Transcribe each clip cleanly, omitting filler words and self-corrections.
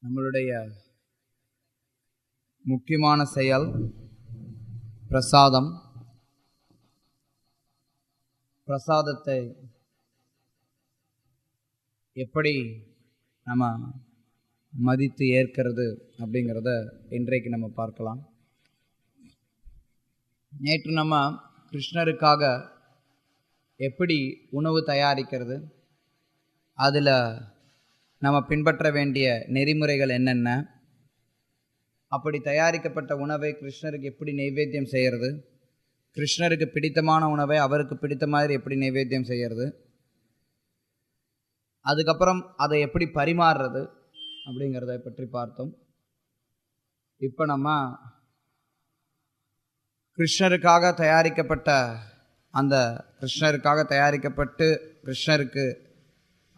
நம்மளுடைய முக்கியமான செயல் பிரசாதம். பிரசாதத்தை எப்படி நம்ம மதித்து ஏற்கிறது அப்படிங்கிறத இன்றைக்கு நம்ம பார்க்கலாம். நேற்று நம்ம கிருஷ்ணருக்காக எப்படி உணவு தயாரிக்கிறது, அதில் நம்ம பின்பற்ற வேண்டிய நெறிமுறைகள் என்னென்ன, அப்படி தயாரிக்கப்பட்ட உணவை கிருஷ்ணருக்கு எப்படி நைவேத்தியம் செய்கிறது, கிருஷ்ணருக்கு பிடித்தமான உணவை அவருக்கு பிடித்த மாதிரி எப்படி நைவேத்தியம் செய்கிறது, அதுக்கப்புறம் அதை எப்படி பரிமாறுறது அப்படிங்கிறத பற்றி பார்த்தோம். இப்போ நம்ம கிருஷ்ணருக்காக தயாரிக்கப்பட்டு கிருஷ்ணருக்கு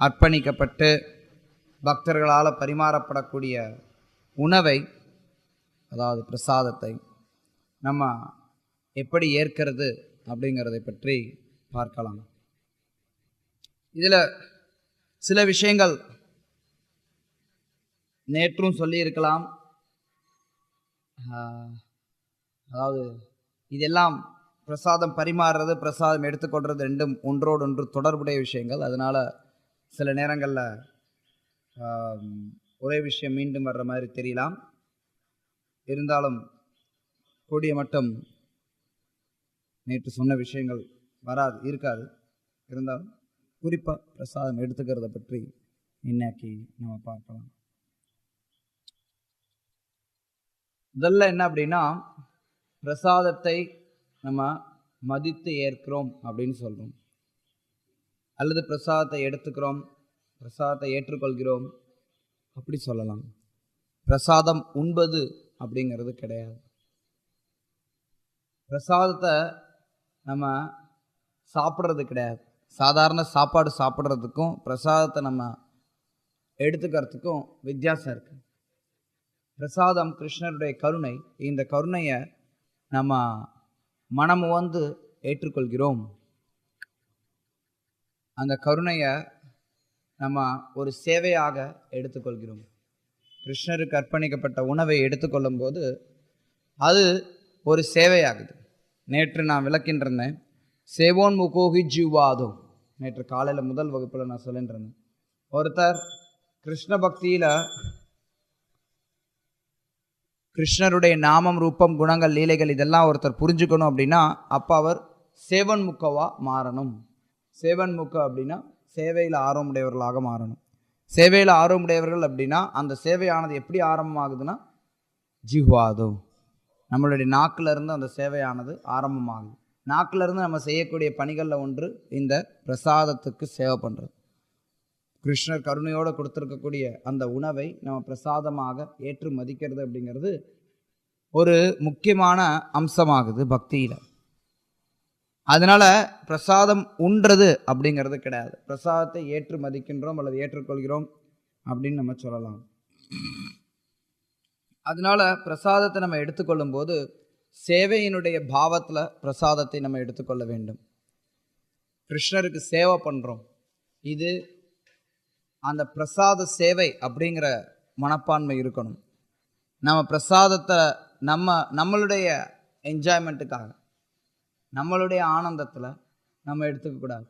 அர்ப்பணிக்கப்பட்டு பக்தர்களால் பரிமாறப்படக்கூடிய உணவை, அதாவது பிரசாதத்தை நம்ம எப்படி ஏற்கிறது அப்படிங்கிறதை பற்றி பார்க்கலாம். இதில் சில விஷயங்கள் நேற்றும் சொல்லியிருக்கலாம். அதாவது இதெல்லாம் பிரசாதம் பரிமாறுறது, பிரசாதம் எடுத்துக்கொள்வது ரெண்டும் ஒன்றோடு ஒன்று தொடர்புடைய விஷயங்கள். அதனால் சில நேரங்களில் ஒரே விஷயம் மீண்டும் வர்ற மாதிரி தெரியலாம். இருந்தாலும் கூடிய மட்டும் நேற்று சொன்ன விஷயங்கள் இருக்காது. இருந்தாலும் குறிப்பாக பிரசாதம் எடுத்துக்கிறத பற்றி இன்னைக்கு நம்ம பார்க்கலாம். முதல்ல என்ன அப்படின்னா, பிரசாதத்தை நம்ம மதித்து ஏற்கிறோம் அப்படின்னு சொல்கிறோம், அல்லது பிரசாதத்தை எடுத்துக்கிறோம், பிரசாதத்தை ஏற்றுக்கொள்கிறோம் அப்படி சொல்லலாம். பிரசாதம் உண்பது அப்படிங்கிறது கிடையாது. பிரசாதத்தை நம்ம சாப்பிட்றது கிடையாது. சாதாரண சாப்பாடு சாப்பிட்றதுக்கும் பிரசாதத்தை நம்ம எடுத்துக்கிறதுக்கும் வித்தியாசம் இருக்கு. பிரசாதம் கிருஷ்ணருடைய கருணை. இந்த கருணையை நம்ம மனம் வந்து ஏற்றுக்கொள்கிறோம். அந்த கருணையை நம்ம ஒரு சேவையாக எடுத்துக்கொள்கிறோம். கிருஷ்ணருக்கு அர்ப்பணிக்கப்பட்ட உணவை எடுத்துக்கொள்ளும் போது அது ஒரு சேவையாகுது. நேற்று நான் விளக்கின்றேன், சேவோன் முகோகி ஜீவாதோ. நேற்று காலையில் முதல் வகுப்பில் நான் சொல்லின்றேன், ஒருத்தர் கிருஷ்ண பக்தியில் கிருஷ்ணருடைய நாமம், ரூபம், குணங்கள், லீலைகள் இதெல்லாம் ஒருத்தர் புரிஞ்சுக்கணும் அப்படின்னா அப்போ அவர் சேவன் முக்கவா மாறணும். சேவன் முக்க அப்படின்னா சேவையில் ஆர்வமுடையவர்களாக மாறணும். சேவையில் ஆர்வமுடையவர்கள் அப்படின்னா அந்த சேவையானது எப்படி ஆரம்பமாகுதுன்னா ஜிஹ்வாதோ, நம்மளுடைய நாக்கிலிருந்து அந்த சேவையானது ஆரம்பமாகுது. நாக்கிலிருந்து நம்ம செய்யக்கூடிய பணிகளில் ஒன்று இந்த பிரசாதத்துக்கு சேவை பண்ணுறது. கிருஷ்ணர் கருணையோடு கொடுத்துருக்கக்கூடிய அந்த உணவை நம்ம பிரசாதமாக ஏற்று மதிக்கிறது அப்படிங்கிறது ஒரு முக்கியமான அம்சமாகுது பக்தியில். அதனால பிரசாதம் உண்றது அப்படிங்கிறது கிடையாது. பிரசாதத்தை ஏற்று மதிக்கின்றோம் அல்லது ஏற்றுக்கொள்கிறோம் அப்படின்னு நம்ம சொல்லலாம். அதனால பிரசாதத்தை நம்ம எடுத்துக்கொள்ளும் போது சேவையினுடைய பாவத்தில் பிரசாதத்தை நம்ம எடுத்துக்கொள்ள வேண்டும். கிருஷ்ணருக்கு சேவை பண்ணுறோம், இது அந்த பிரசாத சேவை அப்படிங்கிற மனப்பான்மை இருக்கணும். நம்ம பிரசாதத்தை நம்மளுடைய என்ஜாய்மெண்ட்டுக்காக, நம்மளுடைய ஆனந்தத்தில் நம்ம எடுத்துக்கக்கூடாது.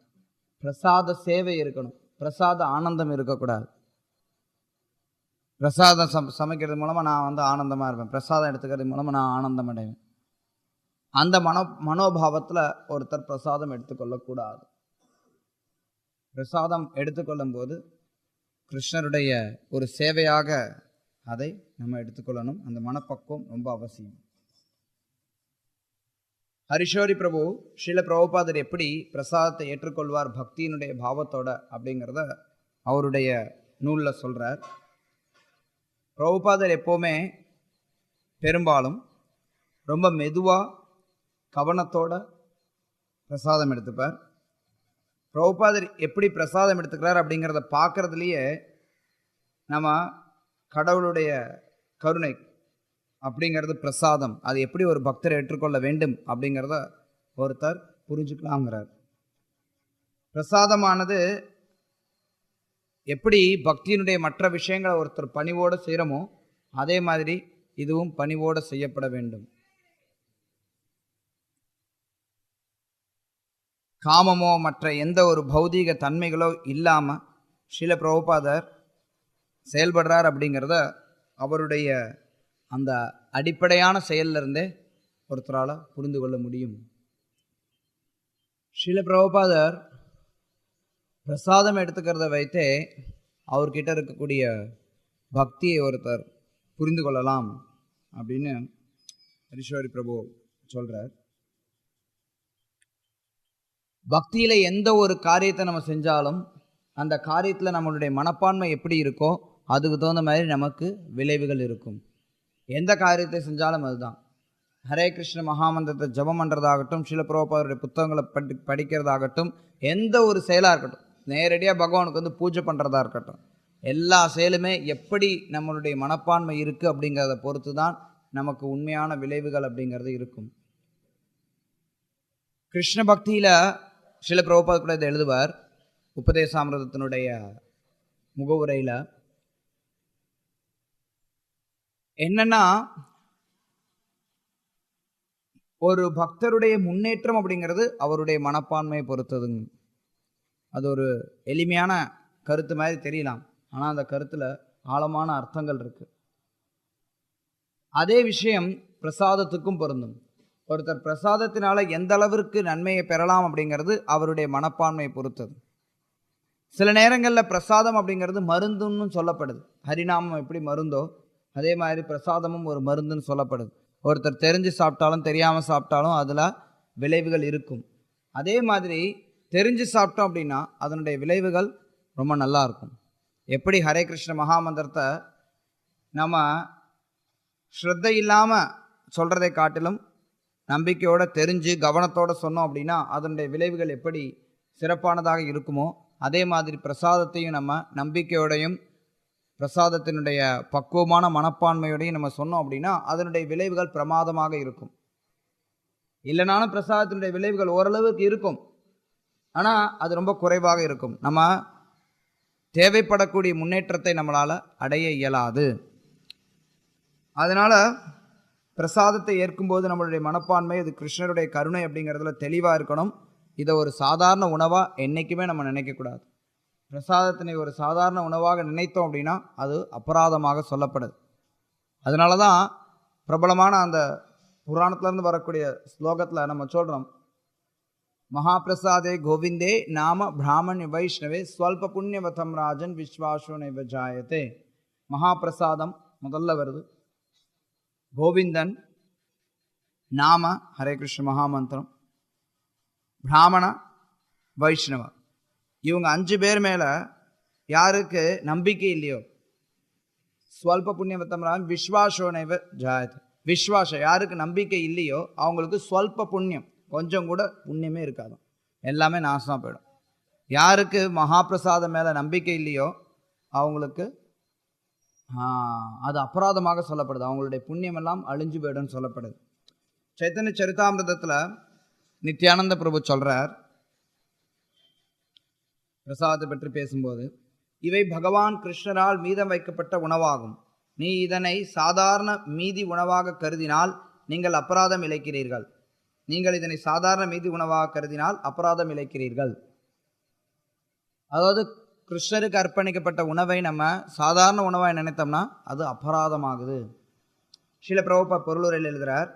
பிரசாத சேவை இருக்கணும், பிரசாத ஆனந்தம் இருக்கக்கூடாது. பிரசாதம் சமைக்கிறது மூலமாக நான் ஆனந்தமாக இருப்பேன், பிரசாதம் எடுத்துக்கிறது மூலமாக நான் ஆனந்தம் அடைவேன். அந்த மனோபாவத்தில் ஒருத்தர் பிரசாதம் எடுத்துக்கொள்ளக்கூடாது. பிரசாதம் எடுத்துக்கொள்ளும் போது கிருஷ்ணருடைய ஒரு சேவையாக அதை நம்ம எடுத்துக்கொள்ளணும். அந்த மனப்பக்குவம் ரொம்ப அவசியம். ஹரிஷோரி பிரபு ஸ்ரீல பிரபுபாதர் எப்படி பிரசாதத்தை ஏற்றுக்கொள்வார் பக்தியினுடைய பாவத்தோட அப்படிங்கிறத அவருடைய நூலில் சொல்கிறார். பிரபுபாதர் எப்போவுமே பெரும்பாலும் ரொம்ப மெதுவாக கவனத்தோட பிரசாதம் எடுத்துப்பார். பிரபுபாதர் எப்படி பிரசாதம் எடுத்துக்கிறார் அப்படிங்கிறத பார்க்கறதுலையே நம்ம கடவுளுடைய கருணை அப்படிங்கிறது பிரசாதம், அது எப்படி ஒரு பக்தரை ஏற்றுக்கொள்ள வேண்டும் அப்படிங்கிறத ஒருத்தர் புரிஞ்சுக்கலாங்கிறார். பிரசாதமானது எப்படி பக்தியினுடைய மற்ற விஷயங்களை ஒருத்தர் பணிவோடு செய்கிறோமோ அதே மாதிரி இதுவும் பணிவோடு செய்யப்பட வேண்டும். காமமோ மற்ற எந்த ஒரு பௌதீக தன்மைகளோ இல்லாமல் ஸ்ரீல பிரபுபாதர் செயல்படுறார் அப்படிங்கிறத அவருடைய அந்த அடிப்படையான செயலிருந்தே ஒருத்தரால் புரிந்து கொள்ள முடியும். ஸ்ரீல பிரபுபாதர் பிரசாதம் எடுத்துக்கிறத வைத்தே அவர்கிட்ட இருக்கக்கூடிய பக்தியை ஒருத்தர் புரிந்து கொள்ளலாம் அப்படின்னு ஹரிஷோரி பிரபு சொல்கிறார். பக்தியில் எந்த ஒரு காரியத்தை நம்ம செஞ்சாலும் அந்த காரியத்தில் நம்மளுடைய மனப்பான்மை எப்படி இருக்கோ அதுக்கு தகுந்த மாதிரி நமக்கு விளைவுகள் இருக்கும். எந்த காரியத்தை செஞ்சாலும் அதுதான். ஹரே கிருஷ்ண மகாமந்திரத்தை ஜபம் பண்ணுறதாகட்டும், ஸ்ரீல பிரபுபாதருடைய புத்தகங்களை படிக்கிறதாகட்டும், எந்த ஒரு செயலாக இருக்கட்டும், நேரடியாக பகவானுக்கு வந்து பூஜை பண்ணுறதா இருக்கட்டும், எல்லா செயலுமே எப்படி நம்மளுடைய மனப்பான்மை இருக்குது அப்படிங்கிறத பொறுத்து தான் நமக்கு உண்மையான விளைவுகள் அப்படிங்கிறது இருக்கும். கிருஷ்ண பக்தியில் ஸ்ரீல பிரபுபாதர் கூட இதை எழுதுவார். உபதேசாமிர்தத்தினுடைய முகவுரையில் என்னன்னா, ஒரு பக்தருடைய முன்னேற்றம் அப்படிங்கிறது அவருடைய மனப்பான்மையை பொறுத்ததுங்க. அது ஒரு எளிமையான கருத்து மாதிரி தெரியலாம், ஆனால் அந்த கருத்தில் ஆழமான அர்த்தங்கள் இருக்கு. அதே விஷயம் பிரசாதத்துக்கும் பொருந்தும். ஒருத்தர் பிரசாதத்தினால எந்த அளவிற்கு நன்மையை பெறலாம் அப்படிங்கிறது அவருடைய மனப்பான்மையை பொறுத்தது. சில நேரங்களில் பிரசாதம் அப்படிங்கிறது மருந்துன்னு சொல்லப்படுது. ஹரிநாமம் எப்படி மருந்தோ அதே மாதிரி பிரசாதமும் ஒரு மருந்துன்னு சொல்லப்படுது. ஒருத்தர் தெரிஞ்சு சாப்பிட்டாலும் தெரியாமல் சாப்பிட்டாலும் அதில் விளைவுகள் இருக்கும். அதே மாதிரி தெரிஞ்சு சாப்பிட்டோம் அப்படின்னா அதனுடைய விளைவுகள் ரொம்ப நல்லா இருக்கும். எப்படி ஹரே கிருஷ்ண மகாமந்திரத்தை நம்ம ஸ்ரத்தை இல்லாமல் சொல்கிறதை காட்டிலும் நம்பிக்கையோடு தெரிஞ்சு கவனத்தோடு சொன்னோம் அப்படின்னா அதனுடைய விளைவுகள் எப்படி சிறப்பானதாக இருக்குமோ அதே மாதிரி பிரசாதத்தையும் நம்ம நம்பிக்கையோடையும் பிரசாதத்தினுடைய பக்குவமான மனப்பான்மையோடையும் நம்ம சொன்னோம் அப்படின்னா அதனுடைய விளைவுகள் பிரமாதமாக இருக்கும். இல்லைனாலும் பிரசாதத்தினுடைய விளைவுகள் ஓரளவுக்கு இருக்கும், ஆனால் அது ரொம்ப குறைவாக இருக்கும். நம்ம தேவைப்படக்கூடிய முன்னேற்றத்தை நம்மளால் அடைய இயலாது. அதனால் பிரசாதத்தை ஏற்கும்போது நம்மளுடைய மனப்பான்மை அது கிருஷ்ணருடைய கருணை அப்படிங்கிறதுல தெளிவாக இருக்கணும். இதை ஒரு சாதாரண உணவாக என்றைக்குமே நம்ம நினைக்கக்கூடாது. பிரசாதத்தினை ஒரு சாதாரண உணவாக நினைத்தோம் அப்படின்னா அது அபராதமாக சொல்லப்படுது. அதனால தான் பிரபலமான அந்த புராணத்திலேருந்து வரக்கூடிய ஸ்லோகத்தில் நம்ம சொல்கிறோம், மகாபிரசாதே கோவிந்தே நாம பிராமண வைஷ்ணவே ஸ்வல்ப புண்ணியவதம் ராஜன் விஸ்வாசோ நைவ ஜாயத்தே. மகாபிரசாதம் முதல்ல வருது, கோவிந்தன் நாம ஹரே கிருஷ்ண மகாமந்திரம், பிராமண வைஷ்ணவ, இவங்க 5 பேர் மேலே யாருக்கு நம்பிக்கை இல்லையோ ஸ்வல்ப புண்ணியவத்தம் ராஜன் விஸ்வாசோ நைவ ஜாயத்தே. விஸ்வாசம் யாருக்கு நம்பிக்கை இல்லையோ அவங்களுக்கு ஸ்வல்ப புண்ணியம், கொஞ்சம் கூட புண்ணியமே இருக்காது, எல்லாமே நாசமாக போயிடும். யாருக்கு மகாபிரசாதம் மேலே நம்பிக்கை இல்லையோ அவங்களுக்கு அது அபராதமாக சொல்லப்படுது, அவங்களுடைய புண்ணியம் எல்லாம் அழிஞ்சு போயிடும்னு சொல்லப்படுது. சைத்தன்ய சரிதாமிர்தத்தில் நித்யானந்த பிரபு சொல்கிறார், பிரசாதத்தை பற்றி பேசும்போது, இவை பகவான் கிருஷ்ணரால் மீதம் வைக்கப்பட்ட உணவாகும். நீ இதனை சாதாரண மீதி உணவாக கருதினால் நீங்கள் அபராதம் இழைக்கிறீர்கள். நீங்கள் இதனை சாதாரண மீதி உணவாக கருதினால் அபராதம் இழைக்கிறீர்கள். அதாவது கிருஷ்ணருக்கு அர்ப்பணிக்கப்பட்ட உணவை நம்ம சாதாரண உணவாக நினைத்தோம்னா அது அபராதமாகுது. ஸ்ரீல பிரபுபாதர் பொருளுரையில் எழுதுகிறார்,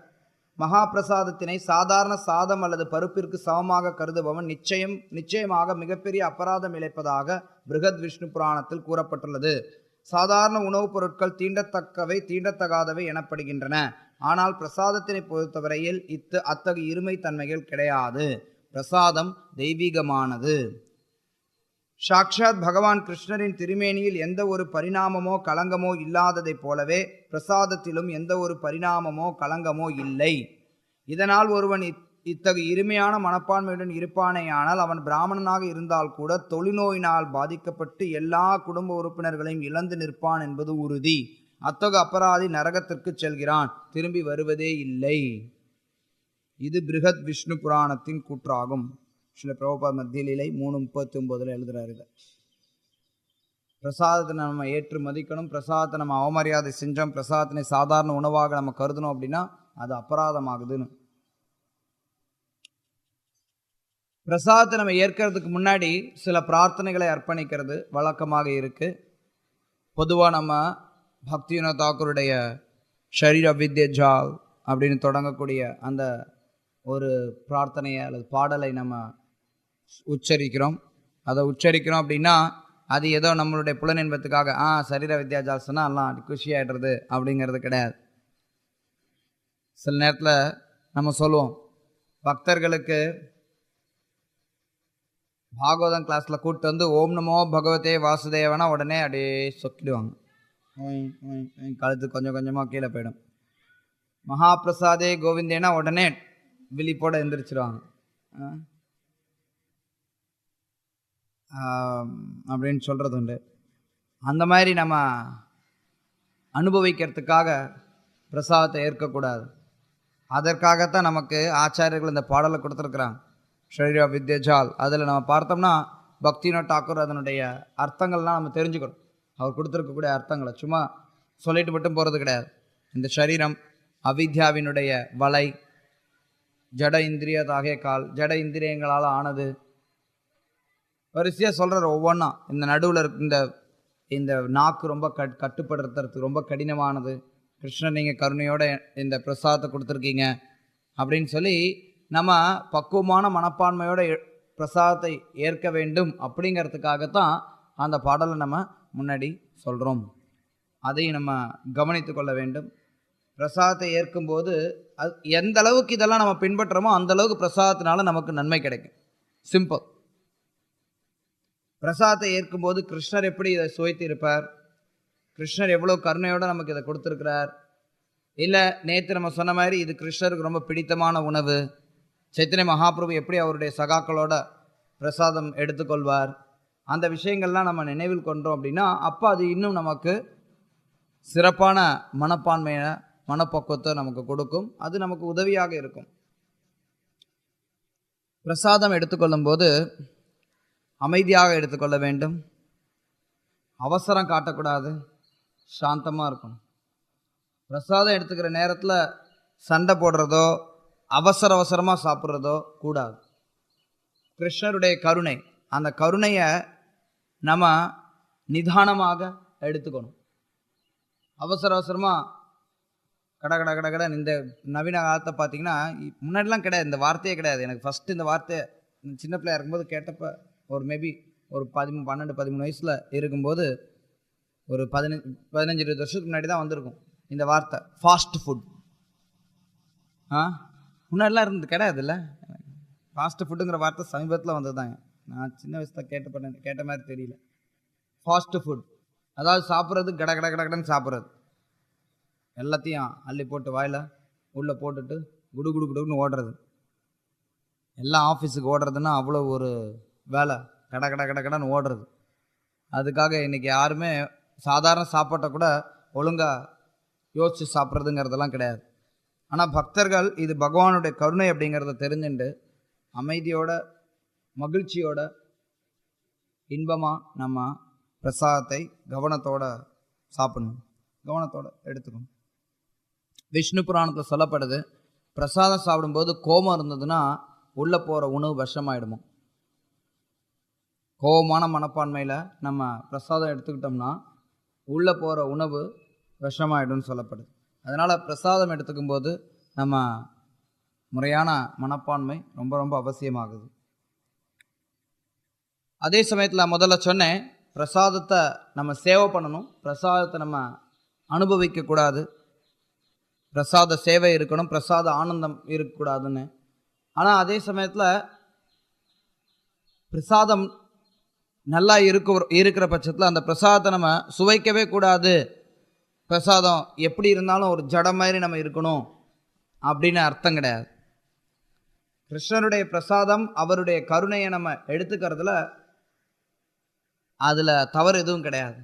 மகாபிரசாதத்தினை சாதாரண சாதம் அல்லது பருப்பிற்கு சமமாக கருதுபவன் நிச்சயமாக மிகப்பெரிய அபராதம் இழைப்பதாக பிருகத் விஷ்ணு புராணத்தில் கூறப்பட்டுள்ளது. சாதாரண உணவுப் பொருட்கள் தீண்டத்தக்கவை தீண்டத்தகாதவை எனப்படுகின்றன. ஆனால் பிரசாதத்தினை பொறுத்தவரையில் அத்தகைய இருமை தன்மைகள் கிடையாது. பிரசாதம் தெய்வீகமானது. சாக்ஷாத் பகவான் கிருஷ்ணரின் திருமேனியில் எந்த ஒரு பரிணாமமோ களங்கமோ இல்லாததைப் போலவே பிரசாதத்திலும் எந்த ஒரு பரிணாமமோ களங்கமோ இல்லை. இதனால் ஒருவன் இத்தகைய இருமையான மனப்பான்மையுடன் இருப்பானேயானால் அவன் பிராமணனாக இருந்தால் கூட தொழுநோயினால் பாதிக்கப்பட்டு எல்லா குடும்ப உறுப்பினர்களையும் இழந்து நிற்பான் என்பது உறுதி. அத்தகைய அபராதி நரகத்திற்கு செல்கிறான், திரும்பி வருவதே இல்லை. இது பிருகத் விஷ்ணு புராணத்தின் கூற்றாகும். ஸ்ரீல பிரபுபாத் மத்திய லீலை 3:39 எழுதுறாரு. பிரசாதத்தை நம்ம ஏற்று மதிக்கணும். பிரசாதத்தை நம்ம அவமரியாதை செஞ்சோம், பிரசாதத்தினை சாதாரண உணவாக நம்ம கருதணும் அப்படின்னா அது அபராதமாகுதுன்னு. பிரசாதத்தை நம்ம ஏற்கிறதுக்கு முன்னாடி சில பிரார்த்தனைகளை அர்ப்பணிக்கிறது வழக்கமாக இருக்கு. பொதுவாக நம்ம பக்திவினோத் தாக்கூருடைய ஷரீர வித்ய ஜால் அப்படின்னு தொடங்கக்கூடிய அந்த ஒரு பிரார்த்தனையை அல்லது பாடலை நம்ம உச்சரிக்கிறோம். அதை உச்சரிக்கிறோம் அப்படின்னா அது ஏதோ நம்மளுடைய புலனின்பத்துக்காக சரீர வித்யாஜால் சொன்னால் எல்லாம் குஷி ஆகிடுறது அப்படிங்கிறது கிடையாது. சில நேரத்தில் நம்ம சொல்லுவோம், பக்தர்களுக்கு பாகவதம் கிளாஸில் கூப்பிட்டு வந்து ஓம் நமோ பகவதே வாசுதேவனா உடனே அப்படியே சொக்கிடுவாங்க. கழுத்து கொஞ்சம் கொஞ்சமாக கீழே போயிடும். மகாபிரசாதே கோவிந்தேனா உடனே விழிப்போடு எந்திரிச்சிருவாங்க. அப்படின்னு சொல்கிறது உண்டு. அந்த மாதிரி நம்ம அனுபவிக்கிறதுக்காக பிரசாதத்தை ஏற்கக்கூடாது. அதற்காகத்தான் நமக்கு ஆச்சாரியர்கள் இந்த பாடலை கொடுத்துருக்குறாங்க, ஷரீர வித்யஜால். அதில் நம்ம பார்த்தோம்னா பக்திவினோத் தாக்கூர் அதனுடைய அர்த்தங்கள்லாம் நம்ம தெரிஞ்சுக்கணும். அவர் கொடுத்துருக்கக்கூடிய அர்த்தங்களை சும்மா சொல்லிட்டு மட்டும் போகிறது கிடையாது. இந்த சரீரம் அவித்யாவினுடைய வலை, ஜட இந்திரியதாகிய கால், ஜட இந்திரியங்களால் ஆனது, வரிசையாக சொல்கிறார் ஒவ்வொன்றா. இந்த நடுவில் இந்த இந்த நாக்கு ரொம்ப கட்டுப்படுத்துறதுக்கு ரொம்ப கடினமானது. கிருஷ்ணன் நீங்கள் கருணையோட இந்த பிரசாதத்தை கொடுத்துருக்கீங்க அப்படின்னு சொல்லி நம்ம பக்குவமான மனப்பான்மையோட பிரசாதத்தை ஏற்க வேண்டும் அப்படிங்கிறதுக்காகத்தான் அந்த பாடலை நம்ம முன்னாடி சொல்கிறோம். அதையும் நம்ம கவனித்து கொள்ள வேண்டும். பிரசாதத்தை ஏற்கும்போது எந்த அளவுக்கு இதெல்லாம் நம்ம பின்பற்றுறோமோ அந்த அளவுக்கு பிரசாதத்தினால நமக்கு நன்மை கிடைக்கும். சிம்பிள். பிரசாதத்தை ஏற்கும்போது கிருஷ்ணர் எப்படி இதை சுவைத்து இருப்பார், கிருஷ்ணர் எவ்வளோ கருணையோடு நமக்கு இதை கொடுத்துருக்கிறார், இல்லை நேற்று நம்ம சொன்ன மாதிரி இது கிருஷ்ணருக்கு ரொம்ப பிடித்தமான உணவு, சைத்தன்ய மகாபிரபு எப்படி அவருடைய சகாக்களோட பிரசாதம் எடுத்துக்கொள்வார், அந்த விஷயங்கள்லாம் நம்ம நினைவில் கொண்டோம் அப்படின்னா அப்போ அது இன்னும் நமக்கு சிறப்பான மனப்பான்மையை மனப்பக்குவத்தை நமக்கு கொடுக்கும். அது நமக்கு உதவியாக இருக்கும். பிரசாதம் எடுத்துக்கொள்ளும் போது அமைதியாக எடுத்துக்கொள்ள வேண்டும். அவசரம் காட்டக்கூடாது, சாந்தமாக இருக்கணும். பிரசாதம் எடுத்துக்கிற நேரத்தில் சண்டை போடுறதோ அவசரமாக சாப்பிட்றதோ கூடாது. கிருஷ்ணருடைய கருணை, அந்த கருணையை நம்ம நிதானமாக எடுத்துக்கணும். அவசரமாக கடை இந்த நவீன காலத்தை பார்த்திங்கன்னா முன்னாடிலாம் கிடையாது, இந்த வார்த்தையே கிடையாது. எனக்கு ஃபஸ்ட்டு இந்த வார்த்தை சின்ன பிள்ளையா இருக்கும்போது கேட்டப்போ ஒரு மேபி ஒரு 12-13 வயசில் இருக்கும்போது ஒரு 15-20 வருஷத்துக்கு முன்னாடி தான் வந்திருக்கும் இந்த வார்த்தை, ஃபாஸ்ட் ஃபுட். முன்னாடிலாம் இருந்து கிடையாது இல்லை. ஃபாஸ்ட் ஃபுட்டுங்கிற வார்த்தை சமீபத்தில் வந்தது தாங்க. நான் சின்ன வயசில் கேட்ட மாதிரி தெரியல. ஃபாஸ்ட் ஃபுட் அதாவது சாப்பிட்றது கடன்னு சாப்பிட்றது, எல்லாத்தையும் அள்ளி போட்டு வாயில் உள்ளே போட்டுட்டு குடுன்னு ஓடுறது. எல்லாம் ஆஃபீஸுக்கு ஓடுறதுன்னா அவ்வளோ ஒரு வேலை, கடன்னு ஓடுறது. அதுக்காக இன்றைக்கி யாருமே சாதாரண சாப்பாட்டை கூட ஒழுங்காக யோசித்து சாப்பிட்றதுங்கிறதெல்லாம் கிடையாது. ஆனால் பக்தர்கள் இது பகவானுடைய கருணை அப்படிங்கிறத தெரிஞ்சுட்டு அமைதியோட மகிழ்ச்சியோட இன்பமாக நம்ம பிரசாதத்தை கவனத்தோடு சாப்பிடணும், கவனத்தோடு எடுத்துக்கணும். விஷ்ணு புராணத்தில் சொல்லப்படுது, பிரசாதம் சாப்பிடும்போது கோபம் இருந்ததுன்னா உள்ளே போகிற உணவு விஷமாயிடுமோ. கோபமான மனப்பான்மையில் நம்ம பிரசாதம் எடுத்துக்கிட்டோம்னா உள்ளே போகிற உணவு விஷமாயிடும்னு சொல்லப்படுது. அதனால் பிரசாதம் எடுத்துக்கும் போது நம்ம முறையான மனப்பான்மை ரொம்ப அவசியமாகுது. அதே சமயத்தில் முதல்ல சொன்னேன், பிரசாதத்தை நம்ம சேவை பண்ணணும், பிரசாதத்தை நம்ம அனுபவிக்கக்கூடாது, பிரசாத சேவை இருக்கணும், பிரசாத ஆனந்தம் இருக்கக்கூடாதுன்னு. ஆனால் அதே சமயத்தில் பிரசாதம் நல்லா இருக்கிற பட்சத்தில் அந்த பிரசாதத்தை நம்ம சுவைக்கவே கூடாது, பிரசாதம் எப்படி இருந்தாலும் ஒரு ஜடம் மாதிரி நம்ம இருக்கணும் அப்படின்னு அர்த்தம் கிடையாது. கிருஷ்ணருடைய பிரசாதம் அவருடைய கருணையை நம்ம எடுத்துக்கிறதுல அதில் தவறு எதுவும் கிடையாது.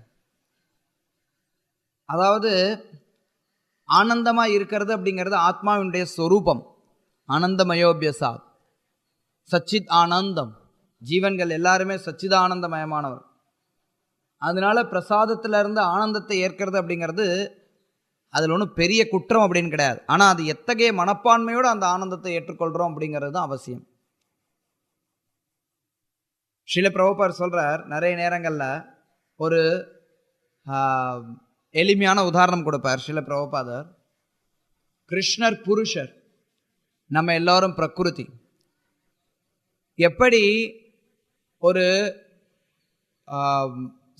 அதாவது ஆனந்தமாக இருக்கிறது அப்படிங்கிறது ஆத்மாவினுடைய ஸ்வரூபம். ஆனந்தமயோபியசாத், சச்சித் ஆனந்தம். ஜீவன்கள் எல்லாருமே சச்சிதானந்தமயமானவர். அதனால பிரசாதத்துல இருந்து ஆனந்தத்தை ஏற்கிறது அப்படிங்கிறது அதில் ஒன்றும் பெரிய குற்றம் அப்படின்னு கிடையாது. ஆனால் அது எத்தகைய மனப்பான்மையோடு அந்த ஆனந்தத்தை ஏற்றுக்கொள்கிறோம் அப்படிங்கிறது தான் அவசியம். ஸ்ரீல பிரபுபாதர் சொல்கிறார், நிறைய நேரங்களில் ஒரு எளிமையான உதாரணம் கொடுப்பார் ஸ்ரீல பிரபுபாதர். கிருஷ்ணர் புருஷர், நம்ம எல்லாரும் பிரகிருதி. எப்படி ஒரு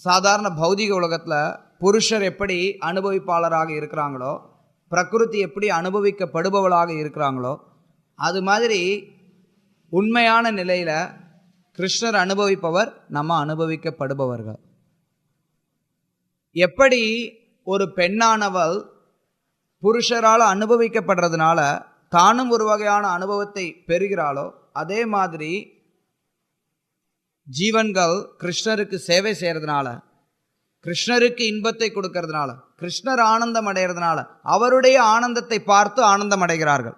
சாதாரண பௌதிக உலகத்தில் புருஷர் எப்படி அனுபவிப்பாளராக இருக்கிறாங்களோ, பிரகிருதி எப்படி அனுபவிக்கப்படுபவளாக இருக்கிறாங்களோ, அது மாதிரி உண்மையான நிலையில் கிருஷ்ணர் அனுபவிப்பவர், நம்ம அனுபவிக்கப்படுபவர்கள். எப்படி ஒரு பெண்ணானவள் புருஷரால் அனுபவிக்கப்படுறதுனால தானும் ஒரு வகையான அனுபவத்தை பெறுகிறாளோ, அதே மாதிரி ஜீவன்கள் கிருஷ்ணருக்கு சேவை செய்யறதுனால, கிருஷ்ணருக்கு இன்பத்தை கொடுக்கறதுனால, கிருஷ்ணர் ஆனந்தம் அடைகிறதுனால அவருடைய ஆனந்தத்தை பார்த்து ஆனந்தம் அடைகிறார்கள்.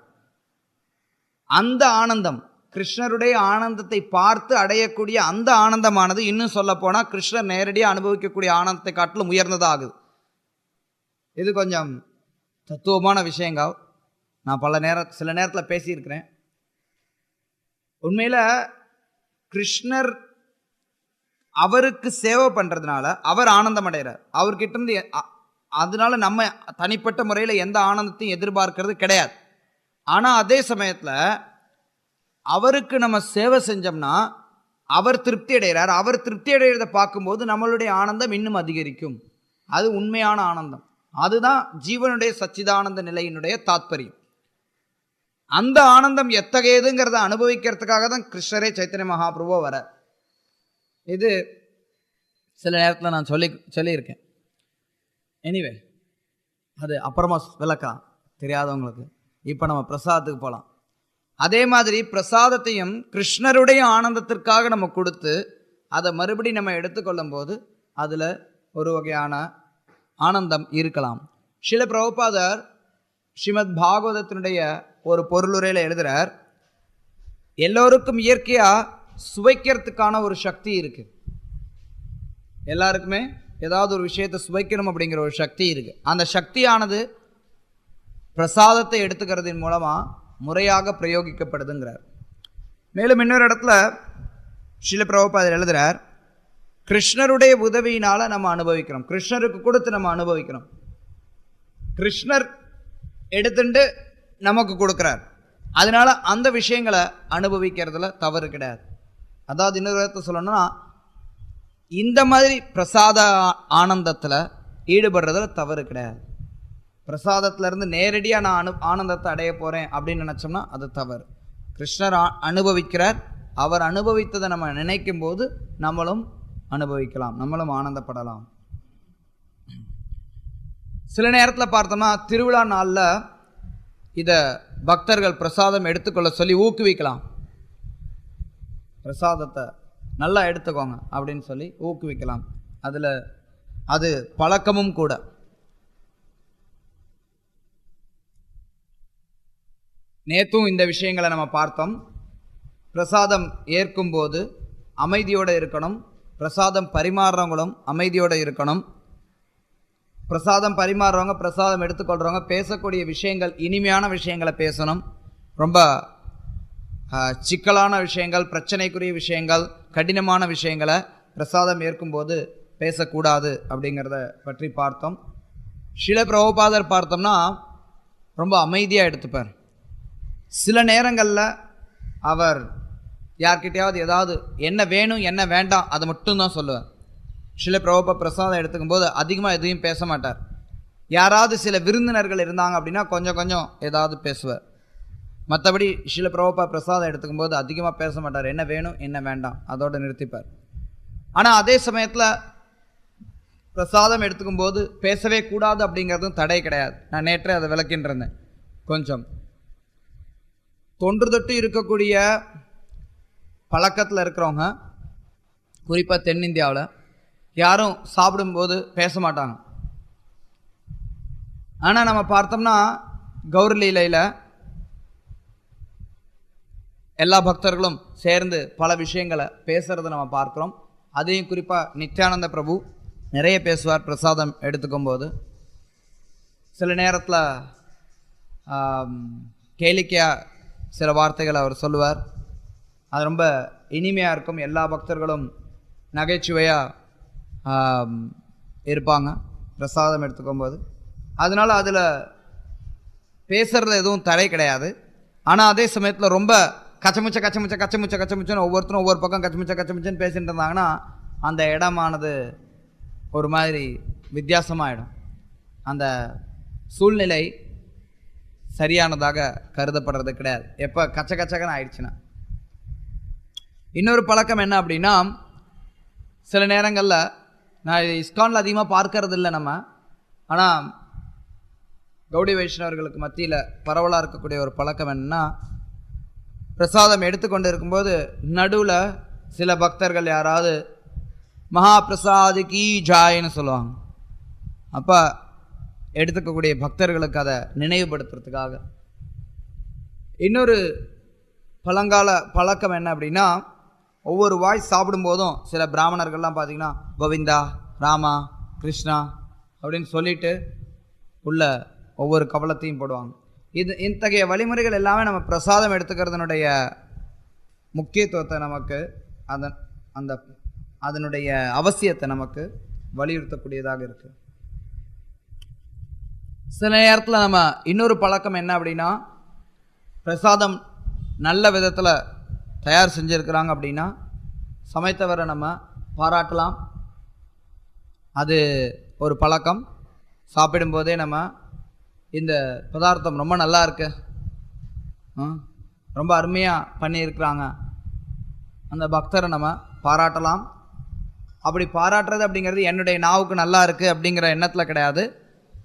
அந்த ஆனந்தம், கிருஷ்ணருடைய ஆனந்தத்தை பார்த்து அடையக்கூடிய அந்த ஆனந்தமானது இன்னும் சொல்ல போனால் கிருஷ்ணர் நேரடியாக அனுபவிக்கக்கூடிய ஆனந்தத்தை காட்டிலும் உயர்ந்ததாகுது. இது கொஞ்சம் தத்துவமான விஷயங்கள். நான் சில நேரத்தில் பேசியிருக்கிறேன். உண்மையில் கிருஷ்ணர் அவருக்கு சேவை பண்ணுறதுனால அவர் ஆனந்தம் அடைகிறார். அவர்கிட்ட இருந்து அதனால நம்ம தனிப்பட்ட முறையில் எந்த ஆனந்தத்தையும் எதிர்பார்க்கறது கிடையாது. ஆனால் அதே சமயத்தில் அவருக்கு நம்ம சேவை செஞ்சோம்னா அவர் திருப்தி அடைகிறார். அவர் திருப்தி அடைகிறத பார்க்கும்போது நம்மளுடைய ஆனந்தம் இன்னும் அதிகரிக்கும். அது உண்மையான ஆனந்தம். அதுதான் ஜீவனுடைய சச்சிதானந்த நிலையினுடைய தாத்பரியம். அந்த ஆனந்தம் எத்தகையதுங்கிறத அனுபவிக்கிறதுக்காக தான் கிருஷ்ணரே சைத்தன்ய மகாபிரபு வர. இது சில நேரத்தில் நான் சொல்லியிருக்கேன். எனிவே அது அப்புறமா விளக்கலாம் தெரியாதவங்களுக்கு. இப்போ நம்ம பிரசாதத்துக்கு போகலாம். அதே மாதிரி பிரசாதத்தையும் கிருஷ்ணருடைய ஆனந்தத்திற்காக நம்ம கொடுத்து அதை மறுபடி நம்ம எடுத்துக்கொள்ளும் போது அதில் ஒரு வகையான ஆனந்தம் இருக்கலாம். ஸ்ரீல பிரபுபாதர் ஸ்ரீமத் பாகவதத்தினுடைய ஒரு பொருளுரையில் எழுதுகிறார், எல்லோருக்கும் இயற்கையாக சுவைக்கிறதுக்கான ஒரு சக்தி இருக்குது. எல்லாருக்குமே ஏதாவது ஒரு விஷயத்தை சுவைக்கணும் அப்படிங்கிற ஒரு சக்தி இருக்குது. அந்த சக்தியானது பிரசாதத்தை எடுத்துக்கிறதின் மூலமாக முறையாக பிரயோகிக்கப்படுதுங்கிறார். மேலும் இன்னொரு இடத்துல ஸ்ரீல பிரபுபாதர் எழுதுகிறார், கிருஷ்ணருடைய உதவியினால் நம்ம அனுபவிக்கிறோம், கிருஷ்ணருக்கு கொடுத்து நம்ம அனுபவிக்கிறோம். கிருஷ்ணர் எடுத்துட்டு நமக்கு கொடுக்குறார். அதனால அந்த விஷயங்களை அனுபவிக்கிறதுல தவறு கிடையாது. அதாவது இன்னொரு விதத்தை சொல்லணும்னா, இந்த மாதிரி பிரசாத ஆனந்தத்தில் ஈடுபடுறதுல தவறு கிடையாது. பிரசாதத்திலேருந்து நேரடியாக நான் ஆனந்தத்தை அடைய போகிறேன் அப்படின்னு நினச்சோம்னா அது தவறு. கிருஷ்ணர் அனுபவிக்கிறார். அவர் அனுபவித்ததை நம்ம நினைக்கும் போது நம்மளும் அனுபவிக்கலாம், நம்மளும் ஆனந்தப்படலாம். சில நேரத்தில் பார்த்தோம்னா திருவிழா நாளில் இதை பக்தர்கள் பிரசாதம் எடுத்துக்கொள்ள சொல்லி ஊக்குவிக்கலாம். பிரசாதத்தை நல்லா எடுத்துக்கோங்க அப்படின்னு சொல்லி ஊக்குவிக்கலாம். அதில் அது பழக்கமும் கூட. நேற்றும் இந்த விஷயங்களை நம்ம பார்த்தோம். பிரசாதம் ஏற்கும்போது அமைதியோடு இருக்கணும். பிரசாதம் பரிமாறுறவங்களும் அமைதியோடு இருக்கணும். பிரசாதம் பரிமாறுறவங்க, பிரசாதம் எடுத்துக்கொள்கிறவங்க பேசக்கூடிய விஷயங்கள் இனிமையான விஷயங்களை பேசணும். ரொம்ப சிக்கலான விஷயங்கள், பிரச்சனைக்குரிய விஷயங்கள், கடினமான விஷயங்களை பிரசாதம் ஏற்கும்போது பேசக்கூடாது அப்படிங்கிறத பற்றி பார்த்தோம். ஸ்ரீல பிரபுபாதர் பார்த்தோம்னா ரொம்ப அமைதியாக எடுத்துப்பார். சில நேரங்களில் அவர் யார்கிட்டையாவது ஏதாவது என்ன வேணும் என்ன வேண்டாம் அதை மட்டும்தான் சொல்லுவார். ஸ்ரீல பிரபுபா பிரசாதம் எடுத்துக்கும்போது அதிகமாக எதையும் பேச மாட்டார். யாராவது சில விருந்தினர்கள் இருந்தாங்க அப்படின்னா கொஞ்சம் ஏதாவது பேசுவார். மற்றபடி ஸ்ரீல பிரபுபா பிரசாதம் எடுத்துக்கும்போது அதிகமாக பேச மாட்டார். என்ன வேணும் என்ன வேண்டாம் அதோடு நிறுத்திப்பார். ஆனால் அதே சமயத்தில் பிரசாதம் எடுத்துக்கும்போது பேசவே கூடாது அப்படிங்கிறதும் தடை கிடையாது. நான் நேற்றே அதை விளக்கின்றேன். கொஞ்சம் தொன்று தொட்டு இருக்கக்கூடிய பழக்கத்தில் இருக்கிறவங்க, குறிப்பாக தென்னிந்தியாவில் யாரும் சாப்பிடும்போது பேச மாட்டாங்க. ஆனால் நம்ம பார்த்தோம்னா கௌரி லீலையில் எல்லா பக்தர்களும் சேர்ந்து பல விஷயங்களை பேசுகிறத நம்ம பார்க்குறோம். அதையும் குறிப்பாக நித்யானந்த பிரபு நிறைய பேசுவார் பிரசாதம் எடுத்துக்கும் போது. சில நேரத்தில் கேளிக்கையாக சில வார்த்தைகள் அவர் சொல்லுவார். அது ரொம்ப இனிமையாக இருக்கும். எல்லா பக்தர்களும் நகைச்சுவையாக இருப்பாங்க பிரசாதம் எடுத்துக்கும் போது. அதனால் அதில் பேசுகிறது எதுவும் தடை கிடையாது. ஆனால் அதே சமயத்தில் ரொம்ப கச்சமுச்சன்னு ஒவ்வொருத்தரும் ஒவ்வொரு பக்கம் கச்சமுச்சன்னு பேசிட்டு இருந்தாங்கன்னா அந்த இடமானது ஒரு மாதிரி வித்தியாசமாகிடும். அந்த சூழ்நிலை சரியானதாக கருதப்படுறது கிடையாது எப்போ கச்சகன்னு ஆயிடுச்சுன்னா. இன்னொரு பழக்கம் என்ன அப்படின்னா, சில நேரங்களில் நான் இஸ்கானில் அதிகமாக பார்க்கறது இல்லை நம்ம, ஆனால் கௌடி வைஷ்ணவர்களுக்கு மத்தியில் பரவலாக இருக்கக்கூடிய ஒரு பழக்கம் என்னன்னா, பிரசாதம் எடுத்துக்கொண்டு இருக்கும்போது நடுவில் சில பக்தர்கள் யாராவது மகா பிரசாது கீ ஜாயின்னு சொல்லுவாங்க. அப்போ எடுத்துக்கக்கூடிய பக்தர்களுக்கு அதை நினைவுபடுத்துறதுக்காக. இன்னொரு பழங்கால பழக்கம் என்ன அப்படின்னா, ஒவ்வொரு வாய் சாப்பிடும்போதும் சில பிராமணர்கள்லாம் பார்த்திங்கன்னா கோவிந்தா ராமா கிருஷ்ணா அப்படின்னு சொல்லிட்டு உள்ள ஒவ்வொரு கவலத்தையும் போடுவாங்க. இத்தகைய வழிமுறைகள் எல்லாமே நம்ம பிரசாதம் எடுத்துக்கிறதுனுடைய முக்கியத்துவத்தை நமக்கு அதனுடைய அவசியத்தை நமக்கு வலியுறுத்தக்கூடியதாக இருக்குது. சில நேரத்தில் நம்ம இன்னொரு பழக்கம் என்ன அப்படின்னா, பிரசாதம் நல்ல விதத்தில் தயார் செஞ்சுருக்கிறாங்க அப்படின்னா சமைத்தவரை நம்ம பாராட்டலாம். அது ஒரு பழக்கம். சாப்பிடும்போதே நம்ம இந்த பதார்த்தம் ரொம்ப நல்லா இருக்கு, ரொம்ப அருமையாக பண்ணியிருக்கிறாங்க, அந்த பக்தரை நம்ம பாராட்டலாம். அப்படி பாராட்டுறது அப்படிங்கிறது என்னுடைய நாவுக்கு நல்லா இருக்குது அப்படிங்கிற எண்ணத்தில் கிடையாது.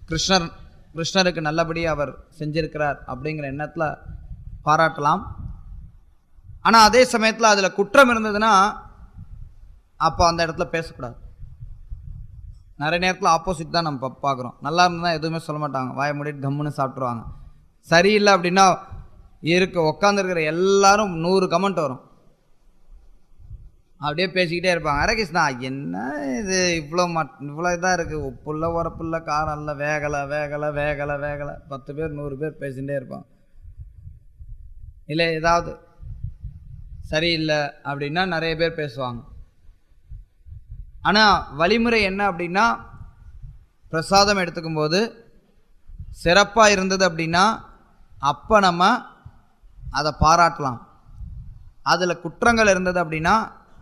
கிருஷ்ணருக்கு நல்லபடியாக அவர் செஞ்சிருக்கிறார் அப்படிங்கிற எண்ணத்தில் பாராட்டலாம். ஆனால் அதே சமயத்தில் அதில் குற்றம் இருந்ததுன்னா அப்போ அந்த இடத்துல பேசக்கூடாது. நிறைய நேரத்தில் ஆப்போசிட் தான் நம்ம பார்க்குறோம். நல்லா இருந்ததுன்னா எதுவுமே சொல்ல மாட்டாங்க, வாயை மூடிட்டு கம்முன்னு சாப்பிட்ருவாங்க. சரியில்லை அப்படின்னா உட்காந்துருக்கிற எல்லாரும் 100 கமெண்ட் வரும். அப்படியே பேசிக்கிட்டே இருப்பாங்க. அரே கிருஷ்ணா என்ன இது இவ்வளோ இதாக இருக்குது, உப்புள்ள உரப்புள்ள காரம் இல்லை, வேகலை 10 பேர் 100 பேர் பேசிகிட்டே இருப்பாங்க. இல்லை ஏதாவது சரியில்லை அப்படின்னா நிறைய பேர் பேசுவாங்க. ஆனால் வழிமுறை என்ன அப்படின்னா, பிரசாதம் எடுத்துக்கும் போது சிறப்பாக இருந்தது அப்படின்னா அப்போ நம்ம அதை பாராட்டலாம். அதில் குற்றங்கள் இருந்தது அப்படின்னா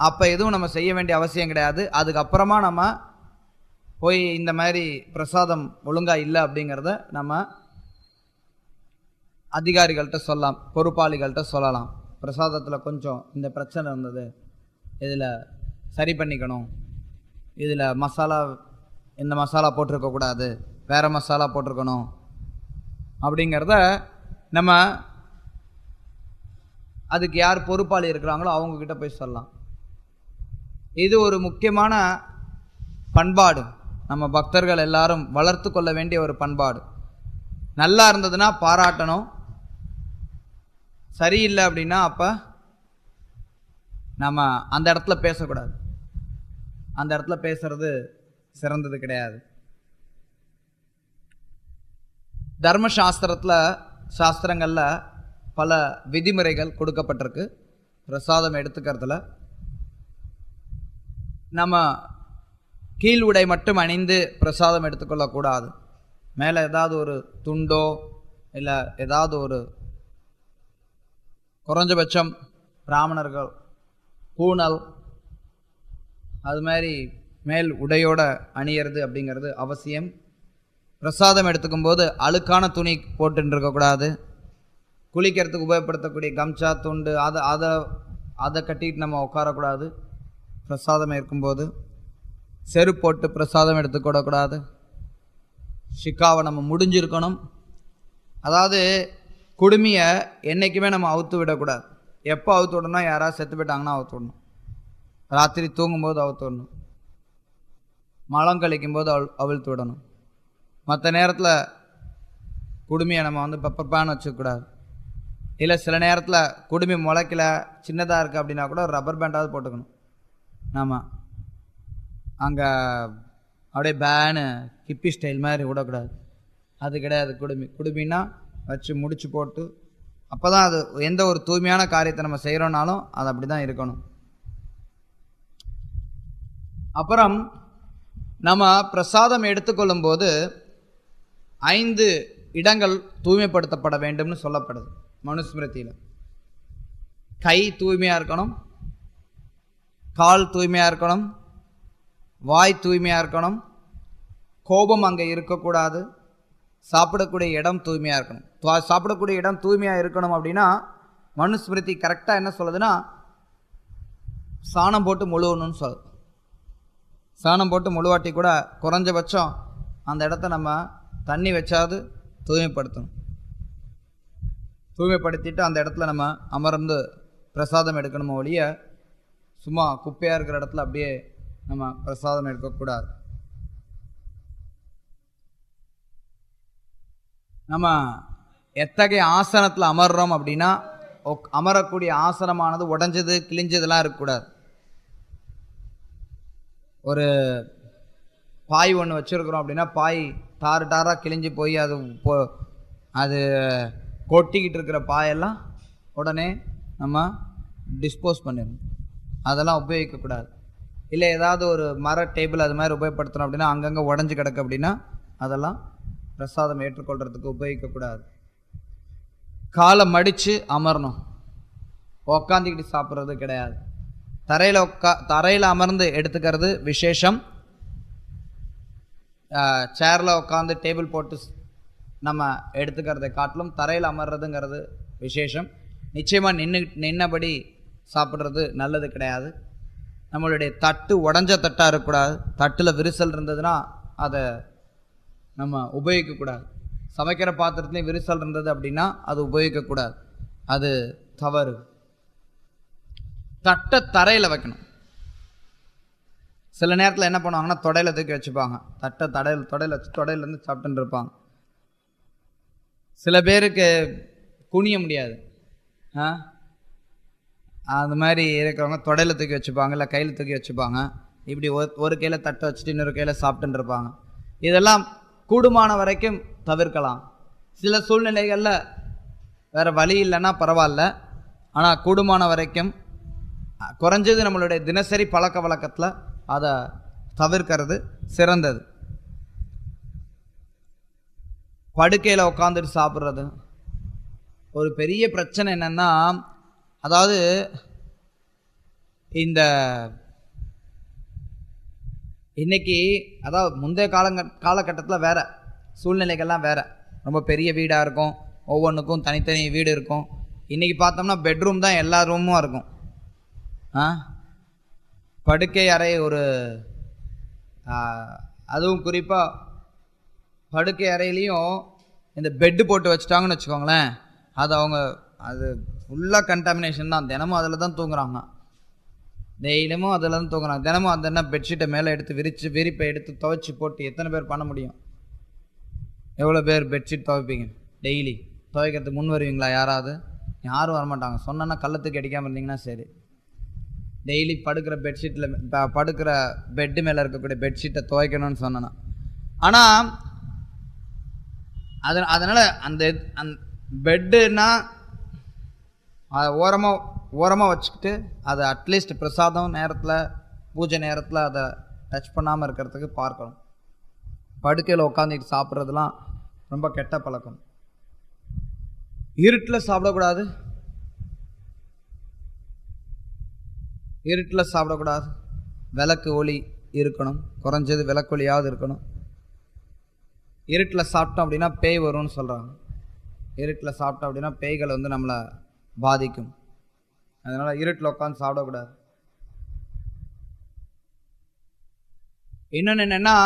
அப்போ எதுவும் நம்ம செய்ய வேண்டிய அவசியம் கிடையாது. அதுக்கப்புறமா நம்ம போய் இந்த மாதிரி பிரசாதம் ஒழுங்காக இல்லை அப்படிங்கிறத நம்ம அதிகாரிகள்கிட்ட சொல்லலாம், பொறுப்பாளிகள்கிட்ட சொல்லலாம். பிரசாதத்தில் கொஞ்சம் இந்த பிரச்சனை இருந்தது, இதில் சரி பண்ணிக்கணும், இதில் மசாலா இந்த மசாலா போட்டிருக்கக்கூடாது, வேறு மசாலா போட்டிருக்கணும் அப்படிங்கிறத நம்ம அதுக்கு யார் பொறுப்பாளி இருக்கிறாங்களோ அவங்கக்கிட்ட போய் சொல்லலாம். இது ஒரு முக்கியமான பண்பாடு, நம்ம பக்தர்கள் எல்லாரும் வளர்த்து கொள்ள வேண்டிய ஒரு பண்பாடு. நல்லா இருந்ததுன்னா பாராட்டணும், சரியில்லை அப்படின்னா அப்போ நம்ம அந்த இடத்துல பேசக்கூடாது. அந்த இடத்துல பேசுறது சிறந்தது கிடையாது. சாஸ்திரங்களில் பல விதிமுறைகள் கொடுக்கப்பட்டிருக்கு. பிரசாதம் எடுத்துக்கிறதுல நம்ம கீழ் உடை மட்டும் அணிந்து பிரசாதம் எடுத்துக்கொள்ளக்கூடாது. மேலே ஏதாவது ஒரு துண்டோ இல்லை ஏதாவது ஒரு குறைஞ்சபட்சம் பிராமணர்கள் பூணல் அது மாதிரி மேல் உடையோட அணியிறது அப்படிங்கிறது அவசியம். பிரசாதம் எடுத்துக்கும் போது அழுக்கான துணி போட்டுன்னு இருக்கக்கூடாது. குளிக்கிறதுக்கு உபயோகப்படுத்தக்கூடிய கம்சா துண்டு அதை கட்டிட்டு நம்ம உட்காரக்கூடாது. பிரசாதம் இருக்கும்போது செருப்பு போட்டு பிரசாதம் எடுத்துக்கூடக்கூடாது. ஷிக்காவை நம்ம முடிஞ்சிருக்கணும். அதாவது குடுமியை என்றைக்குமே நம்ம அவுத்து விடக்கூடாது. எப்போ அவுத்து விடணும்னா, யாராவது செத்து போயிட்டாங்கன்னா அவுத்து விடணும், ராத்திரி தூங்கும்போது அவுத்து விடணும், மலம் கழிக்கும்போது அவிழ்த்து விடணும். மற்ற நேரத்தில் குடுமியை நம்ம பெப்பர் பேன் வச்சுக்கூடாது. இல்லை சில நேரத்தில் குடுமி முளைக்கல சின்னதாக இருக்குது அப்படின்னா கூட ரப்பர் பேண்டாவது போட்டுக்கணும். நாம் அங்கே அப்படியே பேனு ஹிப்பி ஸ்டைல் மாதிரி விடக்கூடாது. அது கிடையாது குடுமி. குடுமின்னா வச்சு முடிச்சு போட்டு, அப்போ தான் அது எந்த ஒரு தூய்மையான காரியத்தை நம்ம செய்கிறோன்னாலும் அது அப்படி தான் இருக்கணும். அப்புறம் நம்ம பிரசாதம் எடுத்துக்கொள்ளும் போது 5 இடங்கள் தூய்மைப்படுத்தப்பட வேண்டும்னு சொல்லப்படுது மனுஸ்மிருதியில். கை தூய்மையாக இருக்கணும், கால் தூய்மையாக இருக்கணும், வாய் தூய்மையாக இருக்கணும், கோபம் அங்கே இருக்கக்கூடாது, சாப்பிடக்கூடிய இடம் தூய்மையாக இருக்கணும். சாப்பிடக்கூடிய இடம் தூய்மையாக இருக்கணும் அப்படின்னா மனுஸ்மிருதி கரெக்டாக என்ன சொல்லுதுன்னா சாணம் போட்டு முழுவணும்னு சொல்லுது. சாணம் போட்டு முழுவாட்டி கூட குறைஞ்சபட்சம் அந்த இடத்த நம்ம தண்ணி வச்சாது தூய்மைப்படுத்தணும். தூய்மைப்படுத்திட்டு அந்த இடத்துல நம்ம அமர்ந்து பிரசாதம் எடுக்கணுமோ ஒழிய சும்மா குப்பையாக இருக்கிற இடத்துல அப்படியே நம்ம பிரசாதம் எடுக்கக்கூடாது. நம்ம எத்தகைய ஆசனத்தில் அமர்றோம் அப்படின்னா அமரக்கூடிய ஆசனமானது உடஞ்சது கிழிஞ்சதெல்லாம் இருக்கக்கூடாது. ஒரு பாய் ஒன்று வச்சுருக்குறோம் அப்படின்னா பாய் டாராக கிழிஞ்சு போய் அது கொட்டிக்கிட்டு இருக்கிற பாயெல்லாம் உடனே நம்ம டிஸ்போஸ் பண்ணிடணும். அதெல்லாம் உபயோகிக்கக்கூடாது. இல்லை ஏதாவது ஒரு மர டேபிள் அது மாதிரி உபயோகப்படுத்தணும் அப்படின்னா அங்கங்கே உடஞ்சி கிடக்கு அப்படின்னா அதெல்லாம் பிரசாதம் ஏற்றுக்கொள்கிறதுக்கு உபயோகிக்கக்கூடாது. காலை மடித்து அமரணும், உக்காந்துக்கிட்டு சாப்பிட்றது கிடையாது. தரையில் அமர்ந்து எடுத்துக்கிறது விசேஷம். சேரில் உட்காந்து டேபிள் போட்டு நம்ம எடுத்துக்கிறதை காட்டிலும் தரையில் அமர்றதுங்கிறது விசேஷம். நிச்சயமாக நின்னபடி சாப்பிட்றது நல்லது கிடையாது. நம்மளுடைய தட்டு உடஞ்ச தட்டாக இருக்கக்கூடாது. தட்டில் விரிசல் இருந்ததுன்னா அதை நம்ம உபயோகிக்கக்கூடாது. சமைக்கிற பாத்திரத்துலேயும் விரிசல் இருந்தது அப்படின்னா அது உபயோகிக்கக்கூடாது, அது தவறு. தட்டை தரையில் வைக்கணும். சில நேரத்தில் என்ன பண்ணுவாங்கன்னா தொடையில் தூக்கி வச்சுப்பாங்க. தட்டை தொடையில் வச்சு தொடையிலேருந்து சாப்பிட்டுன்னு இருப்பாங்க. சில பேருக்கு குனிய முடியாது, அந்த மாதிரி இருக்கிறவங்க தொடையில் தூக்கி வச்சுப்பாங்க, இல்லை கையில் தூக்கி வச்சுப்பாங்க. இப்படி ஒரு கையில் தட்டை வச்சுட்டு இன்னொரு கையில் சாப்பிட்டுன்னு இருப்பாங்க. இதெல்லாம் கூடுமான வரைக்கும் தவிர்க்கலாம். சில சூழ்நிலைகளில் வேறு வழி இல்லைன்னா பரவாயில்ல, ஆனால் கூடுமான வரைக்கும் குறைஞ்சது நம்மளுடைய தினசரி பழக்க வழக்கத்தில் அதை தவிர்க்கிறது சிறந்தது. படுக்கையில் உட்காந்துட்டு சாப்பிட்றது ஒரு பெரிய பிரச்சனை. என்னென்னா, அதாவது இந்த இன்னைக்கு, அதாவது முந்தைய காலகட்டத்தில் வேறு சூழ்நிலைகள்லாம் வேறு. ரொம்ப பெரிய வீடாக இருக்கும், ஒவ்வொன்றுக்கும் தனித்தனி வீடு இருக்கும். இன்றைக்கி பார்த்தோம்னா பெட்ரூம் தான் எல்லா ரூமும் இருக்கும். படுக்கை அறை ஒரு, அதுவும் குறிப்பாக படுக்கை அறையிலையும் இந்த பெட்டு போட்டு வச்சுட்டாங்கன்னு வச்சுக்கோங்களேன், அது ஃபுல்லாக கண்டாமினேஷன் தான். தினமும் அதில் தான் தூங்குறாங்க, டெய்லியும் அதில் தான் தூங்குறாங்க. தினமும் அந்த என்ன பெட்ஷீட்டை மேலே எடுத்து விரிப்பை எடுத்து துவைச்சி போட்டு எத்தனை பேர் பண்ண முடியும்? எவ்வளோ பேர் பெட்ஷீட் துவைப்பீங்க? டெய்லி துவைக்கிறதுக்கு முன் வருவீங்களா? யாரும் வரமாட்டாங்க. சொன்னோன்னா கள்ளத்துக்கு அடிக்காமல் இருந்தீங்கன்னா சரி. டெய்லி படுக்கிற பெட்டு மேலே இருக்கக்கூடிய பெட்ஷீட்டை துவைக்கணும்னு சொன்னேன்னா, ஆனால் அதனால் அந்த பெட்டுன்னா அதை ஓரமாக வச்சுக்கிட்டு அதை அட்லீஸ்ட் பிரசாதம் நேரத்தில் பூஜை நேரத்தில் அதை டச் பண்ணாமல் இருக்கிறதுக்கு பார்க்கணும். படுக்கையில் உட்காந்துட்டு சாப்பிட்றதுலாம் ரொம்ப கெட்ட பழக்கம். இருட்டில் சாப்பிடக்கூடாது, விளக்கு ஒளி இருக்கணும், குறைஞ்சது விளக்கு ஒளியாவது இருக்கணும். இருட்டில் சாப்பிட்டோம் அப்படின்னா பேய் வரும்னு சொல்கிறாங்க. இருட்டில் சாப்பிட்டோம் அப்படின்னா பேய்கள் நம்மளை பாதிக்கும். அதனால் இருட்டில் உட்காந்து சாப்பிடக்கூடாது. இன்னொன்று என்னென்னா,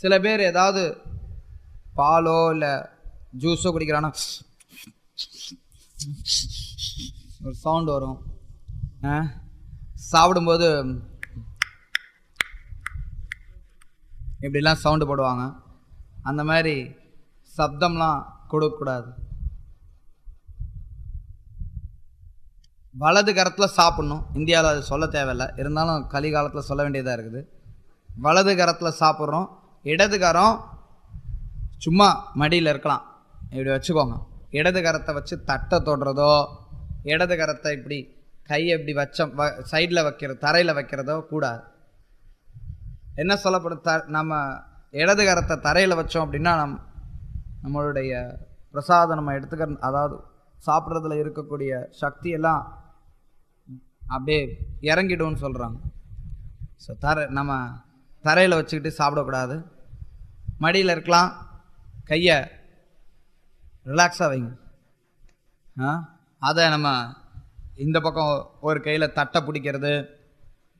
சில பேர் ஏதாவது பாலோ இல்லை ஜூஸோ குடிக்கிறான்னா ஒரு சவுண்டு வரும். சாப்பிடும்போது இப்படிலாம் சவுண்டு போடுவாங்க. அந்த மாதிரி சப்தம்லாம் கொடுக்கக்கூடாது. வலது கரத்தில் சாப்பிட்ணும். இந்தியாவில் அது சொல்ல தேவையில்லை, இருந்தாலும் கலிகாலத்தில் சொல்ல வேண்டியதாக இருக்குது. வலது கரத்தில் சாப்பிட்றோம், இடது கரம் சும்மா மடியில் இருக்கலாம், இப்படி வச்சுக்கோங்க. இடது கரத்தை வச்சு தட்டை தொடுறதோ, இடது கரத்தை இப்படி கையை இப்படி சைடில் வைக்கிறது, தரையில் வைக்கிறதோ கூடாது. என்ன சொல்லப்படுது, நம்ம இடது கரத்தை தரையில் வச்சோம் அப்படின்னா நம்மளுடைய பிரசாதம் நம்ம எடுத்துக்கிற, அதாவது சாப்பிட்றதுல இருக்கக்கூடிய சக்தியெல்லாம் அப்படியே இறங்கிடும்னு சொல்கிறாங்க. ஸோ நம்ம தரையில் வச்சுக்கிட்டு சாப்பிடக்கூடாது. மடியில் இருக்கலாம், கையை ரிலாக்ஸாக வைங்க. அதை நம்ம இந்த பக்கம் ஒரு கையில் தட்டை பிடிக்கிறது,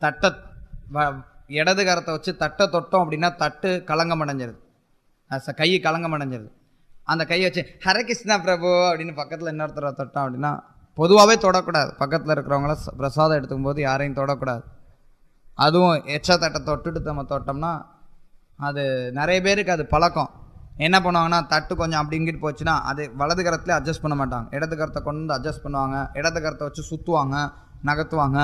தட்டை இடது கரத்தை வச்சு தட்டை தொட்டோம் அப்படின்னா தட்டு கலங்கம் அடைஞ்சிருது, கை கலங்கம் அடைஞ்சிருது. அந்த கையை வச்சு ஹரே கிருஷ்ணா பிரபு அப்படின்னு பக்கத்தில் இன்னொருத்தர தொட்டோம் அப்படின்னா, பொதுவாகவே தொடக்கூடாது. பக்கத்தில் இருக்கிறவங்கள பிரசாதம் எடுத்துக்கும் போது யாரையும் தொடக்கூடாது. அதுவும் எச்சா தட்டை தொட்டுட்டு நம்ம தொட்டோம்னா அது நிறைய பேருக்கு அது பழக்கம். என்ன பண்ணுவாங்கன்னா, தட்டு கொஞ்சம் அப்படி இங்கிட்டு போச்சுன்னா அது வலது கரத்துலேயே அட்ஜஸ்ட் பண்ண மாட்டாங்க, இடது கரத்தை கொண்டு வந்து அட்ஜஸ்ட் பண்ணுவாங்க, இடது கரத்தை வச்சு சுற்றுவாங்க, நகர்த்துவாங்க.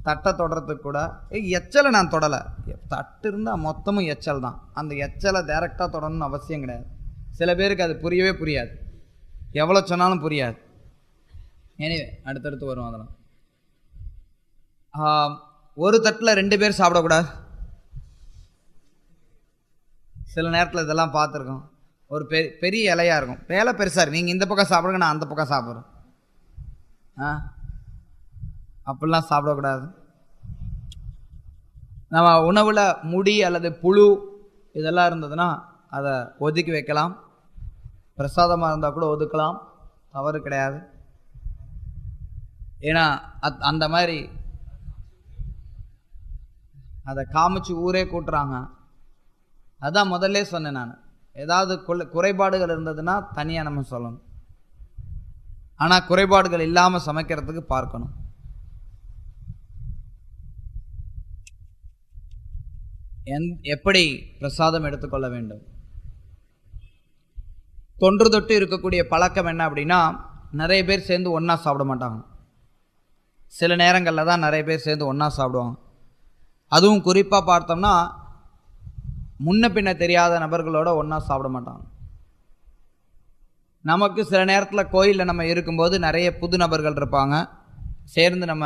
தட்டை தொடுறதுக்கு கூட எச்சலை நான் தொடலை, தட்டு இருந்தால் மொத்தமும் எச்சல் தான், அந்த எச்சலை டைரெக்டாக தொடரணும்னு அவசியம் கிடையாது. சில பேருக்கு அது புரியவே புரியாது, எவ்வளோ சொன்னாலும் புரியாது. எனவே அடுத்தடுத்து வரும் அதெல்லாம். ஒரு தட்டில் 2 பேர் சாப்பிடக்கூடாது. சில நேரத்தில் இதெல்லாம் பார்த்துருக்கோம், ஒரு பெரிய இலையாக இருக்கும், வேலை பெருசாக இருக்கும், நீங்கள் இந்த பக்கம் சாப்பிடுங்க, நான் அந்த பக்கம் சாப்பிட்றேன். அப்படிலாம் சாப்பிடக்கூடாது. நம்ம உணவில் முடி அல்லது புழு இதெல்லாம் இருந்ததுன்னா அதை ஒதுக்கி வைக்கலாம். பிரசாதமாக இருந்தால் கூட ஒதுக்கலாம், தவறு கிடையாது. ஏன்னா அந்த மாதிரி அதை காமிச்சு ஊரே கூட்டுறாங்க. அதான் முதல்ல சொன்னேன் நான், ஏதாவது குறைபாடுகள் இருந்ததுன்னா தனியாக நம்ம சொல்லணும். ஆனால் குறைபாடுகள் இல்லாமல் சமைக்கிறதுக்கு பார்க்கணும். எப்படி பிரசாதம் எடுத்துக்கொள்ள வேண்டும்? தொன்று தொட்டு இருக்கக்கூடிய பழக்கம் என்ன அப்படின்னா, நிறைய பேர் சேர்ந்து ஒன்றா சாப்பிட மாட்டாங்க. சில நேரங்களில் தான் நிறைய பேர் சேர்ந்து ஒன்றா சாப்பிடுவாங்க. அதுவும் குறிப்பாக பார்த்தோம்னா முன்ன பின்ன தெரியாத நபர்களோட ஒன்றா சாப்பிட மாட்டாங்க. நமக்கு சில நேரத்தில் கோயிலில் நம்ம இருக்கும்போது நிறைய புது நபர்கள் இருப்பாங்க, சேர்ந்து நம்ம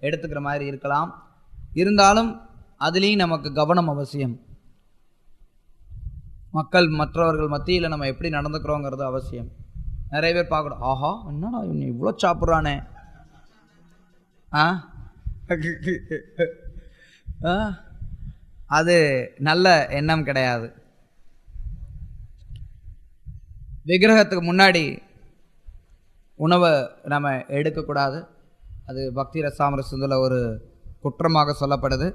எடுத்துக்கிற மாதிரி இருக்கலாம். இருந்தாலும் அதுலேயும் நமக்கு கவனம் அவசியம். மற்றவர்கள் மத்தியில் நம்ம எப்படி நடந்துக்கிறோங்கிறது அவசியம். நிறைய பேர் பார்க்கணும், ஆஹா என்னடா இவன் இவ்வளோ சாப்பிட்றானே, அது நல்ல எண்ணம் கிடையாது. விக்கிரகத்துக்கு முன்னாடி உணவை நம்ம எடுக்கக்கூடாது. அது பக்தி ரசாமிரசத்தில் ஒரு குற்றமாக சொல்லப்படுது.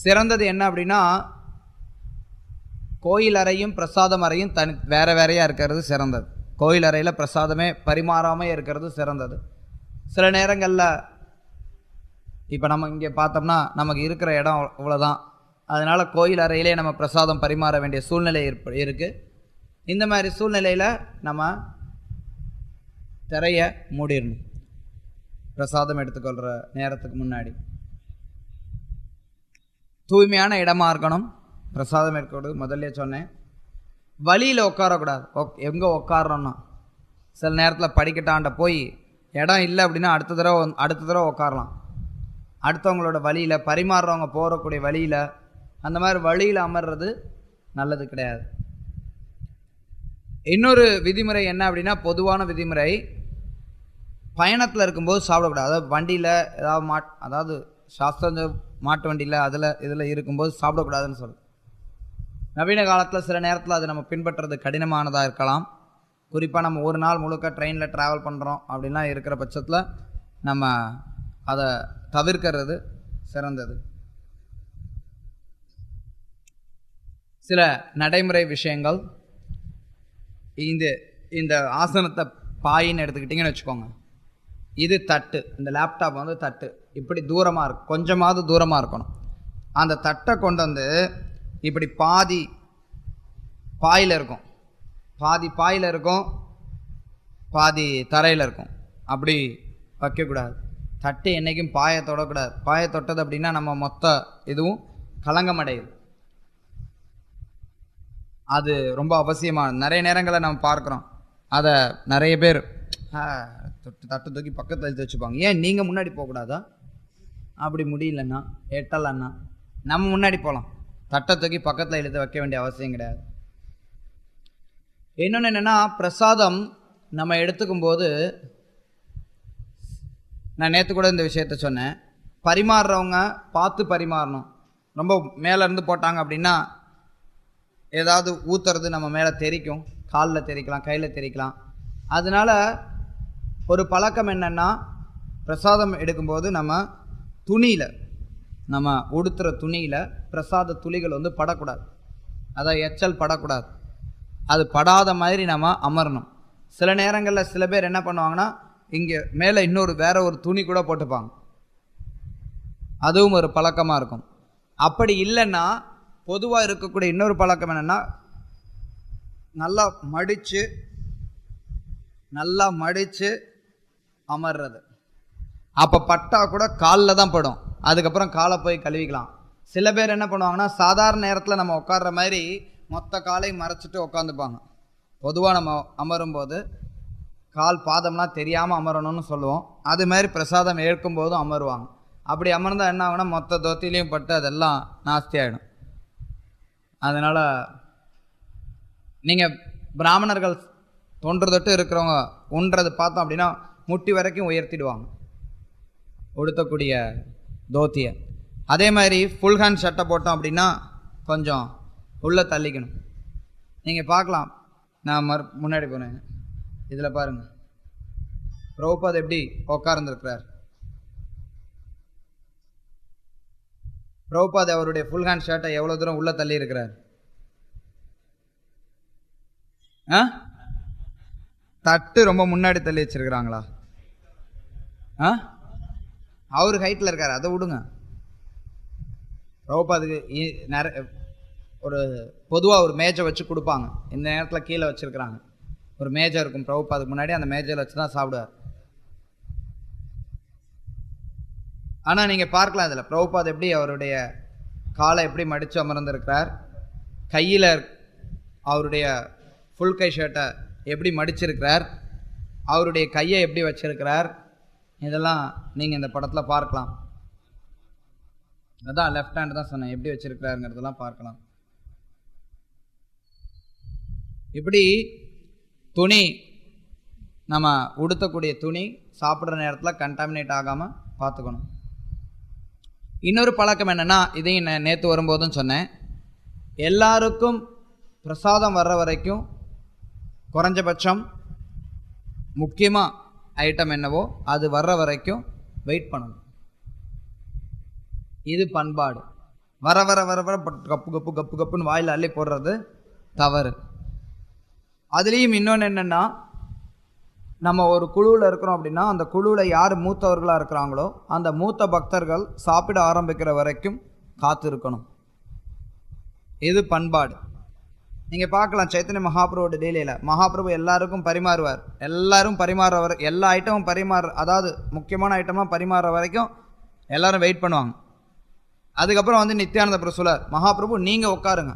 சிறந்தது என்ன அப்படின்னா, கோயில் அறையும் பிரசாதம் அறையும் வேற வேறையாக இருக்கிறது சிறந்தது. கோயில் அறையில் பிரசாதமே பரிமாறாமல் இருக்கிறது சிறந்தது. சில நேரங்களில் இப்போ நம்ம இங்கே பார்த்தோம்னா நமக்கு இருக்கிற இடம் இவ்வளோதான், அதனால் கோயில் அறையிலே நம்ம பிரசாதம் பரிமாற வேண்டிய சூழ்நிலை இருக்குது. இந்த மாதிரி சூழ்நிலையில் நம்ம திரையை மூடிடணும் பிரசாதம் எடுத்துக்கொள்கிற நேரத்துக்கு முன்னாடி. தூய்மையான இடமா இருக்கணும். பிரசாதம் எடுக்கிறது முதல்ல சொன்னேன். வழியில் உட்காரக்கூடாது. எங்கே உட்காரணும்னா, சில நேரத்தில் படிக்கட்டாண்ட போய் இடம் இல்லை அப்படின்னா அடுத்த தடவை உட்காரலாம். அடுத்தவங்களோட வழியில், பரிமாறுறவங்க போகக்கூடிய வழியில், அந்த மாதிரி வழியில் அமர்றது நல்லது கிடையாது. இன்னொரு விதிமுறை என்ன அப்படின்னா, பொதுவான விதிமுறை, பயணத்தில் இருக்கும்போது சாப்பிடக்கூடாது. அதாவது வண்டியில் ஏதாவது அதாவது சாஸ்திர மாட்டு வண்டியில் இதில் இருக்கும்போது சாப்பிடக்கூடாதுன்னு சொல்லு. நவீன காலத்தில் சில நேரத்தில் அது நம்ம பின்பற்றுறது கடினமானதாக இருக்கலாம். குறிப்பாக நம்ம ஒரு நாள் முழுக்க ட்ரெயினில் ட்ராவல் பண்ணுறோம் அப்படின்லாம் இருக்கிற பட்சத்தில் நம்ம அதை தவிர்க்கிறது சிறந்தது. சில நடைமுறை விஷயங்கள், இந்த ஆசனத்தை பாயின்னு எடுத்துக்கிட்டிங்கன்னு வச்சுக்கோங்க. இது தட்டு, இந்த லேப்டாப் வந்து தட்டு இப்படி தூரமாக இருக்கும், கொஞ்சமாவது தூரமாக இருக்கணும். அந்த தட்டை கொண்டு வந்து இப்படி பாதி பாயில் இருக்கும், பாதி தரையில் இருக்கும், அப்படி வைக்கக்கூடாது. தட்டு என்றைக்கும் பாயை தொடக்கூடாது. பாயை தொட்டது அப்படின்னா நம்ம மொத்த இதுவும் களங்கம் அடையுது. அது ரொம்ப அவசியமானது. நிறைய நேரங்களில் நம்ம பார்க்குறோம், அதை நிறைய பேர் தட்டு தூக்கி பக்கத்தில் எடுத்து வச்சுப்பாங்க. ஏன் நீங்கள் முன்னாடி போகக்கூடாதா? அப்படி முடியலன்னா எட்டலன்னா நம்ம முன்னாடி போகலாம், தட்டை தூக்கி பக்கத்தில் எழுத வைக்க வேண்டிய அவசியம் கிடையாது. இன்னொன்று என்னென்னா, பிரசாதம் நம்ம எடுத்துக்கும் போது, நான் நேற்று கூட இந்த விஷயத்த சொன்னேன், பரிமாறுறவங்க பார்த்து பரிமாறணும். ரொம்ப மேலேருந்து போட்டாங்க அப்படின்னா ஏதாவது ஊற்றுறது நம்ம மேலே தெரிக்கும், காலில் தெரிக்கலாம், கையில் தெரிக்கலாம். அதனால் ஒரு பழக்கம் என்னென்னா, பிரசாதம் எடுக்கும்போது நம்ம துணியில், நம்ம உடுத்துகிற துணியில் பிரசாத துளிகள் வந்து படக்கூடாது, அதாவது எச்சல் படக்கூடாது. அது படாத மாதிரி நம்ம அமரணும். சில நேரங்களில் சில பேர் என்ன பண்ணுவாங்கன்னா, இங்கே மேலே இன்னொரு வேற ஒரு துணி கூட போட்டுப்பாங்க. அதுவும் ஒரு பழக்கமாக இருக்கும். அப்படி இல்லைன்னா பொதுவாக இருக்கக்கூடிய இன்னொரு பழக்கம் என்னென்னா, நல்லா மடித்து அமர்றது. அப்போ பட்டா கூட காலில் தான் படும், அதுக்கப்புறம் காலை போய் கழுவிக்கலாம். சில பேர் என்ன பண்ணுவாங்கன்னா, சாதாரண நேரத்தில் நம்ம உட்கார்ற மாதிரி மொத்த காலையும் மறைச்சிட்டு உட்காந்துப்பாங்க. பொதுவாக நம்ம அமரும்போது கால் பாதம்லாம் தெரியாமல் அமரணும்னு சொல்லுவோம். அது மாதிரி பிரசாதம் ஏற்கும் போதும் அமருவாங்க. அப்படி அமர்ந்தால் என்ன ஆகுனா, மொத்த தொத்திலையும் பட்டு அதெல்லாம் நாஸ்தி ஆகிடும். அதனால் நீங்கள் பிராமணர்கள் தொன்று தொட்டு இருக்கிறவங்க உண்றது பார்த்தோம் அப்படின்னா முட்டி வரைக்கும் உயர்த்திடுவாங்க உடுத்தக்கூடிய தோத்தியை. அதே மாதிரி ஃபுல் ஹேண்ட் ஷர்ட்டை போட்டோம் அப்படின்னா கொஞ்சம் உள்ளே தள்ளிக்கணும். நீங்கள் பார்க்கலாம், நான் முன்னாடி போனேன், இதில் பாருங்கள் பிரபுபாத் எப்படி உட்கார்ந்துருக்கிறார். பிரபுபாத் அவருடைய ஃபுல் ஹேண்ட் ஷர்ட்டை எவ்வளோ தூரம் உள்ளே தள்ளி இருக்கிறார். தட்டு ரொம்ப முன்னாடி தள்ளி வச்சிருக்கிறாங்களா? அவர் ஹைட்டில் இருக்கார், அதை விடுங்க. பிரபுபாதுக்கு ஒரு பொதுவாக ஒரு மேஜை வச்சு கொடுப்பாங்க. இந்த நேரத்தில் கீழே வச்சுருக்கிறாங்க, ஒரு மேஜை இருக்கும் பிரபுபாதுக்கு முன்னாடி, அந்த மேஜையில் வச்சு தான் சாப்பிடுவார். ஆனால் நீங்கள் பார்க்கலாம் இதில் பிரபுபாத் எப்படி அவருடைய காலை எப்படி மடித்து அமர்ந்திருக்கிறார், கையில் அவருடைய ஃபுல் கை ஷர்ட்டை எப்படி மடிச்சிருக்கிறார், அவருடைய கையை எப்படி வச்சிருக்கிறார், இதெல்லாம் நீங்கள் இந்த படத்தில் பார்க்கலாம். அதான் லெஃப்ட் ஹேண்ட் தான் சொன்னேன், எப்படி வச்சிருக்கிறாருங்கிறதெல்லாம் பார்க்கலாம். இப்படி துணி, நம்ம உடுத்தக்கூடிய துணி சாப்பிட்ற நேரத்தில் கண்டாமினேட் ஆகாமல் பார்த்துக்கணும். இன்னொரு பழக்கம் என்னென்னா, இதையும் நான் நேற்று வரும்போதும் சொன்னேன், எல்லாருக்கும் பிரசாதம் வர்ற வரைக்கும் குறைஞ்சபட்சம் முக்கியமாக ஐட்டம் என்னவோ அது வர்ற வரைக்கும் வெயிட் பண்ணணும். இது பண்பாடு. வர வர வர வர கப்பு கப்பு கப்பு கப்புன்னு வாயில் அள்ளி போடுறது தவறு. அதுலேயும் இன்னொன்று என்னென்னா, நம்ம ஒரு குழுவில் இருக்கிறோம் அப்படின்னா, அந்த குழுவில் யார் மூத்தவர்களாக இருக்கிறாங்களோ அந்த மூத்த பக்தர்கள் சாப்பிட ஆரம்பிக்கிற வரைக்கும் காத்திருக்கணும். இது பண்பாடு. நீங்கள் பார்க்கலாம், சைத்தன்ய மகாபிரபுவோட டெய்லியில் மகாபிரபு எல்லாருக்கும் பரிமாறுவார். எல்லாரும் பரிமாறுற எல்லா ஐட்டமும் அதாவது முக்கியமான ஐட்டம்லாம் பரிமாறுற வரைக்கும் எல்லாரும் வெயிட் பண்ணுவாங்க. அதுக்கப்புறம் வந்து நித்யானந்த பிரபு சொல்லுவார், மகாபிரபு நீங்கள் உட்காருங்க,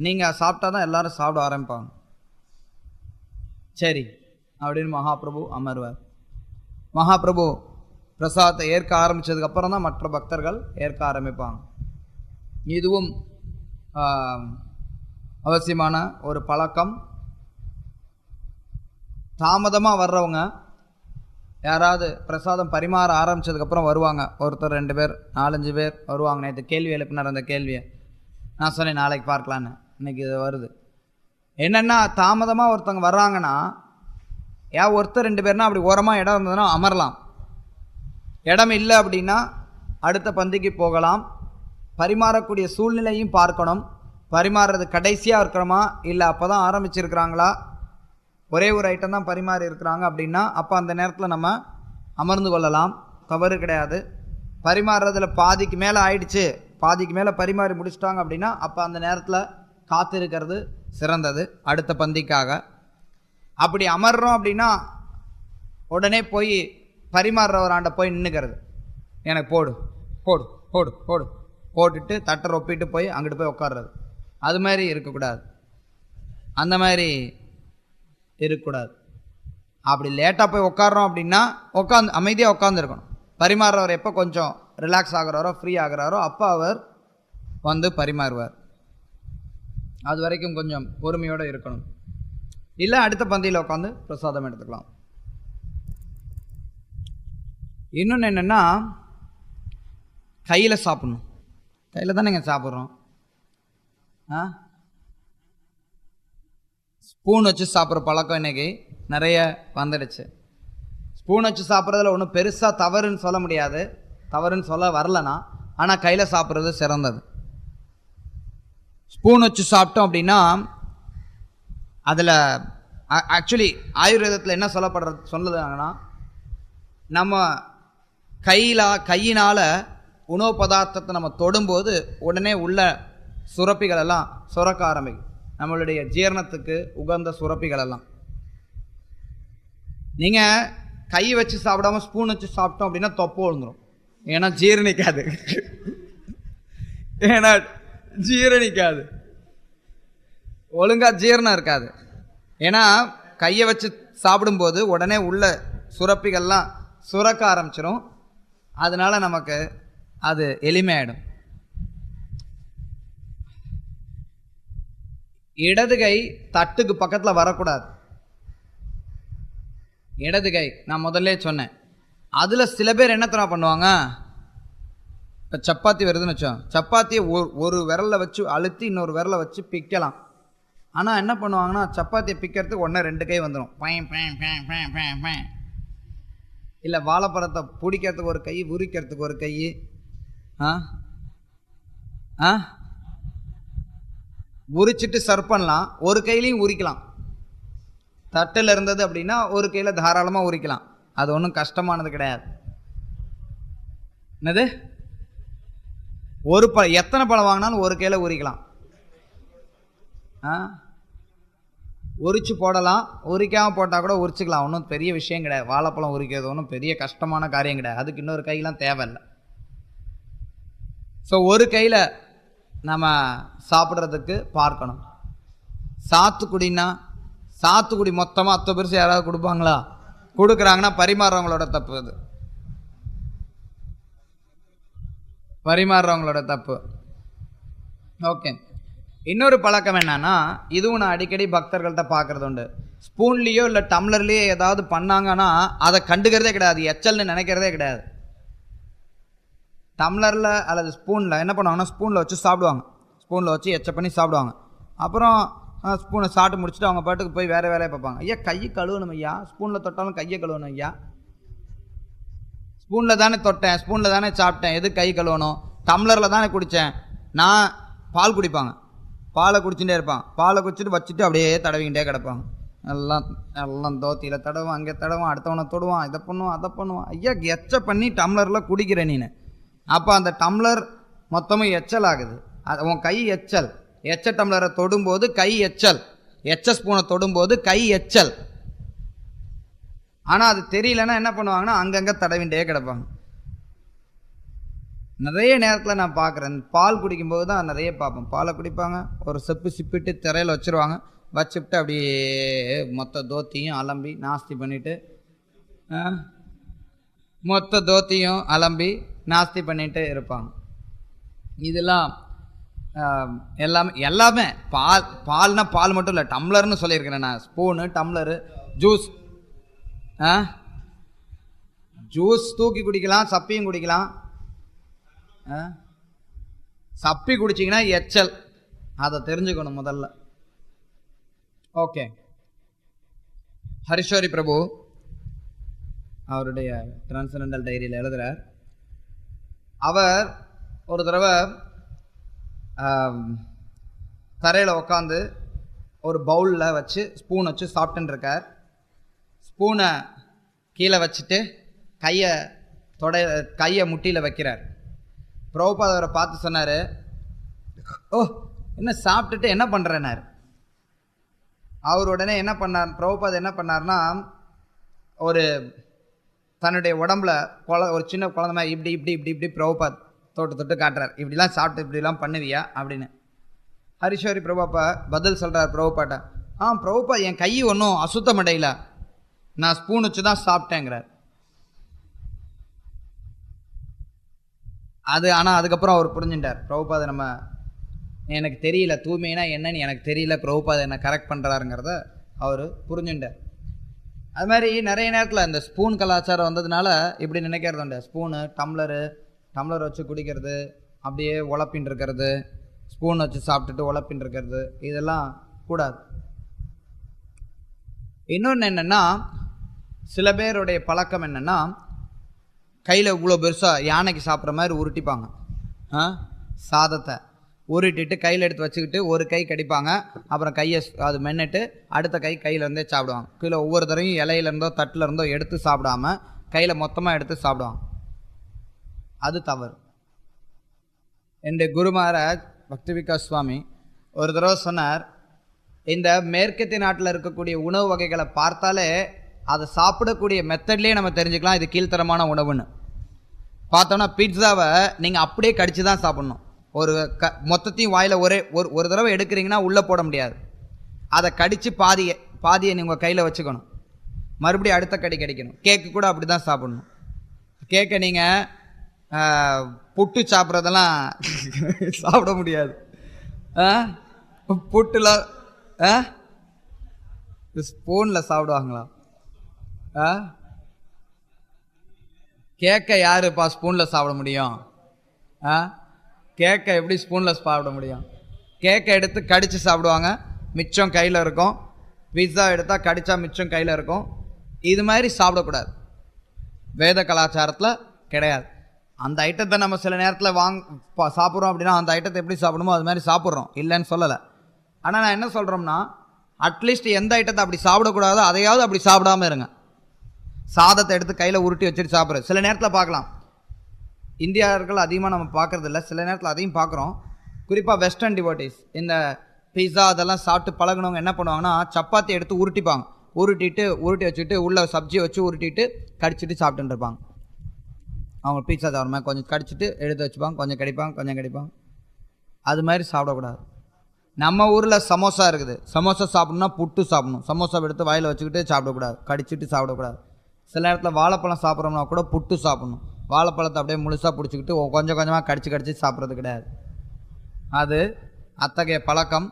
நீங்கள் சாப்பிட்டா தான் எல்லாரும் சாப்பிட ஆரம்பிப்பாங்க. சரி அப்படின்னு மகாபிரபு அமர்வார். மகாபிரபு பிரசாதத்தை ஏற்க ஆரம்பித்ததுக்கப்புறம் தான் மற்ற பக்தர்கள் ஏற்க ஆரம்பிப்பாங்க. இதுவும் அவசியமான ஒரு பழக்கம். தாமதமாக வர்றவங்க யாராவது பிரசாதம் பரிமாற ஆரம்பித்ததுக்கப்புறம் வருவாங்க, ஒருத்தர் 2 பேர் 4-5 பேர் வருவாங்க. நேற்று கேள்வி எழுப்பினார், அந்த கேள்வியை நான் சொன்னேன் நாளைக்கு பார்க்கலான்னு. இன்றைக்கி இது வருது. என்னென்னா, தாமதமாக ஒருத்தவங்க வர்றாங்கன்னா, ஒருத்தர் 2 பேர்னா அப்படி ஓரமாக இடம் இருந்ததுன்னா அமரலாம். இடம் இல்லை அப்படின்னா அடுத்த பந்திக்கு போகலாம். பரிமாறக்கூடிய சூழ்நிலையும் பார்க்கணும். பரிமாறுறது கடைசியாக இருக்கிறோமா, இல்லை அப்போ தான் ஆரம்பிச்சிருக்கிறாங்களா, ஒரே ஒரு ஐட்டம் தான் பரிமாறி இருக்கிறாங்க அப்படின்னா அப்போ அந்த நேரத்தில் நம்ம அமர்ந்து கொள்ளலாம், தவறு கிடையாது. பரிமாறுறதுல பாதிக்கு மேலே ஆயிடுச்சு, பாதிக்கு மேலே பரிமாறி முடிச்சிட்டாங்க அப்படின்னா அப்போ அந்த நேரத்தில் காத்திருக்கிறது சிறந்தது அடுத்த பந்திக்காக. அப்படி அமர்றோம் அப்படின்னா உடனே போய் பரிமாறுறவராண்ட போய் நின்றுக்கிறது, எனக்கு போடு போடு போடு போடு போட்டுட்டு தட்டை ரொப்பிட்டு போய் அங்கிட்டு போய் உட்கார்றது. அது மாதிரி இருக்கக்கூடாது, அந்த மாதிரி இருக்கக்கூடாது. அப்படி லேட்டாக போய் உட்காரோம் அப்படின்னா உட்காந்து அமைதியாக உட்காந்துருக்கணும். பரிமாறுறவர் எப்போ கொஞ்சம் ரிலாக்ஸ் ஆகுறாரோ ஃப்ரீ ஆகுறாரோ அப்போ அவர் வந்து பரிமாறுவார். அது வரைக்கும் கொஞ்சம் பொறுமையோடு இருக்கணும். இல்லை அடுத்த பந்தியில் உட்காந்து பிரசாதம் எடுத்துக்கலாம். இன்னொன்று என்னென்னா, கையில் சாப்பிட்ணும். கையில் தான் நீங்கள் சாப்பிட்றோம். ஸ்பூன் வச்சு சாப்பிட்ற பழக்கம் இன்றைக்கி நிறைய வந்துடுச்சு. ஸ்பூன் வச்சு சாப்பிட்றதுல ஒன்றும் பெருசாக தவறுன்னு சொல்ல முடியாது, தவறுன்னு சொல்ல வரலனா. ஆனால் கையில் சாப்பிட்றது சிறந்தது. ஸ்பூன் வச்சு சாப்பிட்டோம் அப்படின்னா அதில் ஆக்சுவலி ஆயுர்வேதத்தில் என்ன சொல்லுதாங்கன்னா, நம்ம கையினால் உணவு பதார்த்தத்தை நம்ம தொடும்போது உடனே உள்ள சுரப்பிகளெல்லாம் சுரக்க ஆரம்பிக்கும், நம்மளுடைய ஜீரணத்துக்கு உகந்த சுரப்பிகளெல்லாம். நீங்கள் கை வச்சு சாப்பிடாம ஸ்பூன் வச்சு சாப்பிட்டோம் அப்படின்னா தொப்பை விழுந்துடும். ஏன்னா ஜீரணிக்காது, ஒழுங்காக ஜீரணம் இருக்காது. ஏன்னா கையை வச்சு சாப்பிடும்போது உடனே உள்ள சுரப்பிகள்லாம் சுரக்க ஆரம்பிச்சிடும். அதனால நமக்கு அது எளிமையாயிடும். இடது கை தட்டுக்கு பக்கத்தில் வரக்கூடாது. இடது கை நான் முதல்ல சொன்னேன். அதில் சில பேர் என்ன தர பண்ணுவாங்க, இப்போ சப்பாத்தி வருதுன்னு வச்சோம், சப்பாத்தியை ஒரு விரலில் வச்சு அழுத்தி இன்னொரு விரலை வச்சு பிக்கலாம். ஆனால் என்ன பண்ணுவாங்கன்னா, சப்பாத்தியை பிக்கிறதுக்கு உடனே 2 கை வந்துடும். இல்லை வாழைப்பழத்தை பிடிக்கிறதுக்கு ஒரு கை, உரிக்கிறதுக்கு ஒரு கை. உரிச்சிட்டு சர்வ் பண்ணலாம், ஒரு கையிலையும் உரிக்கலாம். தட்டில் இருந்தது அப்படின்னா ஒரு கையில் தாராளமாக உரிக்கலாம், அது ஒன்றும் கஷ்டமானது கிடையாது. என்னது, எத்தனை பழம் வாங்கினாலும் ஒரு கையில் உரிக்கலாம். உரிச்சு போடலாம், உரிக்காமல் போட்டால் கூட உரிச்சிக்கலாம், ஒன்றும் பெரிய விஷயம் கிடையாது. வாழைப்பழம் உரிக்கிறது ஒன்றும் பெரிய கஷ்டமான காரியம் கிடையாது, அதுக்கு இன்னொரு கையெல்லாம் தேவையில்லை. ஸோ ஒரு கையில் நம்ம சாப்பிட்றதுக்கு பார்க்கணும். சாத்துக்குடி மொத்தமாக 10 பெருசு யாராவது கொடுப்பாங்களா? கொடுக்குறாங்கன்னா பரிமாறுறவங்களோட தப்பு, அது பரிமாறுறவங்களோட தப்பு. ஓகே, இன்னொரு பழக்கம் என்னன்னா, இதுவும் நான் அடிக்கடி பக்தர்கள்ட்ட பார்க்குறது உண்டு. ஸ்பூன்லேயோ இல்லை டம்ளர்லேயோ ஏதாவது பண்ணாங்கன்னா அதை கண்டுக்கிறதே கிடையாது, எச்சல்னு நினைக்கிறதே கிடையாது. டம்ளரில் அல்லது ஸ்பூனில் என்ன பண்ணுவாங்கன்னா, ஸ்பூனில் வச்சு சாப்பிடுவாங்க, ஸ்பூனில் வச்சு எச்ச பண்ணி சாப்பிடுவாங்க. அப்புறம் ஸ்பூனை சாப்பிட்டு முடிச்சுட்டு அவங்க பாட்டுக்கு போய் வேறு வேலையை பார்ப்பாங்க. ஐயா கையை கழுவணும் ஐயா, ஸ்பூனில் தொட்டாலும் கையை கழுவணும் ஐயா. ஸ்பூனில் தானே தொட்டேன், ஸ்பூனில் தானே சாப்பிட்டேன், எது கை கழுவணும்? டம்ளரில் தானே குடித்தேன். நான் பால் குடிப்பாங்க, பாலை குடிச்சுட்டே இருப்பான், பாலை குடிச்சிட்டு வச்சுட்டு அப்படியே தடவிக்கிட்டே கிடப்பாங்க. எல்லாம் தோத்தியில் தடவும், அங்கே தடவும், அடுத்தவனை தொடுவான், இதை பண்ணுவான் அதை பண்ணுவான். ஐயா எச்ச பண்ணி டம்ளரில் குடிக்கிற நீனு, அப்போ அந்த டம்ளர் மொத்தமும் எச்சல் ஆகுது. அது உன் கை எச்சல். எச்ச டம்ளரை தொடும்போது கை எச்சல், எச்ச ஸ்பூனை தொடும்போது கை எச்சல். ஆனால் அது தெரியலன்னா என்ன பண்ணுவாங்கன்னா, அங்கங்கே தடவிண்டே கிடப்பாங்க. நிறைய நேரத்தில் நான் பார்க்குறேன், பால் குடிக்கும்போது தான் நிறைய பார்ப்பேன். பாலை குடிப்பாங்க, ஒரு செப்பு சிப்பிட்டு திரையில் வச்சுருவாங்க, வச்சுட்டு அப்படியே மொத்த தோத்தியும் அலம்பி நாஸ்தி பண்ணிவிட்டு, மொத்த தோத்தியும் அலம்பி நாஸ்தி பண்ணிட்டு இருப்பாங்க. இதெல்லாம் எல்லாமே பால்னா பால் மட்டும் இல்லை, டம்ளர்னு சொல்லியிருக்கிறேன் நான். ஸ்பூனு, டம்ளரு, ஜூஸ் தூக்கி குடிக்கலாம், சப்பியும் குடிக்கலாம். சப்பி குடிச்சிங்கன்னா எச்சல், அதை தெரிஞ்சுக்கணும் முதல்ல. ஓகே, ஹரிஷோரி பிரபு அவருடைய டிரான்சென்டென்டல் டைரியில் எழுதுகிறார். அவர் ஒரு தடவை தரையில் உட்காந்து ஒரு பவுலில் வச்சு ஸ்பூன் வச்சு சாப்பிட்டுன்னு இருக்கார். ஸ்பூனை கீழே வச்சுட்டு கையை முட்டியில் வைக்கிறார். பிரபுபாத் அவரை பார்த்து சொன்னார், ஓ என்ன சாப்பிட்டுட்டு என்ன பண்ணுறேன்னார். அவர் உடனே என்ன பண்ணார், பிரபுபாத் என்ன பண்ணார்னா, ஒரு தன்னுடைய உடம்புல ஒரு சின்ன குழந்தை மாதிரி இப்படி இப்படி இப்படி இப்படி பிரபுபாத் தொட்டு காட்டுறார், இப்படிலாம் சாப்பிட்டு இப்படிலாம் பண்ணுவியா அப்படின்னு. ஹரிஷவரி பிரபுப்பா பதில் சொல்கிறார் பிரபுப்பாட்ட, பிரபுப்பா என் கை ஒன்றும் அசுத்தம் அடையல, நான் ஸ்பூன் வச்சு தான் சாப்பிட்டேங்கிறார். ஆனால் அதுக்கப்புறம் அவர் புரிஞ்சுட்டார், பிரபுபாதை நம்ம எனக்கு தெரியல, தூய்மைனா என்னன்னு எனக்கு தெரியல, பிரபுபாதை என்ன கரெக்ட் பண்ணுறாருங்கிறத அவர் புரிஞ்சுட்டார். அது மாதிரி நிறைய நேரத்தில் இந்த ஸ்பூன் கலாச்சாரம் வந்ததுனால இப்படி நினைக்கிறது உண்டு. ஸ்பூனு டம்ளர் வச்சு குடிக்கிறது, அப்படியே உழப்பின்னு இருக்கிறது, ஸ்பூன் வச்சு சாப்பிட்டுட்டு உழப்பின்னு இருக்கிறது, இதெல்லாம் கூடாது. இன்னொன்று என்னென்னா, சில பேருடைய பழக்கம் என்னென்னா, கையில் இவ்வளோ பெருசாக யானைக்கு சாப்பிட்ற மாதிரி உருட்டிப்பாங்க. சாதத்தை உருட்டிட்டு கையில் எடுத்து வச்சுக்கிட்டு ஒரு கை கடிப்பாங்க, அப்புறம் கையை அது மென்னுட்டு அடுத்த கையிலேருந்தே சாப்பிடுவாங்க. கீழே ஒவ்வொரு தடவையும் இலையிலேருந்தோ தட்டில் இருந்தோ எடுத்து சாப்பிடாம கையில் மொத்தமாக எடுத்து சாப்பிடுவாங்க. அது தவறு. என்னுடைய குரு மகாராஜ் பக்தி விகாஸ் சுவாமி ஒரு தடவை சொன்னார், இந்த மேற்கத்திய நாட்டில் இருக்கக்கூடிய உணவு வகைகளை பார்த்தாலே அதை சாப்பிடக்கூடிய மெத்தட்லேயே நம்ம தெரிஞ்சுக்கலாம் இது கீழ்த்தரமான உணவுன்னு. பார்த்தோன்னா பீட்சாவை நீங்கள் அப்படியே கடிச்சு தான் சாப்பிட்ணும். ஒரு மொத்தத்தையும் வாயில் ஒரு தடவை எடுக்கிறீங்கன்னா உள்ளே போட முடியாது, அதை கடித்து பாதியை நீங்கள் கையில் வச்சுக்கணும், மறுபடியும் அடுத்த கடிக்கணும். கேக்கு கூட அப்படி தான் சாப்பிட்ணும். கேக்கை நீங்கள் புட்டு சாப்பிட்றதெல்லாம் சாப்பிட முடியாது. புட்டில் ஸ்பூனில் சாப்பிடுவாங்களா? கேக்கை யாருப்பா ஸ்பூனில் சாப்பிட முடியும்? கேக்கை எப்படி ஸ்பூனில் சாப்பிட முடியும்? கேக்கை எடுத்து கடித்து சாப்பிடுவாங்க, மிச்சம் கையில் இருக்கும். பீட்சா எடுத்தால் கடித்தா மிச்சம் கையில் இருக்கும். இது மாதிரி சாப்பிடக்கூடாது, வேத கலாச்சாரத்தில் கிடையாது. அந்த ஐட்டத்தை நம்ம சில நேரத்தில் சாப்பிட்றோம் அப்படின்னா அந்த ஐட்டத்தை எப்படி சாப்பிடணுமோ அது மாதிரி சாப்பிட்றோம், இல்லைன்னு சொல்லலை. ஆனால் நான் என்ன சொல்கிறோம்னா, அட்லீஸ்ட் எந்த ஐட்டத்தை அப்படி சாப்பிடக்கூடாதோ அதையாவது அப்படி சாப்பிடாமல் இருங்க. சாதத்தை எடுத்து கையில் உருட்டி வச்சுட்டு சாப்பிட்றது சில நேரத்தில் பார்க்கலாம். இந்தியாவர்கள் அதிகமாக நம்ம பார்க்குறதில்ல, சில நேரத்தில் அதையும் பார்க்குறோம். குறிப்பாக வெஸ்டர்ன் டிவோட்டிஸ் இந்த பீஸா அதெல்லாம் சாப்பிட்டு பழகினவங்க என்ன பண்ணுவாங்கன்னா, சப்பாத்தி எடுத்து உருட்டி வச்சுட்டு உள்ள சப்ஜியை வச்சு உருட்டிட்டு கடிச்சிட்டு சாப்பிட்டுட்டு இருப்பாங்க. அவங்க பீஸா சாப்பிட்ற கொஞ்சம் கடிச்சிட்டு எடுத்து வச்சுப்பாங்க, கொஞ்சம் கடிப்பாங்க. அது மாதிரி சாப்பிடக்கூடாது. நம்ம ஊரில் சமோசா இருக்குது, சமோசா சாப்பிட்ணுன்னா புட்டு சாப்பிடணும். சமோசா எடுத்து வாயில் வச்சுக்கிட்டு சாப்பிடக்கூடாது, கடிச்சிட்டு சாப்பிடக்கூடாது. சில நேரத்தில் வாழைப்பழம் சாப்பிட்றோம்னா கூட புட்டு சாப்பிடணும். வாழைப்பழத்தை அப்படியே முழுசாக பிடிச்சிக்கிட்டு கொஞ்சம் கொஞ்சமாக கடிச்சு சாப்பிட்றது கிடையாது. அது அத்தகைய பழக்கம்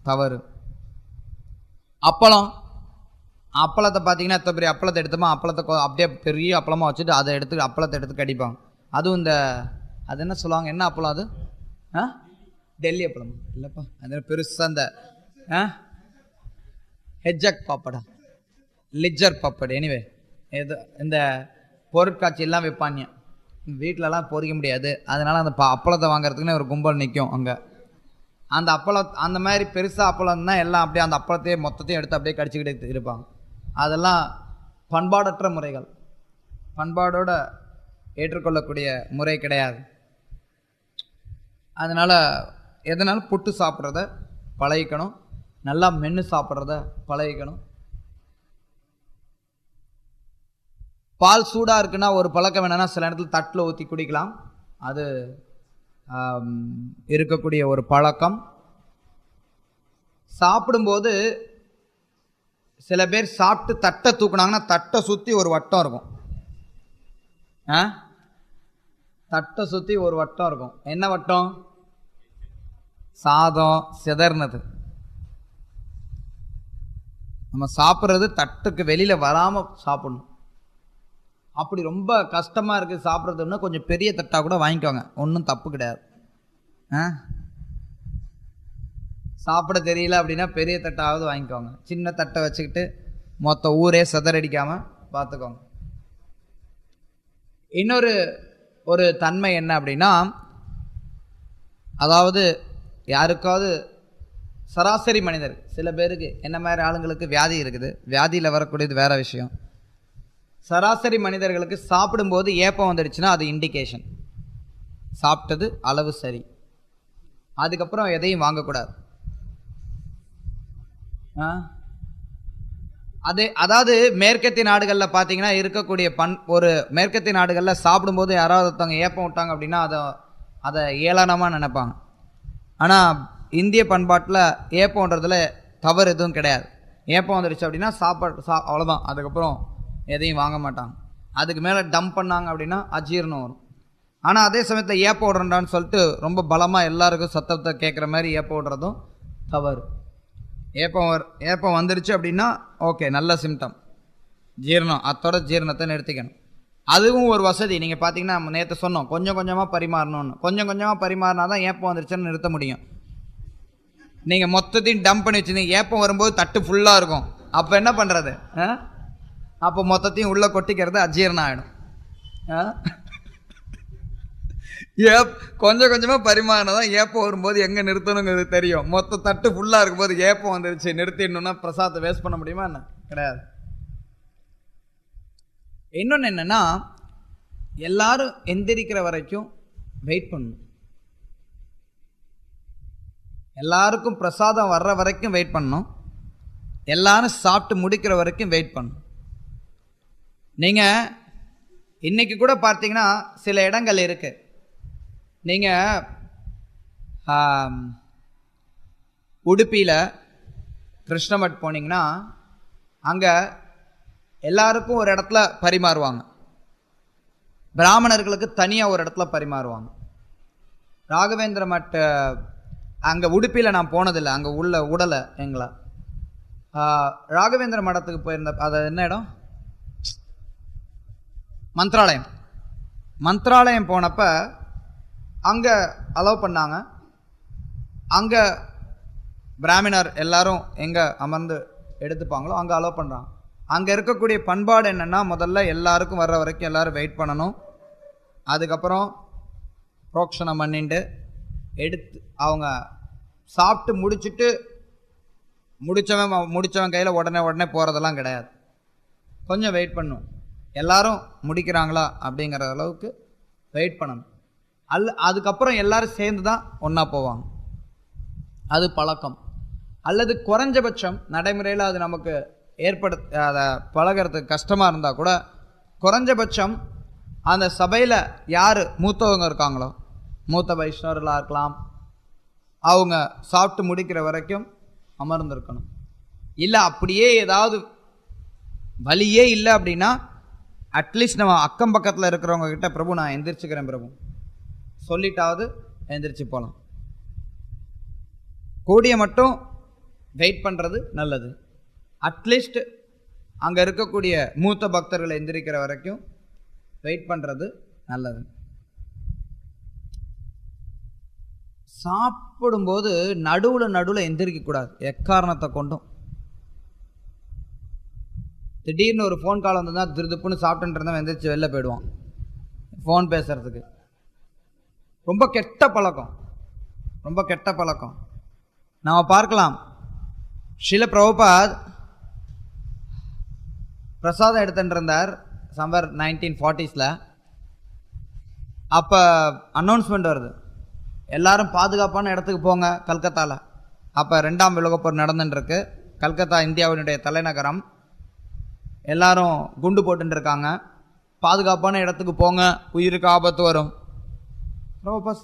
தவறு. அப்பளத்தை பார்த்தீங்கன்னா எத்தனை பெரிய அப்பளத்தை எடுத்தோமா, அப்பளத்தை அப்படியே பெரிய அப்பளமாக வச்சுட்டு அதை அப்பளத்தை எடுத்து கடிப்பாங்க. அதுவும் அது என்ன சொல்லுவாங்க, என்ன அப்பளம் அது? டெல்லி அப்பளம் இல்லைப்பா, அது பெருசாக அந்த ஹெஜ்ஜக் பாப்படா, லிஜர் பாப்படு, எனிவே எது இந்த பொருட்காட்சியெல்லாம் வைப்பாங்க. வீட்டிலலாம் பொறிக்க முடியாது, அதனால் அந்த அப்பளத்தை வாங்குறதுக்குன்னு ஒரு கும்பல் நிற்கும் அங்கே. அந்த அப்பளம் அந்த மாதிரி பெருசாக அப்பளம் தான் எல்லாம் அப்படியே அந்த அப்பளத்தையே மொத்தத்தையும் எடுத்து அப்படியே கடிச்சிக்கிட்டே இருப்பாங்க. அதெல்லாம் பண்பாடற்ற முறைகள், பண்பாடோடு ஏற்றுக்கொள்ளக்கூடிய முறை கிடையாது. அதனால் எதனாலும் புட்டு சாப்பிட்றத பழகிக்கணும், நல்லா மென்று சாப்பிட்றத பழகிக்கணும். பால் சூடாக இருக்குன்னா ஒரு பழக்கம் என்னென்னா, சில நேரத்தில் தட்டில் ஊற்றி குடிக்கலாம். அது இருக்கக்கூடிய ஒரு பழக்கம். சாப்பிடும்போது சில பேர் சாப்பிட்டு தட்டை தூக்குனாங்கன்னா தட்டை சுற்றி ஒரு வட்டம் இருக்கும். தட்டை சுற்றி ஒரு வட்டம் இருக்கும். என்ன வட்டம்? சாதம் சிதறினது. நம்ம சாப்பிட்றது தட்டுக்கு வெளியில் வராமல் சாப்பிடணும். அப்படி ரொம்ப கஷ்டமாக இருக்குது சாப்பிட்றதுன்னா கொஞ்சம் பெரிய தட்டாக கூட வாங்கிக்கோங்க, ஒன்றும் தப்பு கிடையாது. சாப்பிட தெரியல அப்படின்னா பெரிய தட்டாவது வாங்கிக்கோங்க. சின்ன தட்டை வச்சுக்கிட்டு மொத்த ஊரே சிதறடிக்காமல் பார்த்துக்கோங்க. இன்னொரு தன்மை என்ன அப்படின்னா, அதாவது யாருக்காவது சராசரி மனிதர், சில பேருக்கு என்ன மாதிரி ஆளுங்களுக்கு வியாதி இருக்குது, வியாதியில் வரக்கூடியது வேற விஷயம். சராசரி மனிதர்களுக்கு சாப்பிடும்போது ஏப்பம் வந்துடுச்சுன்னா அது இண்டிகேஷன், சாப்பிட்டது அளவு சரி. அதுக்கப்புறம் எதையும் வாங்கக்கூடாது. அதாவது மேற்கத்திய நாடுகளில் பார்த்தீங்கன்னா இருக்கக்கூடிய ஒரு மேற்கத்திய நாடுகளில் சாப்பிடும்போது யாராவது ஒருத்தவங்க ஏப்பம் விட்டாங்க அப்படின்னா அதை ஏளனமாக நினைப்பாங்க. ஆனால் இந்திய பண்பாட்டில் ஏப்பம்ன்றதுல தவறு எதுவும் கிடையாது. ஏப்பம் வந்துடுச்சு அப்படின்னா அவ்வளோதான், அதுக்கப்புறம் எதையும் வாங்க மாட்டாங்க. அதுக்கு மேலே டம்ப் பண்ணாங்க அப்படின்னா அஜீரணம் வரும். ஆனால் அதே சமயத்தில் ஏப்பம் விடுறேன்டான்னு சொல்லிட்டு ரொம்ப பலமாக எல்லாருக்கும் சத்தத்தை கேட்குற மாதிரி ஏப்பம் விடுறதும் தவறு. ஏப்பம் வந்துடுச்சு அப்படின்னா ஓகே, நல்ல சிம்டம், ஜீரணம், அத்தோட ஜீரணத்தை நிறுத்திக்கணும். அதுவும் ஒரு வசதி. நீங்கள் பார்த்தீங்கன்னா நம்ம நேற்று சொன்னோம், கொஞ்சம் கொஞ்சமாக பரிமாறணும்னு. கொஞ்சம் கொஞ்சமாக பரிமாறினா தான் ஏப்பம் வந்துருச்சுன்னு நிறுத்த முடியும். நீங்கள் மொத்தத்தையும் டம்ப் பண்ணி வச்சுருந்தீங்க, ஏப்பம் வரும்போது தட்டு ஃபுல்லாக இருக்கும், அப்போ என்ன பண்ணுறது? அப்போ மொத்தத்தையும் உள்ளே கொட்டிக்கிறது அஜீரணம் ஆகிடும். கொஞ்சம் கொஞ்சமாக பரிமாறினா தான் ஏப்பம் வரும்போது எங்கே நிறுத்தணுங்கிறது தெரியும். மொத்த தட்டு ஃபுல்லாக இருக்கும்போது ஏப்பம் வந்துருச்சு நிறுத்திடணும்னா பிரசாதத்தை வேஸ்ட் பண்ண முடியுமா? என்ன கிடையாது. இன்னொன்று என்னென்னா, எல்லாரும் எந்திரிக்கிற வரைக்கும் வெயிட் பண்ணணும். எல்லாருக்கும் பிரசாதம் வர்ற வரைக்கும் வெயிட் பண்ணணும். எல்லாரும் சாப்பிட்டு முடிக்கிற வரைக்கும் வெயிட் பண்ணணும். நீங்கள் இன்னைக்கு கூட பார்த்தீங்கன்னா சில இடங்கள் இருக்கு. நீங்கள் உடுப்பியில் கிருஷ்ணமட் போனீங்கன்னா அங்கே எல்லாருக்கும் ஒரு இடத்துல பரிமாறுவாங்க, பிராமணர்களுக்கு தனியாக ஒரு இடத்துல பரிமாறுவாங்க. ராகவேந்திர மட் அங்கே உடுப்பியில் நான் போனதில்லை, அங்கே உள்ள உடலை எங்களை. ராகவேந்திர மடத்துக்கு போயிருந்த, அது என்ன இடம்? மந்த்ராலயம் போனப்ப அங்கே அலோவ் பண்ணாங்க. அங்கே பிராமணர் எல்லாரும் எங்கே அமர்ந்து எடுத்துப்பாங்களோ அங்கே அலோவ் பண்ணுறாங்க. அங்கே இருக்கக்கூடிய பண்பாடு என்னென்னா, முதல்ல எல்லாருக்கும் வர்ற வரைக்கும் எல்லோரும் வெயிட் பண்ணணும். அதுக்கப்புறம் புரோக்ஷனம் பண்ணிட்டு எடுத்து அவங்க சாப்பிட்டு முடித்தவன் கையில் உடனே போகிறதெல்லாம் கிடையாது. கொஞ்சம் வெயிட் பண்ணணும். எல்லாரும் முடிக்கிறாங்களா அப்படிங்கிற அளவுக்கு வெயிட் பண்ணணும். அதுக்கப்புறம் எல்லாரும் சேர்ந்து தான் ஒன்றா போவாங்க. அது பழக்கம். அல்லது குறைஞ்சபட்சம் நடைமுறையில் அது நமக்கு அதை பழகிறதுக்கு கஷ்டமாக இருந்தால் கூட குறைஞ்சபட்சம் அந்த சபையில் யார் மூத்தவங்க இருக்காங்களோ, மூத்த வைஷ்ணவர்களாக இருக்கலாம், அவங்க சாப்பிட்டு முடிக்கிற வரைக்கும் அமர்ந்திருக்கணும். இல்லை அப்படியே ஏதாவது வழியே இல்லை அப்படின்னா அட்லீஸ்ட் நம்ம அக்கம் பக்கத்தில் இருக்கிறவங்க கிட்ட, பிரபு நான் எந்திரிச்சுக்கிறேன் பிரபு சொல்லிட்டாவது எந்திரிச்சு போகலாம். கூடிய மட்டும் வெயிட் பண்ணுறது நல்லது. அட்லீஸ்ட் அங்கே இருக்கக்கூடிய மூத்த பக்தர்களை எந்திரிக்கிற வரைக்கும் வெயிட் பண்ணுறது நல்லது. சாப்பிடும்போது நடுவில் எந்திரிக்கக்கூடாது எக்காரணத்தை கொண்டும். திடீர்னு ஒரு ஃபோன் கால் வந்ததுன்னா திருதுப்புன்னு சாப்பிட்டுட்டு இருந்தவன் எந்திரிச்சு வெளில போயிடுவான் ஃபோன் பேசுறதுக்கு. ரொம்ப கெட்ட பழக்கம். நாம் பார்க்கலாம், ஸ்ரீல பிரபுபாத் பிரசாதம் எடுத்துட்டு இருந்தார் சம்வர் 1940s. அப்போ அனௌன்ஸ்மெண்ட் வருது, எல்லாரும் பாதுகாப்பான இடத்துக்கு போங்க கல்கத்தாவில். அப்போ 2ஆம் உலகப்போர் நடந்துட்டுருக்கு. கல்கத்தா இந்தியாவினுடைய தலைநகரம். எல்லாரும் குண்டு போட்டுருக்காங்க, பாதுகாப்பான இடத்துக்கு போங்க, உயிருக்கு ஆபத்து வரும். பிரபுபாத்,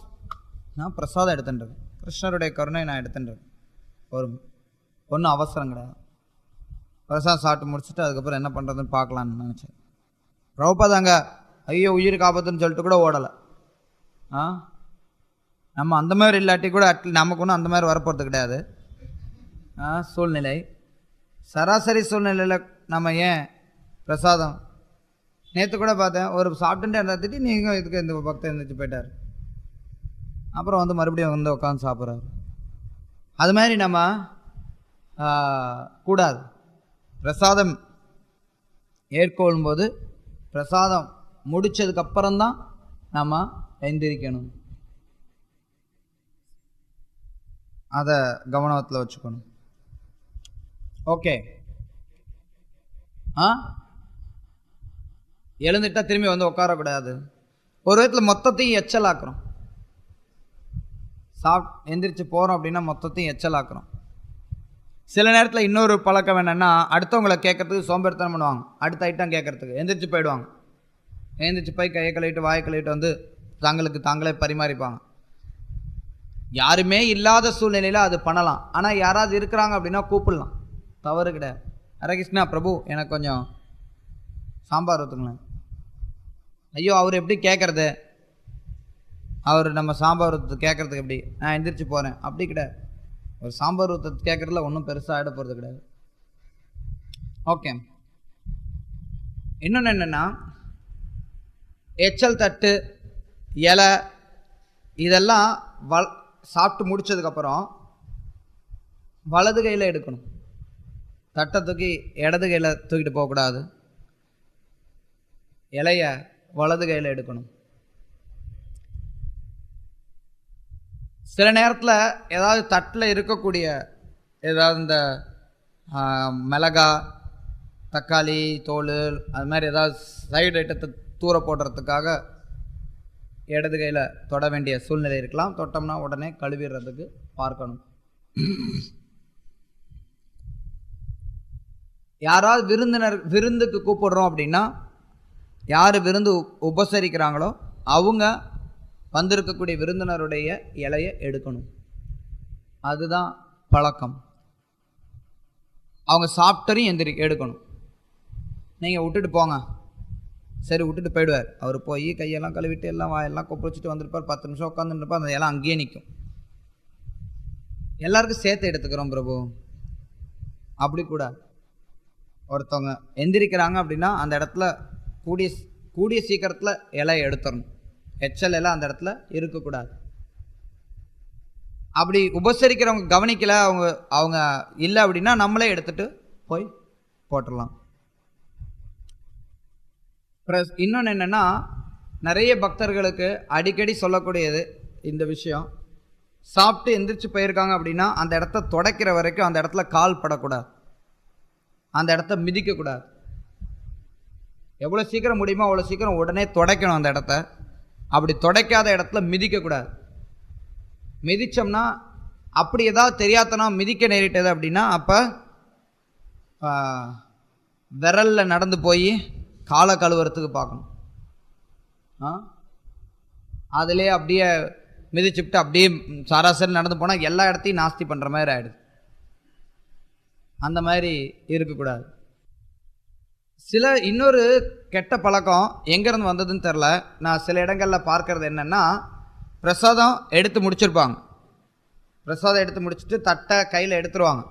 நான் பிரசாதம் எடுத்துட்டுருக்கேன், கிருஷ்ணருடைய கருணை நான் எடுத்துட்டுருக்கேன், ஒன்றும் அவசரம் கிடையாது. பிரசாதம் சாப்பிட்டு முடிச்சுட்டு அதுக்கப்புறம் என்ன பண்ணுறதுன்னு பார்க்கலான்னு நினச்சேன். பிரபுபாத் அங்கே ஐயோ உயிருக்கு ஆபத்துன்னு சொல்லிட்டு கூட ஓடலை. நம்ம அந்த மாதிரி இல்லாட்டி கூட நமக்கு ஒன்றும் அந்த மாதிரி வரப்போகிறது கிடையாது. சூழ்நிலை, சராசரி சூழ்நிலையில் நம்ம ஏன் பிரசாதம். நேற்று கூட பார்த்தேன், ஒரு சாப்பிட்டுட்டே இருந்தால் திட்டி நீங்கள் இதுக்கு இந்த பக்தர் இருந்துச்சு போயிட்டார். அப்புறம் வந்து மறுபடியும் வந்து உட்காந்து சாப்பிட்றாரு. அது மாதிரி நம்ம கூடாது. பிரசாதம் ஏற்கொள்ளும்போது பிரசாதம் முடித்ததுக்கப்புறம்தான் நம்ம எந்திரிக்கணும். அதை கவனத்தில் வச்சுக்கணும். ஓகே, எழுந்துட்டா திரும்பி வந்து உட்காரக்கூடாது. ஒரு விதத்தில் மொத்தத்தையும் எச்சலாக்குறோம். எந்திரிச்சு போகிறோம் அப்படின்னா மொத்தத்தையும் எச்சலாக்குறோம். சில நேரத்தில் இன்னொரு பழக்கம் என்னென்னா, அடுத்தவங்களை கேட்கறதுக்கு சோம்பேறித்தனம் பண்ணுவாங்க. அடுத்த ஐட்டம் கேட்கறதுக்கு எந்திரிச்சு போயிடுவாங்க. எழுந்திரிச்சு போய் கையை கழுவிட்டு வாயை கழுவிட்டு வந்து தங்களுக்கு தாங்களே பரிமாறிப்பாங்க. யாருமே இல்லாத சூழ்நிலையில் அது பண்ணலாம். ஆனால் யாராவது இருக்கிறாங்க அப்படின்னா கூப்பிடலாம், தவறு கிடையாது. ஹரகிருஷ்ணா பிரபு எனக்கு கொஞ்சம் சாம்பார் ஊற்றுங்களேன். ஐயோ அவர் எப்படி கேட்குறது, அவர் நம்ம சாம்பார் ஊற்று கேட்குறதுக்கு எப்படி, நான் எந்திரிச்சு போகிறேன் அப்படி கிடையாது. ஒரு சாம்பார் ஊற்று கேட்குறதுல ஒன்றும் பெருசாக ஆகிட போகிறது கிடையாது. ஓகே. இன்னொன்று என்னென்னா, எச்சல் தட்டு இலை இதெல்லாம் சாப்பிட்டு முடித்ததுக்கப்புறம் வலது கையில் எடுக்கணும். தட்டை தூக்கி இடது கையில் தூக்கிட்டு போகக்கூடாது. இலைய வலது கையில் எடுக்கணும். சில நேரத்தில் ஏதாவது தட்டில் இருக்கக்கூடிய ஏதாவது இந்த மிளகா, தக்காளி தோல், அது மாதிரி ஏதாவது சைடு ஐட்டத்தை தூர போடுறதுக்காக இடது கையில் தொட வேண்டிய சூழ்நிலை இருக்கலாம். தொட்டோம்னா உடனே கழுவிடுறதுக்கு பார்க்கணும். யாராவது விருந்துக்கு கூப்பிடுறோம் அப்படின்னா, யார் விருந்து உபசரிக்கிறாங்களோ அவங்க வந்திருக்கக்கூடிய விருந்தினருடைய இலையை எடுக்கணும். அதுதான் பழக்கம். அவங்க சாப்பிட்டரையும் எடுக்கணும். நீங்கள் விட்டுட்டு போங்க, சரி விட்டுட்டு போயிடுவார். அவர் போய் கையெல்லாம் கழுவிட்டு எல்லாம் வாயெல்லாம் கொப்பளிச்சுட்டு வந்திருப்பார். 10 நிமிஷம் உட்காந்துருப்பார். அந்த இலை அங்கேயே நிற்கும். எல்லாருக்கும் சேர்த்து எடுத்துக்கிறோம் பிரபு, அப்படி கூட. ஒருத்தவங்க எந்திரிக்கிறாங்க அப்படின்னா அந்த இடத்துல கூடிய சீக்கிரத்தில் இலையை எடுத்துடணும். எச்சல் எல்லாம் அந்த இடத்துல இருக்கக்கூடாது. அப்படி உபசரிக்கிறவங்க கவனிக்கலை, அவங்க இல்லை அப்படின்னா நம்மளே எடுத்துட்டு போய் போட்டுடலாம். இன்னொன்று என்னென்னா, நிறைய பக்தர்களுக்கு அடிக்கடி சொல்லக்கூடியது இந்த விஷயம். சாப்பிட்டு எந்திரிச்சு போயிருக்காங்க அப்படின்னா அந்த இடத்த துடைக்கிற வரைக்கும் அந்த இடத்துல கால் படக்கூடாது, அந்த இடத்த மிதிக்கக்கூடாது. எவ்வளோ சீக்கிரம் முடியுமோ அவ்வளோ சீக்கிரம் உடனே துடைக்கணும் அந்த இடத்த. அப்படி துடைக்காத இடத்துல மிதிக்கக்கூடாது. மிதித்தோம்னா அப்படி ஏதாவது தெரியாதனம் மிதிக்க நேரிட்டது அப்படின்னா அப்போ விரலில் நடந்து போய் காலை கழுவுறதுக்கு பார்க்கணும். அதிலே அப்படியே மிதிச்சுட்டு அப்படியே சராசரி நடந்து போனால் எல்லா இடத்தையும் நாஸ்தி பண்ணுற மாதிரி ஆகிடுது. அந்த மாதிரி இருக்கக்கூடாது. இன்னொரு கெட்ட பழக்கம் எங்கேருந்து வந்ததுன்னு தெரில. நான் சில இடங்களில் பார்க்கறது என்னென்னா, பிரசாதம் எடுத்து முடிச்சிருப்பாங்க. பிரசாதம் எடுத்து முடிச்சுட்டு தட்டை கையில் எடுத்துருவாங்க.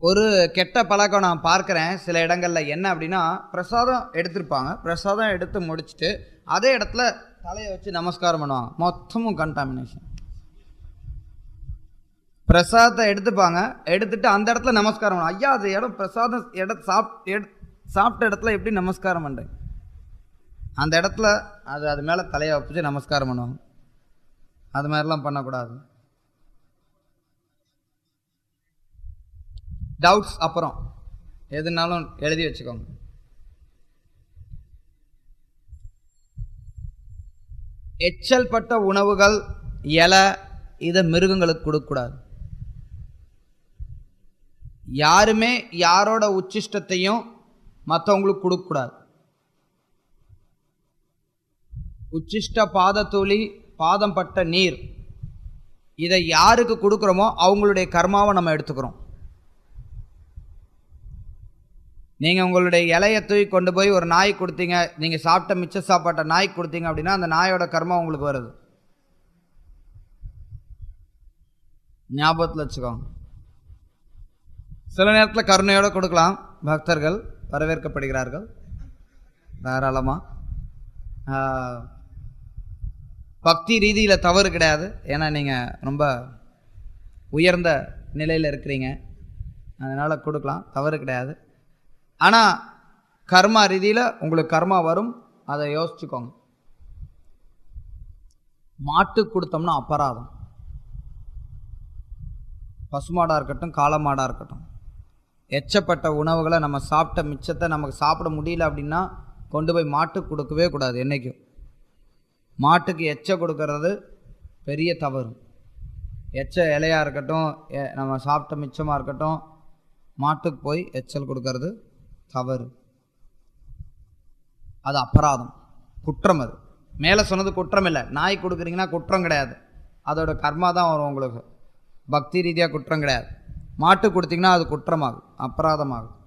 ஒரு கெட்ட பழக்கம் நான் பார்க்குறேன் சில இடங்களில். என்ன அப்படின்னா, பிரசாதம் எடுத்திருப்பாங்க, பிரசாதம் எடுத்து முடிச்சுட்டு அதே இடத்துல தலையை வச்சு நமஸ்காரம் பண்ணுவாங்க. மொத்தமும் கண்டாமினேஷன். பிரசாதத்தை எடுத்துப்பாங்க, எடுத்துட்டு அந்த இடத்துல நமஸ்காரம் பண்ணுவாங்க. ஐயா அது இடம் பிரசாதம் சாப்பிட்ட இடத்துல எப்படி நமஸ்காரம் பண்ணுறேன்? அந்த இடத்துல அது மேலே தலையை வச்சு நமஸ்காரம் பண்ணுவாங்க. அது மாதிரிலாம் பண்ணக்கூடாது. டவுட்ஸ் அப்புறம் எதுனாலும் எழுதி வச்சுக்கோங்க. எச்சல் பட்ட உணவுகள், இலை, இதை மிருகங்களுக்கு கொடுக்கக்கூடாது. யாருமே யாரோட உச்சிஷ்டத்தையும் மற்றவங்களுக்கு கொடுக்கக்கூடாது. உச்சிஷ்ட பாதத்தூளி, பாதம் பட்ட நீர், இதை யாருக்கு கொடுக்குறோமோ அவங்களுடைய கர்மாவை நம்ம எடுத்துக்கிறோம். நீங்கள் உங்களுடைய இலையை தூக்கி கொண்டு போய் ஒரு நாய் கொடுத்தீங்க, நீங்கள் சாப்பிட்ட மிச்ச சாப்பாட்டை நாய்க்கு கொடுத்தீங்க அப்படின்னா அந்த நாயோட கர்மா உங்களுக்கு வருது. ஞாபகத்தில் வச்சுக்கோங்க. சில நேரத்தில் கருணையோடு கொடுக்கலாம். பக்தர்கள் வரவேற்கப்படுகிறார்கள் தாராளமாக. பக்தி ரீதியில் தவறு கிடையாது. ஏன்னா நீங்கள் ரொம்ப உயர்ந்த நிலையில் இருக்கிறீங்க, அதனால் கொடுக்கலாம், தவறு கிடையாது. ஆனால் கர்மா ரீதியில் உங்களுக்கு கர்மா வரும், அதை யோசிச்சுக்கோங்க. மாட்டுக்கு கொடுத்தோம்னா அபராதம். பசுமாடாக இருக்கட்டும், காளமாடாக இருக்கட்டும், எச்சப்பட்ட உணவுகளை நம்ம சாப்பிட்ட மிச்சத்தை நமக்கு சாப்பிட முடியல அப்படின்னா கொண்டு போய் மாட்டுக்கு கொடுக்கவே கூடாது. என்றைக்கும் மாட்டுக்கு எச்ச கொடுக்கறது பெரிய தவறு. எச்ச இலையாக இருக்கட்டும், நம்ம சாப்பிட்ட மிச்சமாக இருக்கட்டும், மாட்டுக்கு போய் எச்சல் கொடுக்கறது தவறு. அது அபராதம், குற்றம். அது மேலே சொன்னது குற்றம் இல்லை. நாய் கொடுக்குறீங்கன்னா குற்றம் கிடையாது, அதோட கர்மா தான் வரும் உங்களுக்கு. பக்தி ரீதியாக குற்றம் கிடையாது. மாட்டு கொடுத்தீங்கன்னா அது குற்றமாகும், அபராதமாகும்.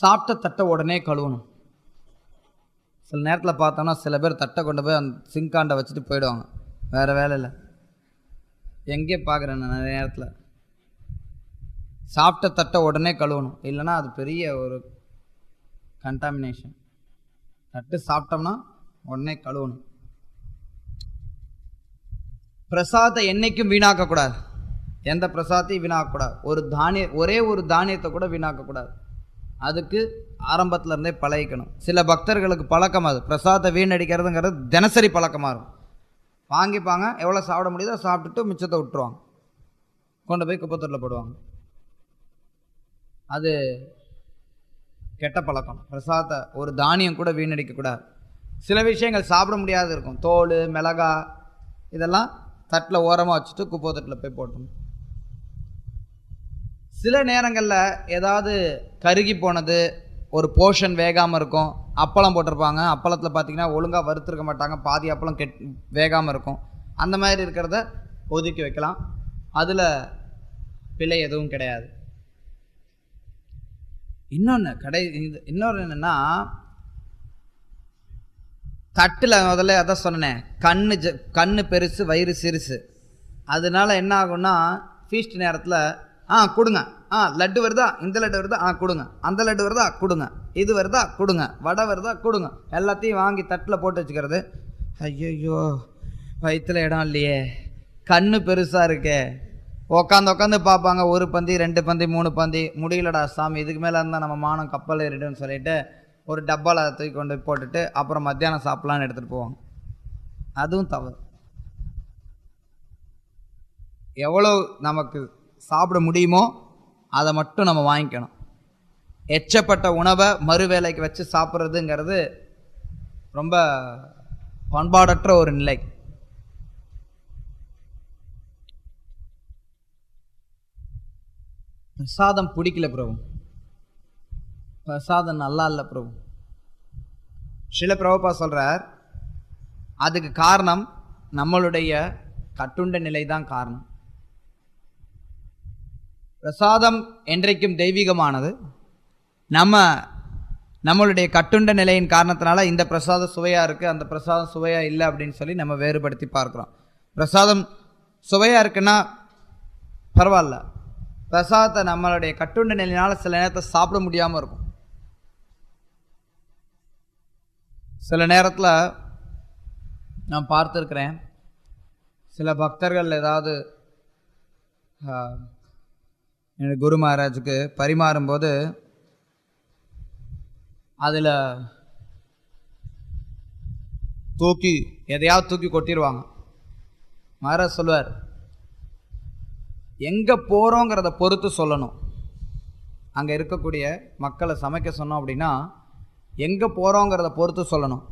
சாப்பிட்ட தட்டை உடனே கழுவணும். சில நேரத்தில் பார்த்தோன்னா சில பேர் தட்டை கொண்டு போய் அந்த சிங்காண்டை வச்சுட்டு போயிடுவாங்க, வேறு வேலை இல்லை. எங்கே பார்க்குறேன் நான் நிறைய நேரத்தில். சாப்பிட்ட தட்டை உடனே கழுவணும், இல்லைன்னா அது பெரிய ஒரு கண்டாமினேஷன். தட்டு சாப்பிட்டோம்னா உடனே கழுவணும். பிரசாதத்தை என்றைக்கும் வீணாக்கக்கூடாது. எந்த பிரசாதத்தையும் வீணாக்கக்கூடாது. ஒரே ஒரு தானியத்தை கூட வீணாக்கக்கூடாது. அதுக்கு ஆரம்பத்தில் இருந்தே பழகிக்கணும். சில பக்தர்களுக்கு பழக்கம் அது, பிரசாதத்தை வீணடிக்கிறதுங்கிறது தினசரி பழக்கமாக இருக்கும். வாங்கிப்பாங்க, எவ்வளோ சாப்பிட முடியுதோ சாப்பிட்டுட்டு மிச்சத்தை விட்டுருவாங்க, கொண்டு போய் குப்பத்தொட்டில் போடுவாங்க. அது கெட்ட பழக்கம். பிரசாதத்தை ஒரு தானியம் கூட வீணடிக்கக்கூடாது. சில விஷயங்கள் சாப்பிட முடியாது இருக்கும், தோல், மிளகா, இதெல்லாம் தட்டில் ஓரமாக வச்சுட்டு குப்பத்தொட்டில் போய் போட்டணும். சில நேரங்களில் ஏதாவது கருகி போனது, ஒரு போர்ஷன் வேகாமல் இருக்கும், அப்பளம் போட்டிருப்பாங்க, அப்பளத்தில் பார்த்திங்கன்னா ஒழுங்காக வறுத்துருக்க மாட்டாங்க, பாதி அப்பளம் வேகாமல் இருக்கும். அந்த மாதிரி இருக்கிறத ஒதுக்கி வைக்கலாம், அதில் பிழை எதுவும் கிடையாது. இன்னொன்று என்னென்னா, தட்டில் முதல்ல அதான் சொன்னேன், கண்ணு பெருசு வயிறு சிறுசு. அதனால என்ன ஆகும்னா, ஃபீஸ்ட் நேரத்தில் கொடுங்க, லட்டு வருதா, இந்த லட்டு வருதா, கொடுங்க, அந்த லட்டு வருதா கொடுங்க, இது வருதா கொடுங்க, வடை வருதா கொடுங்க, எல்லாத்தையும் வாங்கி தட்டில் போட்டு வச்சுக்கிறது. ஐயோ வயிற்றுல இடம் இல்லையே, கண்ணு பெருசாக இருக்கே, உக்காந்து பார்ப்பாங்க, ஒரு பந்தி, 2 பந்தி, 3 பந்தி, முடியலடா சாமி, இதுக்கு மேலே இருந்தால் நம்ம மானம் கப்பல் ஏறிடுன்னு சொல்லிட்டு ஒரு டப்பாவில் தூக்கி கொண்டு போட்டுட்டு அப்புறம் மத்தியானம் சாப்பிட்லான்னு எடுத்துகிட்டு போவாங்க. அதுவும் தவறு. எவ்வளோ நமக்கு சாப்பிட முடியுமோ அதை மட்டும் நம்ம வாங்கிக்கணும். எச்சப்பட்ட உணவை மறுவேளைக்கு வச்சு சாப்பிட்றதுங்கிறது ரொம்ப பண்பாடற்ற ஒரு நிலை. பிரசாதம் பிடிக்கல பிரபு, பிரசாதம் நல்லா இல்லை பிரபு. ஸ்ரீல பிரபுபா சொல்றார், அதுக்கு காரணம் நம்மளுடைய கட்டுண்ட நிலை தான் காரணம். பிரசாதம் என்றைக்கும் தெய்வீகமானது. நம்மளுடைய கட்டுண்ட நிலையின் காரணத்தினால இந்த பிரசாதம் சுவையாக இருக்குது, அந்த பிரசாதம் சுவையாக இல்லை அப்படின்னு சொல்லி நம்ம வேறுபடுத்தி பார்க்குறோம். பிரசாதம் சுவையாக இருக்குன்னா பரவாயில்ல, பிரசாதத்தை நம்மளுடைய கட்டுண்ட நிலையினால் சில நேரத்தை சாப்பிட முடியாமல் இருக்கும். சில நேரத்தில் நான் பார்த்துருக்கிறேன், சில பக்தர்கள் ஏதாவது என்னுடைய குரு மகாராஜுக்கு பரிமாறும்போது அதில் எதையாவது தூக்கி கொட்டிடுவாங்க. மகாராஜ் சொல்லுவார், எங்கே போகிறோங்கிறத பொறுத்து சொல்லணும். அங்கே இருக்கக்கூடிய மக்களை சமைக்க சொன்னோம் அப்படின்னா எங்கே போகிறோங்கிறத பொறுத்து சொல்லணும்.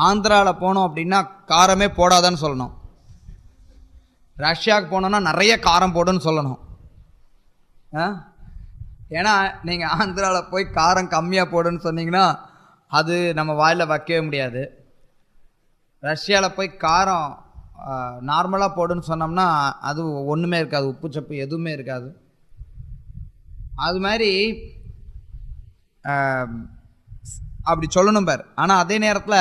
ஆந்திராவில் போனோம் அப்படின்னா காரமே போடாதான்னு சொல்லணும். ரஷ்யாவுக்கு போனோன்னா நிறைய காரம் போடுன்னு சொல்லணும். ஏன்னா நீங்கள் ஆந்திராவில் போய் காரம் கம்மியாக போடுன்னு சொன்னீங்கன்னா அது நம்ம வாயில் வைக்கவே முடியாது. ரஷ்யாவில் போய் காரம் நார்மலாக போடுன்னு சொன்னோம்னா அது ஒன்றுமே இருக்காது, உப்பு சப்பு எதுவுமே இருக்காது. அது மாதிரி அப்படி சொல்லணும் பார். ஆனால் அதே நேரத்தில்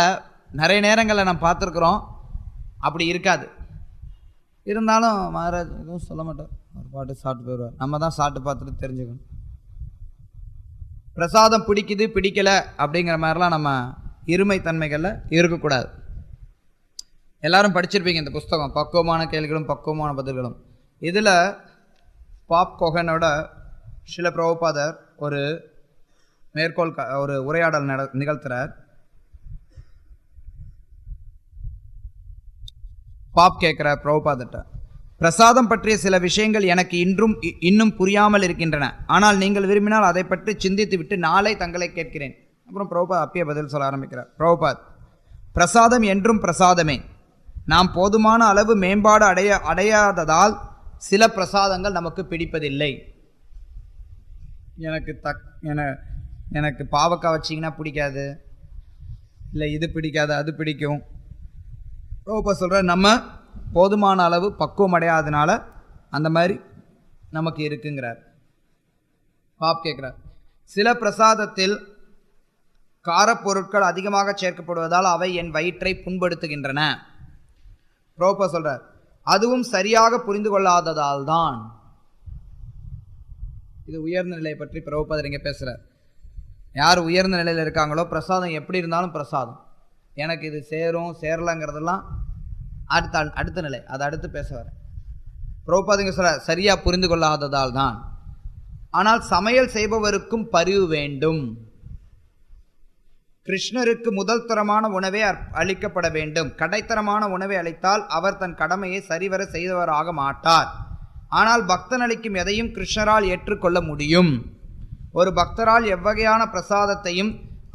நிறைய நேரங்களில் நம்ம பார்த்துருக்குறோம் அப்படி இருக்காது. இருந்தாலும் மகாராஜ் எதுவும் சொல்ல மாட்டார், ஒரு பாட்டு சாப்பிட்டு போயிடுவார். நம்ம தான் சாப்பிட்டு பார்த்துட்டு தெரிஞ்சுக்கணும். பிரசாதம் பிடிக்குது பிடிக்கலை அப்படிங்கிற மாதிரிலாம் நம்ம இருமைத்தன்மைகளில் இருக்கக்கூடாது. எல்லாரும் படிச்சிருப்பீங்க இந்த புஸ்தகம், பக்குவமான கேள்விகளும் பக்குவமான பதில்களும். இதில் பாப் கோகனோட ஸ்ரீல பிரபுபாதர் ஒரு மேற்கோள் ஒரு உரையாடல் நிகழ்த்துறார். பாப் கேட்குறார் பிரபுபாதர்கிட்ட, பிரசாதம் பற்றிய சில விஷயங்கள் எனக்கு இன்னும் புரியாமல் இருக்கின்றன. ஆனால் நீங்கள் விரும்பினால் அதை பற்றி சிந்தித்து விட்டு நாளை தங்களை கேட்கிறேன். அப்புறம் பிரபுபாத் அப்பயே பதில் சொல்ல ஆரம்பிக்கிறார். பிரபுபாத், பிரசாதம் என்றும் பிரசாதமே. நாம் போதுமான அளவு மேம்பாடு அடையாததால் சில பிரசாதங்கள் நமக்கு பிடிப்பதில்லை. எனக்கு பாவக்காய் வச்சிங்கன்னா பிடிக்காது, இல்லை இது பிடிக்காது அது பிடிக்கும். இப்போ சொல்கிற நம்ம போதுமான அளவு பக்குவம் அடையாதனால அந்த மாதிரி நமக்கு இருக்குங்கிறார். பாப் கேட்குறார், சில பிரசாதத்தில் காரப்பொருட்கள் அதிகமாக சேர்க்கப்படுவதால் அவை என் வயிற்றை புண்படுத்துகின்றன. ப்ரோப்பா சொல்கிறார், அதுவும் சரியாக புரிந்து கொள்ளாததால் தான். இது உயர்ந்த நிலையை பற்றி பிரபுபாதர் இங்கே பேசுகிறார். யார் உயர்ந்த நிலையில் இருக்காங்களோ பிரசாதம் எப்படி இருந்தாலும் பிரசாதம், எனக்கு இது சேரும் சேரலைங்கிறதெல்லாம் அடுத்த நிலை, அதை அடுத்து பேசுவார். பிரபுபாதங்க சொல்கிறார், சரியாக புரிந்து கொள்ளாததால் தான். ஆனால் சமையல் செய்பவருக்கும் பரிவு வேண்டும். கிருஷ்ணருக்கு முதல் தரமான உணவே அளிக்கப்பட வேண்டும். கடைத்தரமான உணவை அளித்தால் அவர் தன் கடமையை சரிவர செய்தவராக மாட்டார். ஆனால் பக்தன் அளிக்கும் எதையும் கிருஷ்ணரால் ஏற்றுக்கொள்ள முடியும். ஒரு பக்தரால் எவ்வகையான பிரசாதத்தையும்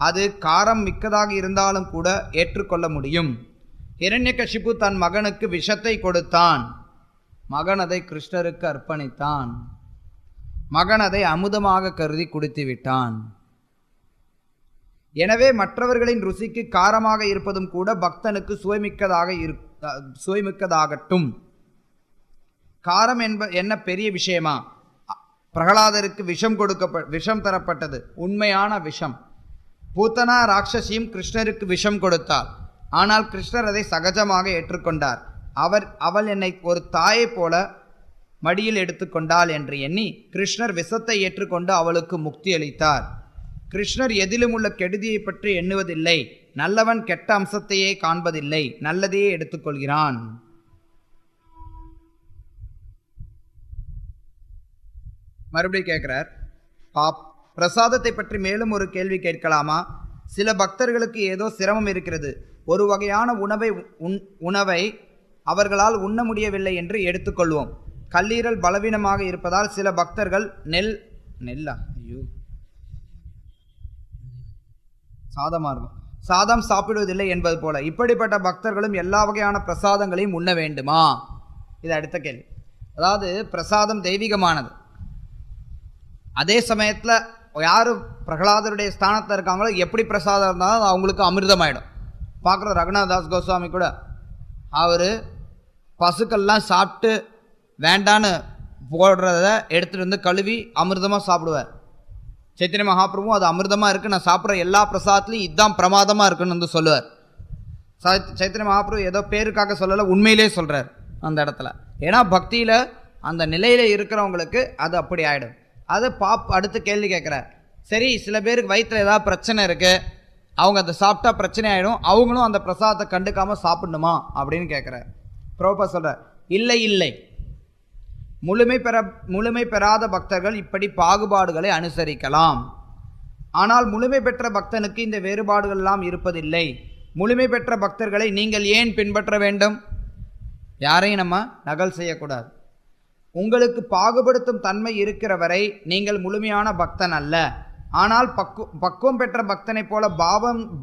அது காரம் மிக்கதாக இருந்தாலும் கூட ஏற்றுக்கொள்ள முடியும். ஹிரண்யகசிபு தன் மகனுக்கு விஷத்தை கொடுத்தான். மகன் அதை கிருஷ்ணருக்கு அர்ப்பணித்தான். மகன் அதை அமுதமாக கருதி குடித்து விட்டான். எனவே மற்றவர்களின் ருசிக்கு காரமாக இருப்பதும் கூட பக்தனுக்கு சுவைமிக்கதாகட்டும். காரம் என்ன பெரிய விஷயமா? பிரகலாதருக்கு விஷம் தரப்பட்டது, உண்மையான விஷம். பூத்தனா ராட்சசியும் கிருஷ்ணருக்கு விஷம் கொடுத்தாள். ஆனால் கிருஷ்ணர் அதை சகஜமாக ஏற்றுக்கொண்டார். அவள் என்னை ஒரு தாயை போல மடியில் எடுத்துக்கொண்டாள் என்று எண்ணி கிருஷ்ணர் விஷத்தை ஏற்றுக்கொண்டு அவளுக்கு முக்தி அளித்தார். கிருஷ்ணர் எதிலும் உள்ள கெடுதியை பற்றி எண்ணுவதில்லை. நல்லவன் கெட்ட அம்சத்தையே காண்பதில்லை, நல்லதையே எடுத்துக்கொள்கிறான். மறுபடியும் கேட்கிறார், பிரசாதத்தை பற்றி மேலும் ஒரு கேள்வி கேட்கலாமா? சில பக்தர்களுக்கு ஏதோ சிரமம் இருக்கிறது. ஒரு வகையான உணவை அவர்களால் உண்ண முடியவில்லை என்று எடுத்துக்கொள்வோம். கல்லீரல் பலவீனமாக இருப்பதால் சில பக்தர்கள் சாதம் சாப்பிடுவதில்லை என்பது போல இப்படிப்பட்ட பக்தர்களும் எல்லா வகையான பிரசாதங்களையும் உண்ண வேண்டுமா? இது அடுத்த கேள்வி. அதாவது பிரசாதம் தெய்வீகமானது. அதே சமயத்தில் யார் பிரகலாதருடைய ஸ்தானத்தில் இருக்காங்களோ எப்படி பிரசாதம் இருந்தாலும் அவங்களுக்கு அமிர்தமாயிடும். பார்க்குற ரகுநாதாஸ் கோஸ்வாமி கூட அவர் பசுக்கள்லாம் சாப்பிட்டு வேண்டான்னு போடுறத எடுத்துகிட்டு வந்து கழுவி அமிர்தமாக சாப்பிடுவார். சைத்தன்ய மகாபிரபுவும் அது அமிர்தமாக இருக்குது, நான் சாப்பிட்ற எல்லா பிரசாதத்துலையும் இதுதான் பிரமாதமாக இருக்குன்னு வந்து சொல்லுவார். சைத்தன்ய மகாபிரபு ஏதோ பேருக்காக சொல்லலை, உண்மையிலே சொல்கிறார் அந்த இடத்துல. ஏன்னா பக்தியில் அந்த நிலையில் இருக்கிறவங்களுக்கு அது அப்படி ஆகிடும். அது அடுத்து கேள்வி கேட்குறார், சரி சில பேருக்கு வயிற்றில் ஏதாவது பிரச்சனை இருக்குது, அவங்க அதை சாப்பிட்டா பிரச்சனை ஆகிடும், அவங்களும் அந்த பிரசாதத்தை கண்டுக்காமல் சாப்பிடணுமா அப்படின்னு கேட்குறார். பிரபுபா சொல்கிறார், இல்லை, முழுமை பெறாத பக்தர்கள் இப்படி பாகுபாடுகளை அனுசரிக்கலாம். ஆனால் முழுமை பெற்ற பக்தனுக்கு இந்த வேறுபாடுகள் எல்லாம் இருப்பதில்லை. முழுமை பெற்ற பக்தர்களை நீங்கள் ஏன் பின்பற்ற வேண்டும்? யாரையும் நம்ம நகல் செய்யக்கூடாது. உங்களுக்கு பாகுபடுத்தும் தன்மை இருக்கிற வரை நீங்கள் முழுமையான பக்தன் அல்ல. ஆனால் பக்குவம் பெற்ற பக்தனை போல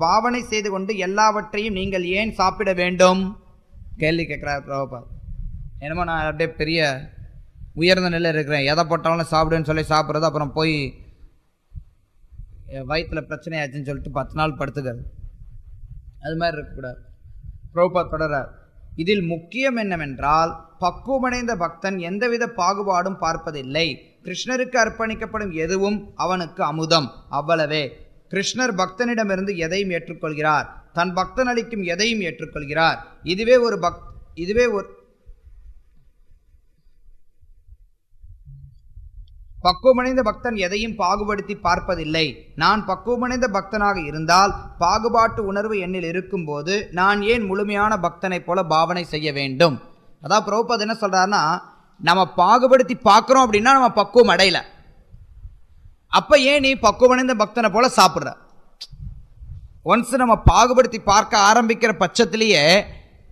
பாவனை செய்து கொண்டு எல்லாவற்றையும் நீங்கள் ஏன் சாப்பிட வேண்டும்? கேள்வி கேட்குறார் பிரபுபாத். என்னமோ நான் அப்படியே பெரிய உயர்ந்த நிலையில் இருக்கிறேன், எதை போட்டாலும் சாப்பிடுன்னு சொல்லி சாப்பிட்றது, அப்புறம் போய் வயிற்றில் பிரச்சனையாச்சுன்னு சொல்லிட்டு 10 நாள் படுத்துக்கிறது, அது மாதிரி இருக்கக்கூடாது. பிரபுபாத் தொடரார், இதில் முக்கியம் என்னவென்றால் பக்குவமடைந்த பக்தன் எந்தவித பாகுபாடும் பார்ப்பதில்லை. கிருஷ்ணருக்கு அர்ப்பணிக்கப்படும் எதுவும் அவனுக்கு அமுதம், அவ்வளவே. கிருஷ்ணர் பக்தனிடமிருந்து எதையும் ஏற்றுக்கொள்கிறார், தன் பக்தன் அளிக்கும் எதையும் ஏற்றுக்கொள்கிறார். இதுவே ஒரு பக்குவமடைந்த பக்தன் எதையும் பாகுபடுத்தி பார்ப்பதில்லை. நான் பக்குவமடைந்த பக்தனாக இருந்தால் பாகுபாட்டு உணர்வு என்னில் இருக்கும்போது நான் ஏன் முழுமையான பக்தனைப் போல பாவனை செய்ய வேண்டும்? அதான் பிரபுபாத் என்ன சொல்றாருன்னா, நம்ம பாகுபடுத்தி பார்க்குறோம் அப்படின்னா நம்ம பக்குவம் அடையல. அப்போ ஏன் நீ பக்குவமடைந்த பக்தனை போல சாப்பிட்ற? ஒன்ஸ் நம்ம பாகுபடுத்தி பார்க்க ஆரம்பிக்கிற பட்சத்திலேயே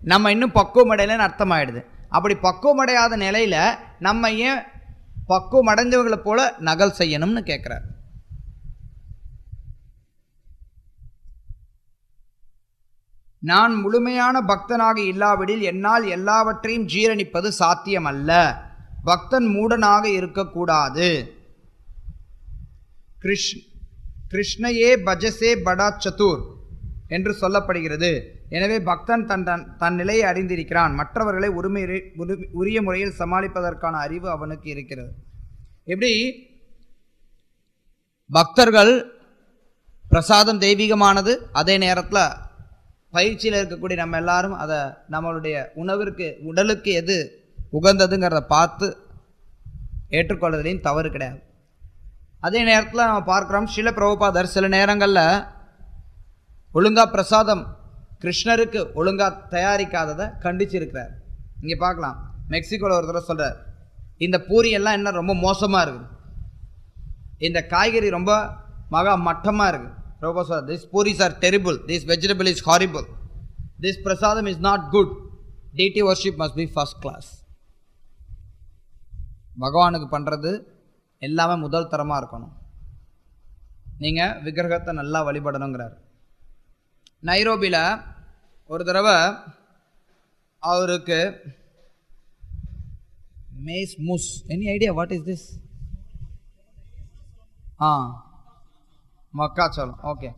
நம்ம இன்னும் பக்குவம் அடையலைன்னு அர்த்தமாயிடுது. அப்படி பக்குவம் அடையாத நிலையில் நம்ம ஏன் பக்குவம் அடைஞ்சவங்களை போல நகல் செய்யணும்னு கேட்குறார். நான் முழுமையான பக்தனாக இல்லாவிடில் என்னால் எல்லாவற்றையும் ஜீரணிப்பது சாத்தியமல்ல. பக்தன் மூடனாக இருக்கக்கூடாது. கிருஷ்ணயே பஜசே படா சதுர் என்று சொல்லப்படுகிறது. எனவே பக்தன் தன் நிலையை அறிந்திருக்கிறான். மற்றவர்களை உரிய முறையில் சமாளிப்பதற்கான அறிவு அவனுக்கு இருக்கிறது. எப்படி பக்தர்கள் பிரசாதம் தெய்வீகமானது, அதே நேரத்தில் பயிற்சியில் இருக்கக்கூடிய நம்ம எல்லாரும் அதை நம்மளுடைய உடலுக்கு எது உகந்ததுங்கிறத பார்த்து ஏற்றுக்கொள்வதிலையும் தவறு கிடையாது. அதே நேரத்தில் நம்ம பார்க்குறோம், ஸ்ரீல பிரபுபாதர் சில நேரங்களில் ஒழுங்காக பிரசாதம் கிருஷ்ணருக்கு ஒழுங்காக தயாரிக்காததை கண்டிச்சிருக்கிறார். இங்கே பார்க்கலாம், மெக்சிகோவில் ஒரு தடவை சொல்கிறார், இந்த பூரி எல்லாம் என்ன ரொம்ப மோசமாக இருக்குது, இந்த காய்கறி ரொம்ப மட்டமாக இருக்குது. பிரபு சொல்கிறார், this puris are terrible, this vegetable is horrible, this prasadam is not good, deity worship must be first class. பகவானுக்கு பண்ணுறது எல்லாமே முதல் தரமாக இருக்கணும். நீங்கள் விக்கிரகத்தை நல்லா வழிபடணுங்கிறார். நைரோபியில் ஒரு தடவை அவருக்கு மேஸ் மூஸ், any idea what is this? மக்காச்சோளம். ஓகே,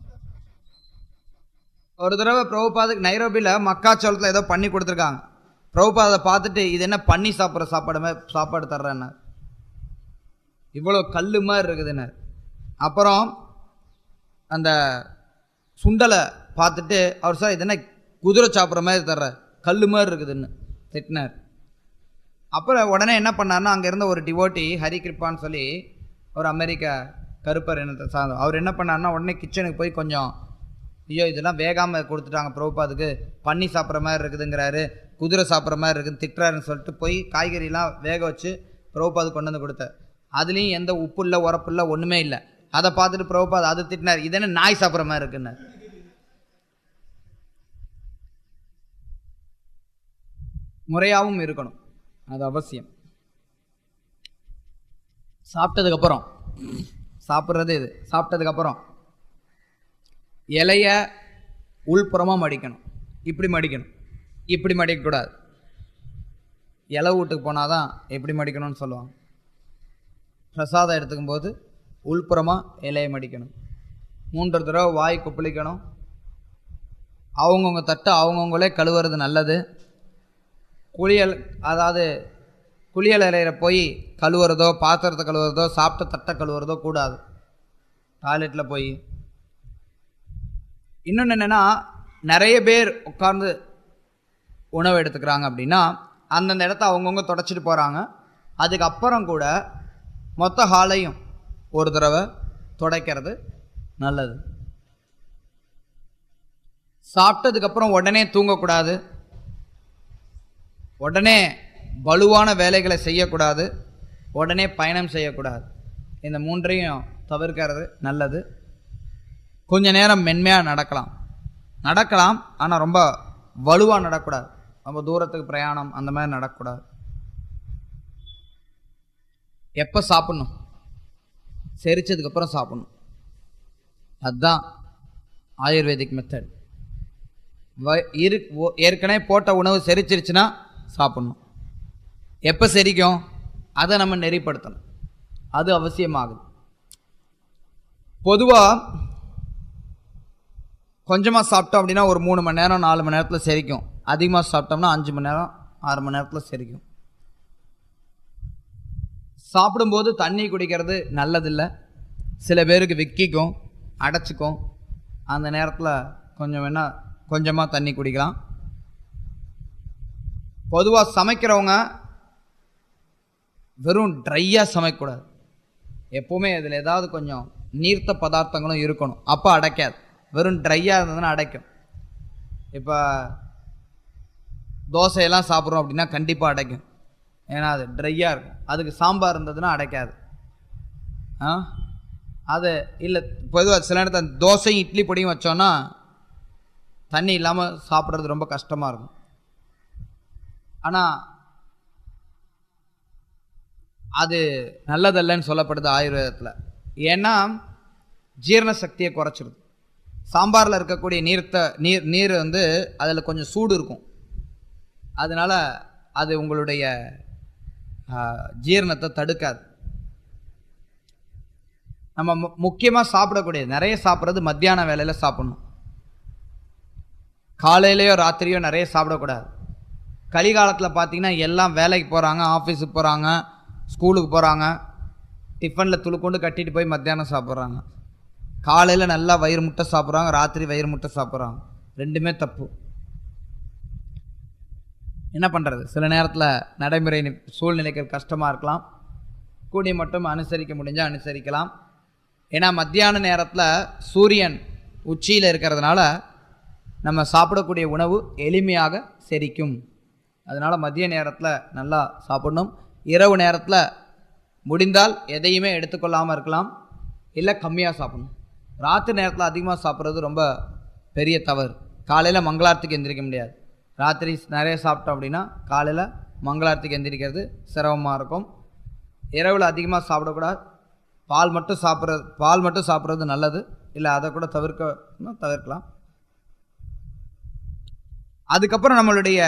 ஒரு தடவை பிரபுபாதுக்கு நைரோபியில் மக்காச்சோளத்தில் ஏதோ பண்ணி கொடுத்துருக்காங்க. பிரபுபாதை பார்த்துட்டு, இது என்ன பண்ணி சாப்பிட்ற சாப்பாடு தர்றேன்னு, இவ்வளோ கல் மாதிரி இருக்குதுன்னு. அப்புறம் அந்த சுண்டலை பார்த்துட்டு அவர் சார், இது என்ன குதிரை சாப்பிட்ற மாதிரி தர்ற, கல் மாதிரி இருக்குதுன்னு திட்டினார். அப்புறம் உடனே என்ன பண்ணார்னா, அங்கே இருந்த ஒரு டிவோட்டி ஹரி கிருப்பான்னு சொல்லி ஒரு அமெரிக்க கருப்பர் இனத்தை சார்ந்த அவர் என்ன பண்ணார்னா, உடனே கிச்சனுக்கு போய் கொஞ்சம், ஐயோ இதெல்லாம் வேகாமல் கொடுத்துட்டாங்க பிரபுபாதுக்கு, பண்ணி சாப்பிட்ற மாதிரி இருக்குதுங்கிறாரு, குதிரை சாப்பிட்ற மாதிரி இருக்குதுன்னு திட்டுறாருன்னு சொல்லிட்டு போய் காய்கறிலாம் வேக வச்சு பிரபுபாது கொண்டு வந்து கொடுத்தார். அதுலேயும் எந்த உப்பு இல்லை, உரப்பு இல்லை, ஒன்றுமே இல்லை. அதை பார்த்துட்டு பிரபுபாது அது திட்டினார், இதென்ன நாய் சாப்பிட்ற மாதிரி இருக்குன்னு. முறையாகவும் இருக்கணும், அது அவசியம். சாப்பிட்டதுக்கப்புறம் சாப்பிட்றது இது, சாப்பிட்டதுக்கப்புறம் இலைய உள்புறமாக மடிக்கணும். இப்படி மடிக்கணும், இப்படி மடிக்கக்கூடாது. இலை வீட்டுக்கு போனால் தான் எப்படி மடிக்கணும்னு சொல்லுவாங்க. பிரசாதம் எடுத்துக்கும் போது உள்புறமாக இலையை மடிக்கணும். 3 தடவை வாய் கொப்பளிக்கணும். அவங்கவுங்க தட்டை அவங்கவுங்களே கழுவுறது நல்லது. குளியல் அறையில் போய் கழுவுறதோ, பாத்திரத்தை கழுவுறதோ, சாப்பிட்ட தட்டை கழுவுறதோ கூடாது. டாய்லெட்டில் போய். இன்னொன்று என்னென்னா, நிறைய பேர் உட்கார்ந்து உணவு எடுத்துக்கிறாங்க அப்படின்னா அந்தந்த இடத்த அவங்கவுங்க தொடச்சிட்டு போகிறாங்க. அதுக்கப்புறம் கூட மொத்த ஹாலையும் ஒரு தடவை துடைக்கிறது நல்லது. சாப்பிட்டதுக்கப்புறம் உடனே தூங்கக்கூடாது, உடனே வலுவான வேலைகளை செய்யக்கூடாது, உடனே பயணம் செய்யக்கூடாது. இந்த 3ஐயும் தவிர்க்கிறது நல்லது. கொஞ்ச நேரம் மென்மையாக நடக்கலாம், ஆனால் ரொம்ப வலுவாக நடக்கக்கூடாது. ரொம்ப தூரத்துக்கு பிரயாணம் அந்த மாதிரி நடக்கக்கூடாது. எப்போ சாப்பிட்ணும்? செரிச்சதுக்கப்புறம் சாப்பிட்ணும். அதுதான் ஆயுர்வேதிக் மெத்தட். ஏற்கனவே போட்ட உணவு செரிச்சிருச்சுன்னா சாப்பிட்ணும். எப்போ செரிக்கும் அதை நம்ம நெறிப்படுத்தணும், அது அவசியமாகுது. பொதுவாக கொஞ்சமாக சாப்பிட்டோம் அப்படின்னா ஒரு 3 மணி நேரம் 4 மணி நேரத்தில் செரிக்கும். அதிகமாக சாப்பிட்டோம்னா 5 மணி நேரம் 6 மணி நேரத்தில் செரிக்கும். சாப்பிடும்போது தண்ணி குடிக்கிறது நல்லதில்லை. சில பேருக்கு விக்கிக்கும், அடைச்சிக்கும். அந்த நேரத்தில் கொஞ்சம் வேணால் கொஞ்சமாக தண்ணி குடிக்கலாம். பொதுவாக சமைக்கிறவங்க வெறும் ட்ரையாக சமைக்கக்கூடாது. எப்போவுமே அதில் ஏதாவது கொஞ்சம் நீர்த்த பதார்த்தங்களும் இருக்கணும், அப்போ அடைக்காது. வெறும் ட்ரையாக இருந்ததுன்னா அடைக்கும். இப்போ தோசையெல்லாம் சாப்பிட்றோம் அப்படின்னா கண்டிப்பாக அடைக்கும், ஏன்னா அது ட்ரையாக இருக்கும். அதுக்கு சாம்பார் இருந்ததுன்னா அடைக்காது. அது இல்லை, பொதுவாக சில நேரத்தில் தோசையும் இட்லி பொடியும் வச்சோன்னா தண்ணி இல்லாமல் சாப்பிட்றது ரொம்ப கஷ்டமாக இருக்கும். ஆனால் அது நல்லதல்லன்னு சொல்லப்படுது ஆயுர்வேதத்தில். ஏன்னா ஜீரண சக்தியை குறைச்சிருது. சாம்பாரில் இருக்கக்கூடிய நீர் வந்து அதில் கொஞ்சம் சூடு இருக்கும். அதனால் அது உங்களுடைய ஜீரணத்தை தடுக்காது. நம்ம முக்கியமாக சாப்பிடக்கூடியது, நிறைய சாப்பிட்றது மத்தியான வேலையில் சாப்பிடணும். காலையிலையோ ராத்திரியோ நிறைய சாப்பிடக்கூடாது. கலிகாலத்தில் பார்த்தீங்கன்னா எல்லாம் வேலைக்கு போகிறாங்க, ஆஃபீஸுக்கு போகிறாங்க, ஸ்கூலுக்கு போகிறாங்க, டிஃபனில் துளுக்கொண்டு கட்டிட்டு போய் மத்தியானம் சாப்பிட்றாங்க. காலையில் நல்லா வயிறு முட்டை சாப்பிட்றாங்க, ராத்திரி வயிறு முட்டை சாப்பிட்றாங்க. ரெண்டுமே தப்பு. என்ன பண்ணுறது? சில நேரத்தில் நடைமுறை சூழ்நிலைகள் கஷ்டமாக இருக்கலாம். கூடிய மட்டும் அனுசரிக்க முடிஞ்சால் அனுசரிக்கலாம். ஏன்னா மத்தியான நேரத்தில் சூரியன் உச்சியில் இருக்கிறதுனால நம்ம சாப்பிடக்கூடிய உணவு எளிமையாக செரிக்கும். அதனால் மதிய நேரத்தில் நல்லா சாப்பிடணும். இரவு நேரத்தில் முடிந்தால் எதையுமே எடுத்துக்கொள்ளாமல் இருக்கலாம், இல்லை கம்மியாக சாப்பிடணும். ராத்திரி நேரத்தில் அதிகமாக சாப்பிட்றது ரொம்ப பெரிய தவறு. காலையில் மங்களாரத்துக்கு எந்திரிக்க முடியாது. ராத்திரி நிறைய சாப்பிட்டோம் அப்படின்னா காலையில் மங்களாரத்துக்கு எந்திரிக்கிறது சிரமமாக இருக்கும். இரவில் அதிகமாக சாப்பிடக்கூடாது. பால் மட்டும் சாப்பிட்றது நல்லது. இல்லை அதை கூட தவிர்க்கலாம். அதுக்கப்புறம் நம்மளுடைய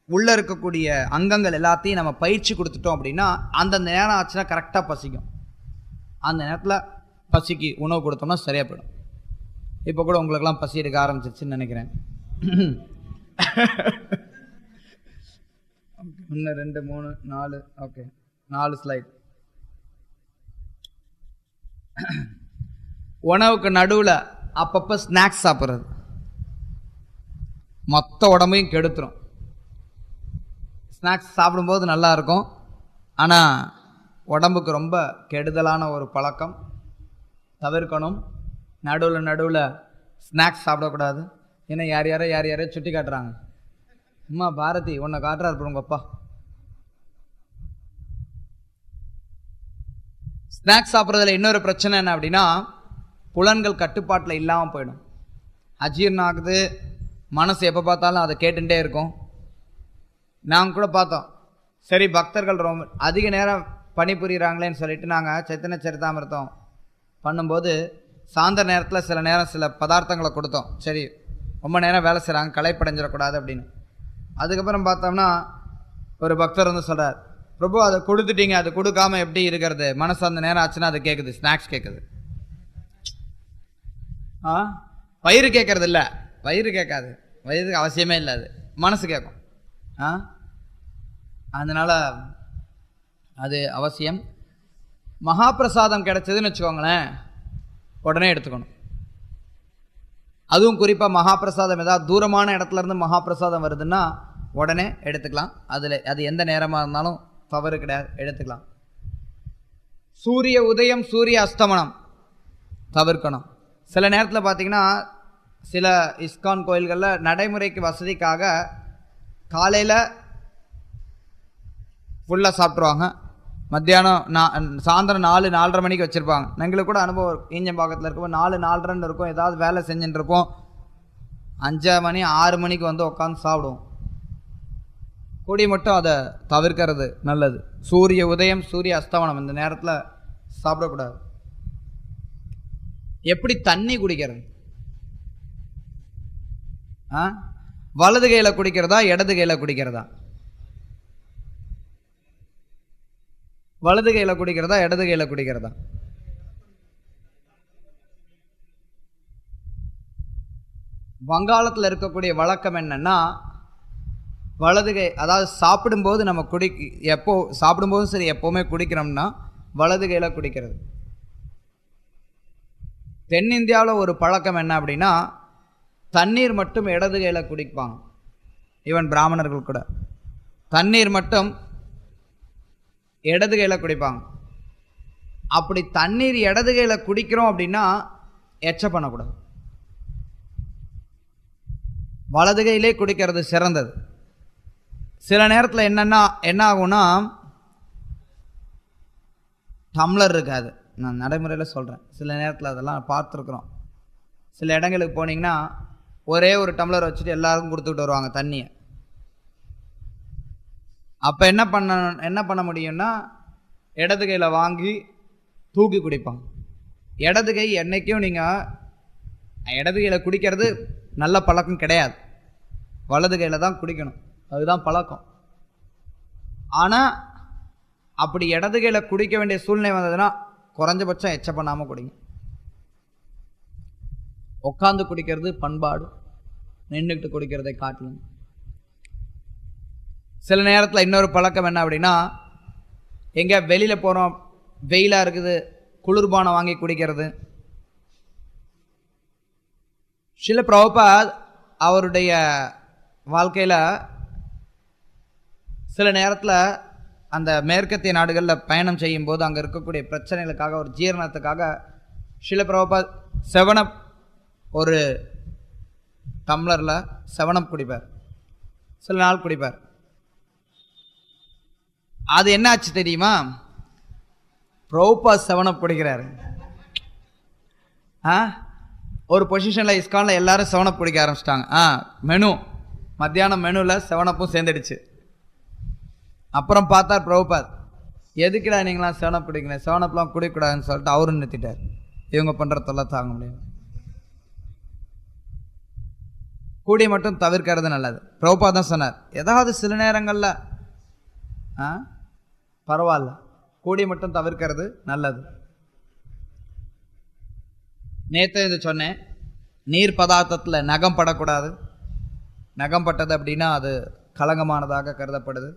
உள்ளே இருக்கக்கூடிய அங்கங்கள் எல்லாத்தையும் நம்ம பயிற்சி கொடுத்துட்டோம் அப்படின்னா அந்தந்த நேரம் ஆச்சுன்னா கரெக்டாக பசிக்கும். அந்த நேரத்தில் பசிக்கு உணவு கொடுத்தோம்னா சரியாக போயிடும். இப்போ கூட உங்களுக்கெல்லாம் பசி எடுக்க ஆரம்பிச்சிருச்சுன்னு நினைக்கிறேன். 1 2 3 4 ஓகே 4 ஸ்லைட். உணவுக்கு நடுவில் அப்பப்போ ஸ்நாக்ஸ் சாப்பிட்றது மொத்த உடம்பையும் கெடுத்துரும். ஸ்நாக்ஸ் சாப்பிடும்போது நல்லா இருக்கும், ஆனால் உடம்புக்கு ரொம்ப கெடுதலான ஒரு பழக்கம். தவிர்க்கணும். நடுவில் ஸ்நாக்ஸ் சாப்பிடக்கூடாது. ஏன்னா யார் யாரையோ சுட்டி காட்டுறாங்க. அம்மா பாரதி உன்னை காட்டுறாரு உங்கள் அப்பா. ஸ்நாக்ஸ் சாப்பிட்றதுல இன்னொரு பிரச்சனை என்ன அப்படின்னா, புலன்கள் கட்டுப்பாட்டில் இல்லாமல் போயிடும். அஜீர்ணம் ஆகுது. மனசு எப்போ பார்த்தாலும் அதை கேட்டுகிட்டே இருக்கும். நாங்கள் கூட பார்த்தோம், சரி பக்தர்கள் ரொம்ப அதிக நேரம் பணிபுரிகிறாங்களேன்னு சொல்லிட்டு நாங்கள் சைத்தன்ய சரிதாமிர்தம் பண்ணும்போது சாயந்தர நேரத்தில் சில பதார்த்தங்களை கொடுத்தோம். சரி ரொம்ப நேரம் வேலை செய்கிறாங்க, களைப்படைஞ்சிடக்கூடாது அப்படின்னு. அதுக்கப்புறம் பார்த்தோம்னா ஒரு பக்தர் வந்து சொல்கிறார், பிரபு அதை கொடுத்துட்டீங்க, அது கொடுக்காம எப்படி இருக்கிறது? மனசு அந்த நேரம் ஆச்சுன்னா அது கேட்குது, ஸ்நாக்ஸ் கேட்குது. வயிறு கேட்கறது இல்லை, வயிறு கேட்காது, வயிறுக்கு அவசியமே இல்லை, அது மனசு கேட்கும். அதனால் அது அவசியம். மகாபிரசாதம் கிடைச்சதுன்னு வச்சுக்கோங்களேன், உடனே எடுத்துக்கணும். அதுவும் குறிப்பாக மகாபிரசாதம் ஏதாவது தூரமான இடத்துலேருந்து மகாபிரசாதம் வருதுன்னா உடனே எடுத்துக்கலாம். அது எந்த நேரமாக இருந்தாலும் தவறு கிடையாது, எடுத்துக்கலாம். சூரிய உதயம் சூரிய அஸ்தமனம் தவிர்க்கணும். சில நேரத்தில் பார்த்திங்கன்னா சில இஸ்கான் கோயில்களில் நடைமுறைக்கு வசதிக்காக காலையில் ஃபுல்லாக சாப்பிட்ருவாங்க, மத்தியானம் சாயந்தரம் 4-4:30 மணிக்கு வச்சுருப்பாங்க. எங்களுக்கு கூட அனுபவம் ஈஞ்சம்பாக்கத்தில் இருக்கும்போது 4-4:30 இருக்கும், ஏதாவது வேலை செஞ்சுட்டு இருப்போம். 5 மணி 6 மணிக்கு வந்து உட்காந்து சாப்பிடுவோம். கூடி மட்டும் அதை தவிர்க்கிறது நல்லது. சூரிய உதயம் சூரிய அஸ்தமனம் இந்த நேரத்தில் சாப்பிடக்கூடாது. எப்படி தண்ணி குடிக்கிறது? வலது கையில் குடிக்கிறதா இடது கையில் குடிக்கிறதா? வலது கையில் குடிக்கிறதா இடது கையில் குடிக்கிறதா? வங்காளத்தில் இருக்கக்கூடிய வழக்கம் என்னன்னா, வலது கை, அதாவது சாப்பிடும்போது நம்ம எப்போ சாப்பிடும்போதும் சரி எப்போவுமே குடிக்கிறோம்னா வலது கையில் குடிக்கிறது. தென்னிந்தியாவில் ஒரு பழக்கம் என்ன அப்படின்னா, தண்ணீர் மட்டும் இடது கையில் குடிப்பாங்க. ஈவன் பிராமணர்கள் கூட தண்ணீர் மட்டும் இடது கையில் குடிப்பாங்க. அப்படி தண்ணீர் இடது கையில் குடிக்கிறோம் அப்படின்னா எச்ச பண்ணக்கூடாது. வலது கையிலே குடிக்கிறது சிறந்தது. சில நேரத்தில் என்ன ஆகும்னா, டம்ளர் இருக்காது. நான் நடைமுறையில் சொல்கிறேன், சில நேரத்தில் அதெல்லாம் பார்த்துருக்குறோம். சில இடங்களுக்கு போனீங்கன்னா ஒரே ஒரு டம்ளர் வச்சுட்டு எல்லாருக்கும் கொடுத்துக்கிட்டு வருவாங்க தண்ணியை. அப்போ என்ன பண்ண முடியும்னா, இடது கையில் வாங்கி தூக்கி குடிப்பாங்க. இடது கை என்றைக்கும் நீங்கள் இடது கையில் குடிக்கிறது நல்ல பழக்கம் கிடையாது. வலது கையில் தான் குடிக்கணும், அதுதான் பழக்கம். ஆனால் அப்படி இடது கையில் குடிக்க வேண்டிய சூழ்நிலை வந்ததுன்னா குறைஞ்சபட்சம் எச்ச பண்ணாமல் குடிங்க. உட்காந்து குடிக்கிறது பண்பாடு, நின்றுக்கிட்டு குடிக்கிறதை காட்டணும். சில நேரத்தில் இன்னொரு பழக்கம் என்ன அப்படின்னா, எங்கே வெளியில் போகிறோம், வெயிலாக இருக்குது, குளிர்பானம் வாங்கி குடிக்கிறது. ஸ்ரீல பிரபுபாத் அவருடைய வாழ்க்கையில் சில நேரத்தில் அந்த மேற்கத்திய நாடுகளில் பயணம் செய்யும்போது அங்கே இருக்கக்கூடிய பிரச்சனைகளுக்காக, ஒரு ஜீரணத்துக்காக ஸ்ரீல பிரபுபாத் செவனப் ஒரு டம்ளரில் செவனப் குடிப்பார், சில நாள் குடிப்பார். அது என்ன ஆச்சு தெரியுமா? பிரபுபாத் செவனப் குடிக்கிறாரு. ஒரு பொசிஷனில் இஸ்கானில் எல்லாரும் செவனப் குடிக்க ஆரம்பிச்சிட்டாங்க. மெனு மத்தியானம் மெனுவில் செவனப்பும் சேர்ந்துடுச்சு. அப்புறம் பார்த்தார் பிரபுபாத், எதுக்குடா நீங்களாம் செவனப் குடிக்கிறேன், செவனப்லாம் குடிக்கூடாதுன்னு சொல்லிட்டு அவரும் நிறுத்திட்டார். இவங்க பண்ணுற தொல்லை தாங்க முடியும், கூடிய மட்டும் தவிர்க்கிறது நல்லது. பிரபுபாத் தான் சொன்னார், ஏதாவது சில நேரங்களில் பரவாயில்ல, கூடிய மட்டும் தவிர்க்கிறது நல்லது. நேற்று இது சொன்னேன், நீர் பதார்த்தத்தில் நகம் படக்கூடாது. நகம் பட்டது அப்படின்னா அது கலங்கமானதாக கருதப்படுது.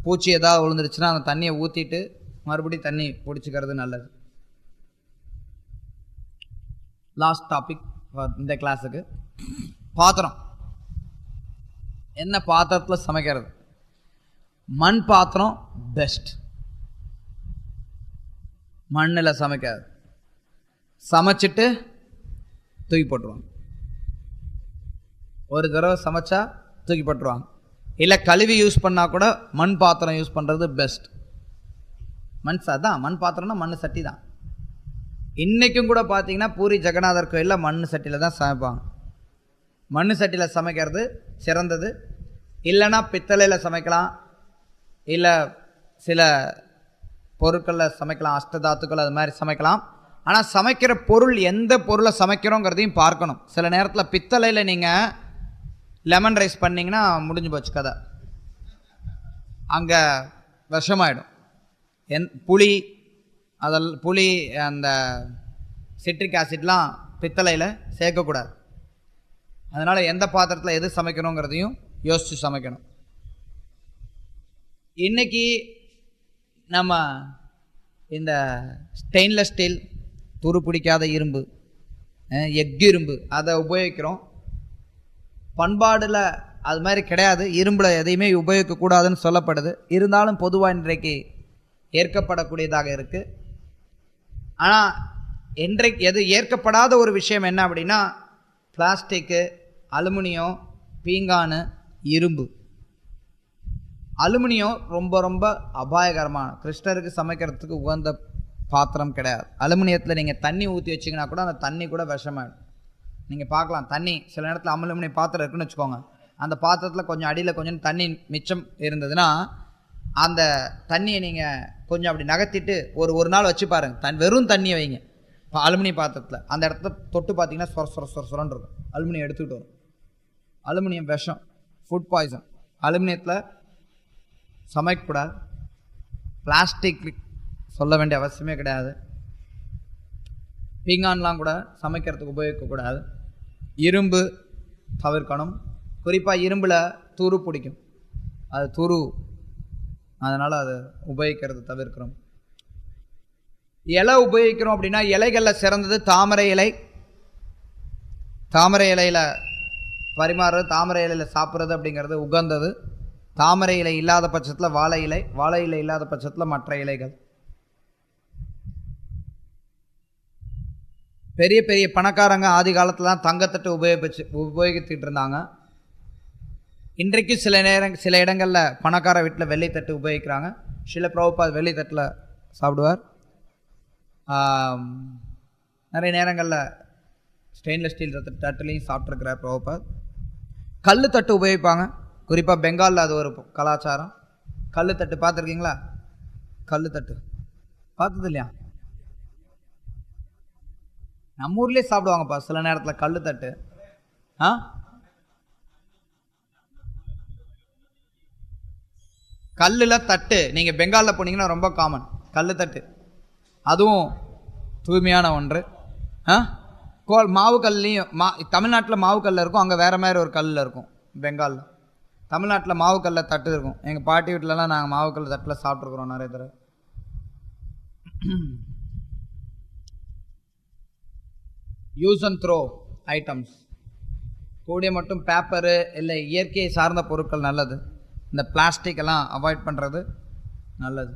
பூச்சி ஏதாவது விழுந்துருச்சுன்னா அந்த தண்ணியை ஊற்றிட்டு மறுபடியும் தண்ணி பிடிச்சிக்கிறது நல்லது. லாஸ்ட் டாபிக் இந்த கிளாஸுக்கு, பாத்திரம். என்ன பாத்திரத்தில் சமைக்கிறது? மண் பாத்திரம் பெஸ்ட். மண்ணில் சமைக்காது, சமைச்சிட்டு தூக்கி போட்டுருவாங்க. ஒரு தடவை சமைச்சா தூக்கி போட்டுருவாங்க. இல்லை கழுவி யூஸ் பண்ணால் கூட மண் பாத்திரம் யூஸ் பண்ணுறது பெஸ்ட். மண் பாத்திரம்னா மண் சட்டி தான். இன்றைக்கும் கூட பார்த்தீங்கன்னா பூரி ஜெகநாதர் கோயிலில் மண் சட்டியில் தான் சமைப்பாங்க. மண் சட்டியில் சமைக்கிறது சிறந்தது. இல்லைன்னா பித்தளையில் சமைக்கலாம், இல்லை சில பொருட்களில் சமைக்கலாம், அஷ்டதாத்துக்கள் அது மாதிரி சமைக்கலாம். ஆனால் சமைக்கிற பொருள் எந்த பொருளை சமைக்கிறோங்கிறதையும் பார்க்கணும். சில நேரத்தில் பித்தளையில் நீங்கள் லெமன் ரைஸ் பண்ணிங்கன்னா முடிஞ்சு போச்சு கதை, அங்கே விஷமாயிடும். புளி அந்த சிட்ரிக் ஆசிட்லாம் பித்தளையில் சேர்க்கக்கூடாது. அதனால் எந்த பாத்திரத்தில் எது சமைக்கணுங்கிறதையும் யோசித்து சமைக்கணும். இன்றைக்கி நம்ம இந்த ஸ்டெயின்லெஸ் ஸ்டீல், துரு பிடிக்காத இரும்பு, எஃகு இரும்பு அதை உபயோகிக்கிறோம். பண்பாடில் அது மாதிரி கிடையாது, இரும்பில் எதையுமே உபயோகிக்கக்கூடாதுன்னு சொல்லப்படுது. இருந்தாலும் பொதுவாக இன்றைக்கு ஏற்கப்படக்கூடியதாக இருக்குது. ஆனால் இன்றைக்கு எது ஏற்கப்படாத ஒரு விஷயம் என்ன அப்படின்னா, பிளாஸ்டிக்கு, அலுமினியம், பீங்கானு, இரும்பு. அலுமினியம் ரொம்ப ரொம்ப அபாயகரமான, கிருஷ்ணருக்கு சமைக்கிறதுக்கு உகந்த பாத்திரம் கிடையாது. அலுமினியத்தில் நீங்கள் தண்ணி ஊற்றி வச்சிங்கன்னா கூட அந்த தண்ணி கூட விஷமாயிடும். நீங்கள் பார்க்கலாம், தண்ணி சில நேரத்தில் அலுமினிய பாத்திரம் இருக்குன்னு வச்சுக்கோங்க, அந்த பாத்திரத்தில் கொஞ்சம் அடியில் கொஞ்சம் தண்ணி மிச்சம் இருந்ததுன்னா அந்த தண்ணியை நீங்கள் கொஞ்சம் அப்படி நகர்த்திட்டு ஒரு நாள் வச்சு பாருங்கள், வெறும் தண்ணியை வைங்க இப்போ அலுமினிய பாத்திரத்தில், அந்த இடத்த தொட்டு பார்த்தீங்கன்னா சொரன்னு இருக்கும், அலுமினியம் எடுத்துக்கிட்டு வரும். அலுமினியம் விஷம், ஃபுட் பாய்சன். அலுமினியத்தில் சமைக்கக்கூடாது. பிளாஸ்டிக் சொல்ல வேண்டிய அவசியமே கிடையாது. பீங்கான்லாம் கூட சமைக்கிறதுக்கு உபயோகிக்கக்கூடாது. இரும்பு தவிர்க்கணும். குறிப்பாக இரும்பில் துரு பிடிக்கும், அது துரு, அதனால் அதை உபயோகிக்கிறது தவிர்க்கிறோம். இலை உபயோகிக்கிறோம் அப்படின்னா இலைகளில் சிறந்தது தாமரை இலை. தாமரை இலையில் பரிமாறுறது, தாமரை இலையில் சாப்பிட்றது அப்படிங்கிறது உகந்தது. தாமரை இலை இல்லாத பட்சத்தில் வாழை இலை, வாழை இலை இல்லாத பட்சத்தில் மற்ற இலைகள். பெரிய பெரிய பணக்காரங்க ஆதி காலத்தில் தான் தங்கத்தட்டு உபயோகித்துட்டு இருந்தாங்க. இன்றைக்கும் சில இடங்களில் பணக்கார வீட்டில் வெள்ளித்தட்டு உபயோகிக்கிறாங்க. ஸ்ரீல பிரபுபாத் வெள்ளித்தட்டில் சாப்பிடுவார். நிறைய நேரங்களில் ஸ்டெயின்லெஸ் ஸ்டீல் தட்டுலையும் சாப்பிட்ருக்கிறார் பிரபுபாத். கல் தட்டு உபயோகிப்பாங்க, குறிப்பாக பெங்காலில் அது ஒரு கலாச்சாரம். கல் தட்டு பார்த்துருக்கீங்களா? கல் தட்டு பார்த்தது இல்லையா? நம்ம ஊர்லேயே சாப்பிடுவாங்கப்பா சில நேரத்தில் கல் தட்டு. ஆ கல்லில் தட்டு நீங்கள் பெங்காலில் போனீங்கன்னா ரொம்ப காமன் கல் தட்டு. அதுவும் தூய்மையான ஒன்று. மாவு கல்லையும் தமிழ்நாட்டில் மாவு கல்லில் இருக்கும், அங்கே வேறு மாதிரி ஒரு கல்லில் இருக்கும். பெங்காலில் தமிழ்நாட்டில் மாவு கல்லில் தட்டு இருக்கும். எங்கள் பாட்டி வீட்டிலலாம் நாங்கள் மாவு கல் தட்டில் சாப்பிட்ருக்குறோம் நிறைய தடவை. யூஸ் அண்ட் த்ரோ ஐட்டம்ஸ் கூடிய மட்டும் பேப்பரு இல்லை இயற்கையை சார்ந்த பொருட்கள் நல்லது. இந்த பிளாஸ்டிக் எல்லாம் அவாய்ட் பண்ணுறது நல்லது.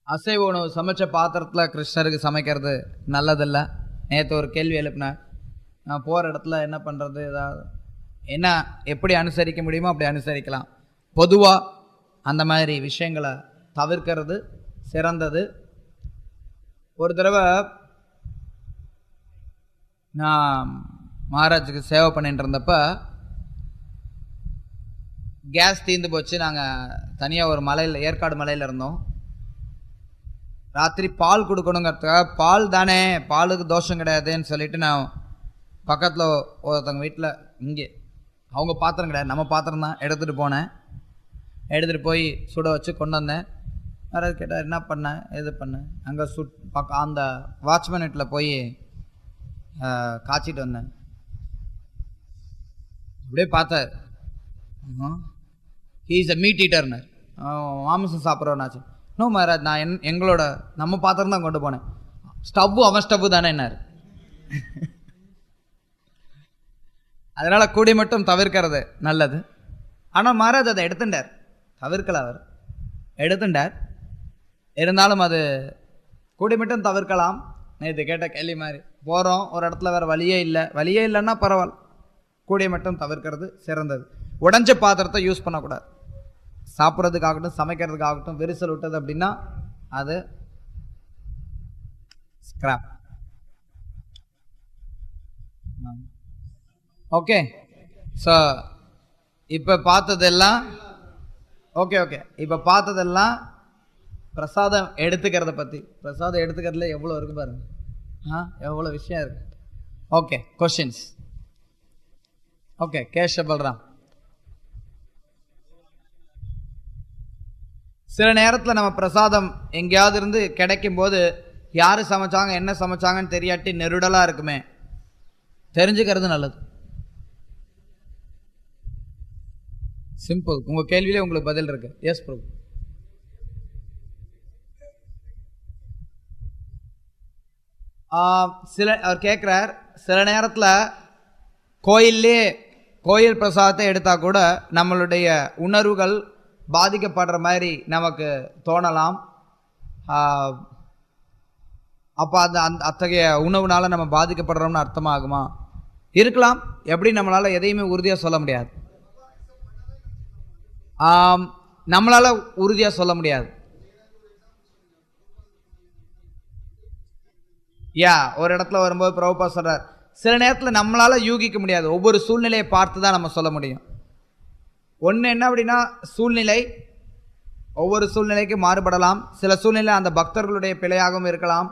அசைவ உணவு சமைச்ச பாத்திரத்தில் கிருஷ்ணருக்கு சமைக்கிறது நல்லதில்லை. நேற்று ஒரு கேள்வி எழுப்பினேன். நான் போகிற இடத்துல என்ன பண்ணுறது, ஏதாவது என்ன எப்படி அனுசரிக்க முடியுமோ அப்படி அனுசரிக்கலாம். பொதுவாக அந்த மாதிரி விஷயங்களை தவிர்க்கிறது சிறந்தது. ஒரு தடவை நான் மகாராஜுக்கு சேவை பண்ணிட்டு இருந்தப்ப கேஸ் தீர்ந்து போச்சு. நாங்கள் தனியாக ஒரு மலையில், ஏற்காடு மலையில் இருந்தோம். ராத்திரி பால் கொடுக்கணுங்கிறதுக்காக, பால் தானே பாலுக்கு தோஷம் கிடையாதுன்னு சொல்லிட்டு நான் பக்கத்தில் ஒருத்தவங்க வீட்டில், இங்கே அவங்க பாத்திரம் கிடையாது நம்ம பாத்திரம் தான், எடுத்துகிட்டு போனேன். எடுத்துகிட்டு போய் சுட வச்சு கொண்டு வந்தேன். யாராவது கேட்டால் என்ன பண்ணேன் எது பண்ணேன், அங்கே அந்த வாட்ச்மேன் வீட்டில் போய் காய்ச்சிட்டு வந்தேன். அப்படியே பார்த்தார், ஹீ இஸ் அ மீட் ஈட்டர்னு, மாமிசம் சாப்பிட்றவனாச்சு. நோ மகாராஜ், நான் எங்களோட நம்ம பாத்திரம் தான் கொண்டு போனேன். ஸ்டவ்வு அவன் ஸ்டவ்வு தானே என்னார். அதனால் கூடி மட்டும் தவிர்க்கிறது நல்லது. ஆனால் மகாராஜ் அதை எடுத்துட்டார், தவிர்க்கல, அவர் எடுத்துட்டார். இருந்தாலும் அது கூடி மட்டும் தவிர்க்கலாம். நேற்று கேட்ட கேள்வி மாதிரி போகிறோம் ஒரு இடத்துல வேறு வழியே இல்லைன்னா பரவாயில்ல, கூடிய மட்டும் தவிர்க்கிறது சிறந்தது. உடஞ்ச பாத்திரத்தை யூஸ் பண்ணக்கூடாது. சாப்பிட்றதுக்காகட்டும் சமைக்கிறதுக்காகட்டும் விரிசல் விட்டது அப்படின்னா அது ஸ்கிராப். ஓகே, ஸோ இப்போ பார்த்ததெல்லாம் இப்போ பார்த்ததெல்லாம் பிரசாதம் எடுத்துக்கிறத பற்றி. பிரசாதம் எடுத்துக்கிறதுல எவ்வளோ இருக்குது பாருங்க, எவ்வளோ விஷயம் இருக்குது. Okay, questions. Okay, Keshav Balram. சில நேரத்தில் நம்ம பிரசாதம் எங்கேயாவது இருந்து கிடைக்கும் போது யார் சமைச்சாங்க என்ன சமைச்சாங்கன்னு தெரியாட்டி நெருடலாக இருக்குமே, தெரிஞ்சுக்கிறது நல்லது. சிம்பிள். உங்கள் கேள்வியிலே உங்களுக்கு பதில் இருக்கு. எஸ் பிரபு. அவர் கேட்குறார், சில நேரத்தில் கோயில் பிரசாதத்தை எடுத்தால் கூட நம்மளுடைய உணர்வுகள் பாதிக்கப்படுற மாதிரி நமக்கு தோணலாம். அப்போ அத்தகைய உணவுனால நம்ம பாதிக்கப்படுறோம்னு அர்த்தமாகுமா? இருக்கலாம். எப்படி நம்மளால் எதையுமே உறுதியாக சொல்ல முடியாது. நம்மளால் உறுதியாக சொல்ல முடியாது. ஒரு இடத்துல வரும்போது பிரபுபா சொல்றார், சில நேரத்தில் நம்மளால் யூகிக்க முடியாது. ஒவ்வொரு சூழ்நிலையை பார்த்து தான் நம்ம சொல்ல முடியும். ஒன்று என்ன அப்படின்னா, சூழ்நிலை ஒவ்வொரு சூழ்நிலைக்கு மாறுபடலாம். சில சூழ்நிலை அந்த பக்தர்களுடைய பிழையாகவும் இருக்கலாம்.